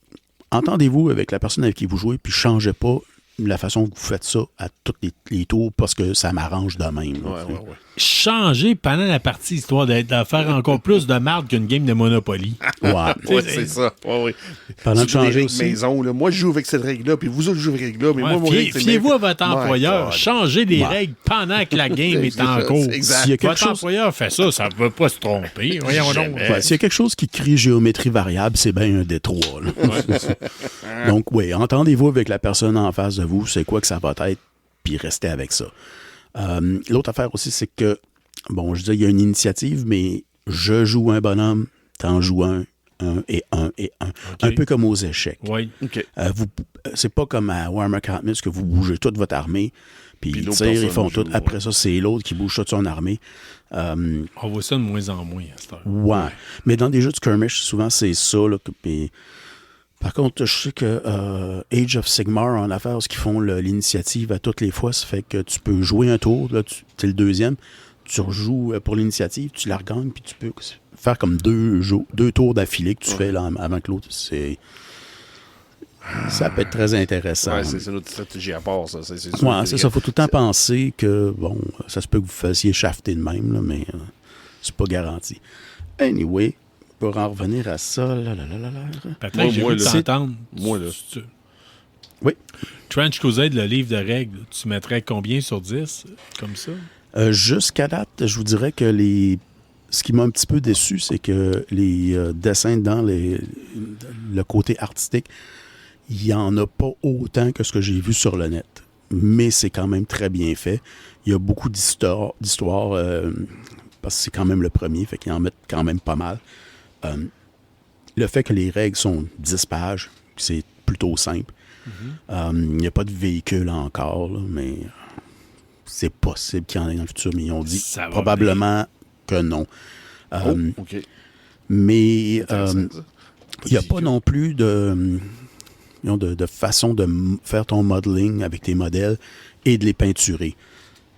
entendez-vous avec la personne avec qui vous jouez, puis changez pas la façon que vous faites ça à tous les tours parce que ça m'arrange de même. Là, Ouais. Changer pendant la partie, histoire de faire encore plus de marde qu'une game de Monopoly. Ouais. Ouais, c'est ça. Ouais. Pendant de Surtout des changer règles aussi. maison, là. Moi, je joue avec cette règle-là, puis vous autres jouez avec cette règle-là. Mais moi, mon règle, c'est Fiez-vous à votre My employeur. God. Changez les Ouais. règles pendant que la game est en cours. Exact. S'il y a quelque Votre chose- employeur fait ça, ça ne peut pas se tromper. Voyons donc. Ouais, s'il y a quelque chose qui crie géométrie variable, c'est bien un D3. Là. Donc, oui, entendez-vous avec la personne en face de vous, c'est quoi que ça va être, puis restez avec ça. L'autre affaire aussi, c'est que, bon, je disais, il y a une initiative, mais je joue un bonhomme, t'en joues un et un et un. Un peu comme aux échecs. Oui. OK. C'est pas comme à Warhammer 40 000, que vous bougez toute votre armée, puis Puis ils l'autre tirent, ils personne font joue, tout. Après ça, c'est l'autre qui bouge toute son armée. On voit ça de moins en moins à cette heure. Ouais. Mais dans des jeux de skirmish, souvent, c'est ça. Là, puis, par contre, je sais que Age of Sigmar, en affaires, ce qu'ils font l'initiative à toutes les fois, ça fait que tu peux jouer un tour, là, tu es le deuxième, tu rejoues pour l'initiative, tu la regagnes, puis tu peux faire comme deux tours d'affilée que tu fais là, avant que l'autre. Ça peut être très intéressant. Ouais, c'est une autre stratégie à part, ça. C'est sûr Ouais, que- c'est ça. Faut tout le temps penser que, bon, ça se peut que vous fassiez shafter de même, là, mais c'est pas garanti. Anyway, pour en revenir à ça, Patrick, Moi, j'ai moi, envie de là, t'entendre. moi, là. Oui. Trench Crusade, le livre de règles, tu mettrais combien sur 10 comme ça? Jusqu'à date, je vous dirais que ce qui m'a un petit peu déçu, c'est que les dessins dans le côté artistique, il n'y en a pas autant que ce que j'ai vu sur le net. Mais c'est quand même très bien fait. Il y a beaucoup d'histoires, parce que c'est quand même le premier, fait qu'ils en mettent quand même pas mal. Le fait que les règles sont 10 pages, c'est plutôt simple. Il n'y a pas de véhicule encore, là, mais c'est possible qu'il y en ait dans le futur, mais ils ont dit Ça va probablement que non. Oh, OK. Mais Intéressant, ça. il n'y a pas non plus de façon de faire ton modeling avec tes modèles et de les peinturer.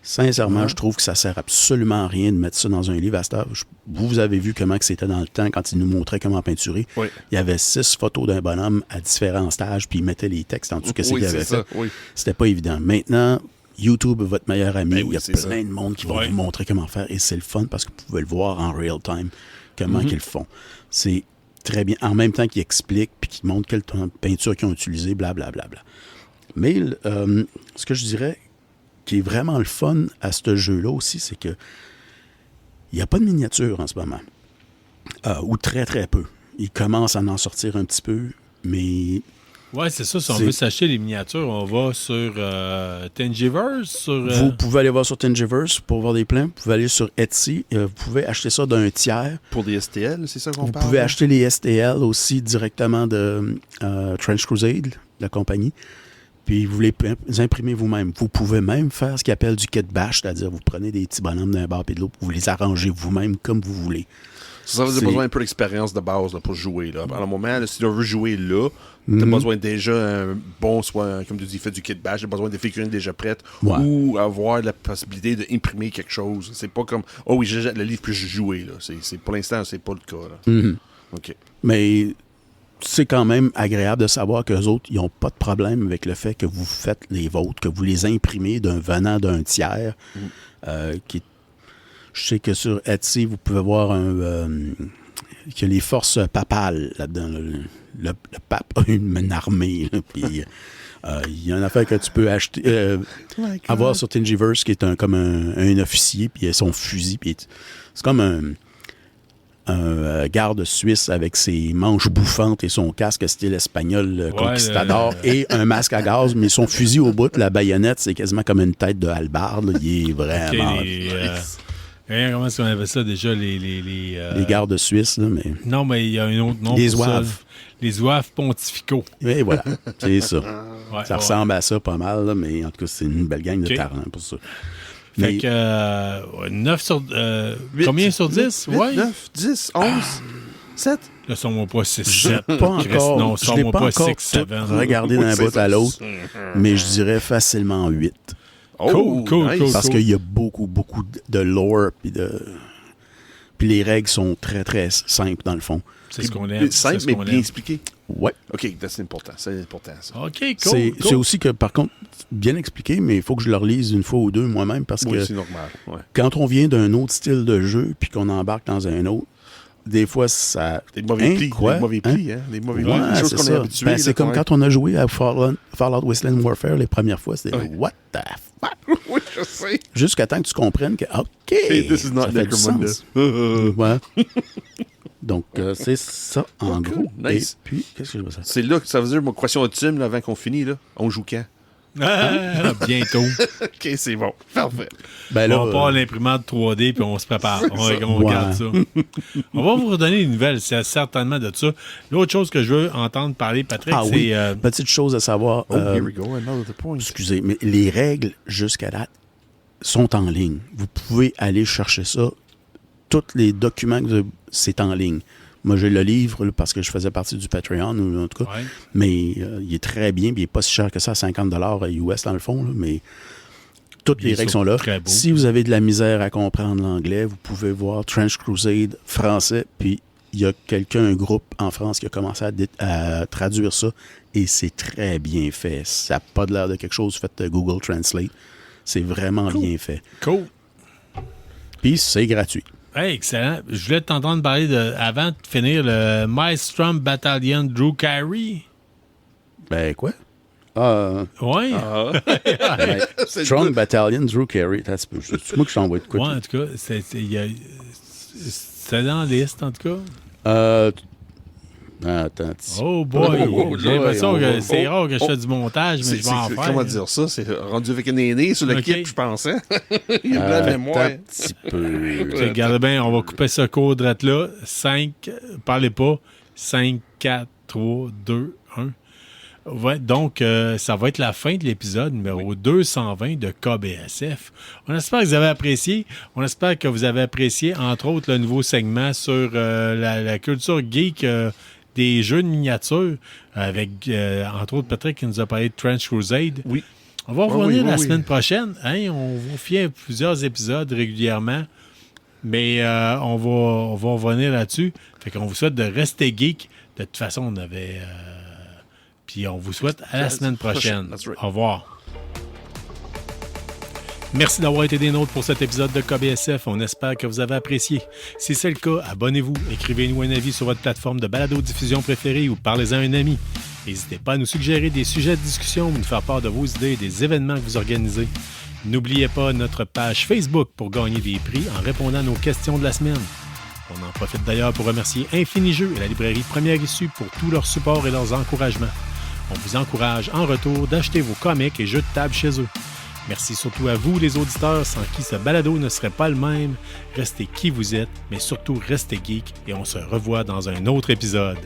Sincèrement, je trouve que ça sert absolument à rien de mettre ça dans un livre à cette heure. Vous avez vu comment que c'était dans le temps quand ils nous montraient comment peinturer. Oui. Il y avait 6 photos d'un bonhomme à différents stages, puis ils mettaient les textes en dessous que c'est Oui, qu'il c'est avait ça. fait. Oui. C'était pas évident. Maintenant, YouTube est votre meilleur ami. Ben oui, Il y a c'est plein ça. de monde qui va Ouais. vous montrer comment faire et c'est le fun parce que vous pouvez le voir en real time, comment qu'ils le font. C'est très bien. En même temps qu'ils expliquent puis qu'ils montrent quelle peinture qu'ils ont utilisée, blablabla. Mais ce que je dirais qui est vraiment le fun à ce jeu-là aussi, c'est que il n'y a pas de miniature en ce moment. ou très, très peu. Ils commencent à en sortir un petit peu, mais... Ouais, c'est ça. Si on veut s'acheter les miniatures, on va sur Thingiverse. Vous pouvez aller voir sur Thingiverse pour voir des plans. Vous pouvez aller sur Etsy. Vous pouvez acheter ça d'un tiers. Pour des STL, c'est ça qu'on parle? Vous pouvez acheter les STL aussi directement de Trench Crusade, la compagnie. Puis vous les imprimez vous-même. Vous pouvez même faire ce qu'ils appellent du kit bash, c'est-à-dire vous prenez des petits bonhommes d'un bar et de l'autre, vous les arrangez vous-même comme vous voulez. Ça veut dire besoin un peu d'expérience de base là, pour jouer. Là. À un moment, là, si tu veux jouer là, tu as besoin déjà un bon, soit, comme tu dis, fait du kit bash, tu as besoin de figurines déjà prêtes ou avoir la possibilité d'imprimer quelque chose. C'est pas comme, oh oui, j'achète le livre puis je joue. Là. Pour l'instant, c'est pas le cas. Là. OK. Mais c'est quand même agréable de savoir qu'eux autres, ils n'ont pas de problème avec le fait que vous faites les vôtres, que vous les imprimez venant d'un tiers qui Je sais que sur Etsy, vous pouvez voir qu'il y a les forces papales là-dedans. Le pape a une armée. Puis il y a une affaire que tu peux acheter, avoir sur Thingiverse qui est comme un officier, puis il a son fusil. Puis c'est comme un garde suisse avec ses manches bouffantes et son casque style espagnol conquistador et un masque à gaz, mais son fusil au bout, la baïonnette, c'est quasiment comme une tête de hallebarde. Il est vraiment... Comment est-ce qu'on appelle ça déjà? Les gardes suisses, là, mais... Non, mais il y a un autre nom. Les zouaves. Les zouaves pontificaux. Et voilà, c'est ça. Ça ressemble à ça pas mal, là, mais en tout cas, c'est une belle gang de tarans pour ça. Fait que 9 sur... 8, combien sur 10? 8, 9, 10, 11, 7? Là, sors-moi pas 6, 7. Pas encore. Non, je l'ai pas encore 6, 7. regardé d'un bout à l'autre, mais je dirais facilement 8. Cool. Parce qu'il y a beaucoup de lore, puis les règles sont très, très simples, dans le fond. C'est ce qu'on aime. Simple, mais bien expliqué. Ouais. OK, c'est important, ça. OK, cool. C'est aussi que, par contre, bien expliqué, mais il faut que je le relise une fois ou deux moi-même, parce que c'est normal. Ouais. Quand on vient d'un autre style de jeu, puis qu'on embarque dans un autre, des fois, ça... Des mauvais plis. Des mauvais plis, hein? Des mauvais plis. Des choses qu'on est habitué. C'est comme quand on a joué à Fallout Wasteland Warfare les premières fois. C'était what the fuck? Oui, je sais. Jusqu'à temps que tu comprennes que, OK, this is not ça fait du sens. Ouais. Donc, c'est ça, en gros. Nice. Et puis, qu'est-ce que je veux dire? C'est là que ça veut dire, mon équation ultime, avant qu'on finisse, là. On joue quand? Bientôt. OK, c'est bon. Parfait. Ben là, on part à l'imprimante 3D puis on se prépare. On regarde ça. On va vous redonner des nouvelles, c'est certainement de ça. L'autre chose que je veux entendre parler, Patrick, c'est... Petite chose à savoir. Here we go, another point. Excusez, mais les règles, jusqu'à date, sont en ligne. Vous pouvez aller chercher ça. Tous les documents, c'est en ligne. Moi, j'ai le livre là, parce que je faisais partie du Patreon, ou en tout cas. Ouais. Mais il est très bien, puis il n'est pas si cher que ça, $50 US dans le fond. Là, mais toutes les règles sont là. Si vous avez de la misère à comprendre l'anglais, vous pouvez voir Trench Crusade français, puis il y a un groupe en France qui a commencé à traduire ça, et c'est très bien fait. Ça n'a pas l'air de quelque chose fait Google Translate. C'est vraiment bien fait. Cool. Puis c'est gratuit. Hey, excellent. Je voulais t'entendre parler avant de finir, le Maelstrom Battalion Drew Carey. Ben, quoi? Ouais. Strong Battalion Drew Carey. C'est moi que je t'envoie de quoi? Ouais, en tout cas, c'était dans la liste, en tout cas. Attends. Oh boy! J'ai l'impression que c'est rare que je fais du montage, mais je vais en faire. Comment dire ça? C'est rendu avec un aîné sur le kit, je pensais. Il y a de la mémoire. Un petit peu. Regardez bien, on va couper ce code là. 5, parlez pas. 5, 4, 3, 2, 1. Ouais, donc, ça va être la fin de l'épisode numéro 220 de KBSF. On espère que vous avez apprécié. On espère que vous avez apprécié, entre autres, le nouveau segment sur la culture geek des jeux de miniatures avec, entre autres, Patrick qui nous a parlé de Trench Crusade. Oui. On va revenir la semaine prochaine. Hein? On vous fait plusieurs épisodes régulièrement, mais on va revenir là-dessus. Fait qu'on vous souhaite de rester geek. De toute façon, on avait... Puis on vous souhaite à la semaine prochaine. Au revoir. Merci d'avoir été des nôtres pour cet épisode de KBSF. On espère que vous avez apprécié. Si c'est le cas, abonnez-vous, écrivez-nous un avis sur votre plateforme de balado-diffusion préférée ou parlez-en à un ami. N'hésitez pas à nous suggérer des sujets de discussion ou nous faire part de vos idées et des événements que vous organisez. N'oubliez pas notre page Facebook pour gagner des prix en répondant à nos questions de la semaine. On en profite d'ailleurs pour remercier Infini Jeux et la librairie Première Issue pour tout leur support et leurs encouragements. On vous encourage en retour d'acheter vos comics et jeux de table chez eux. Merci surtout à vous, les auditeurs, sans qui ce balado ne serait pas le même. Restez qui vous êtes, mais surtout restez geek et on se revoit dans un autre épisode.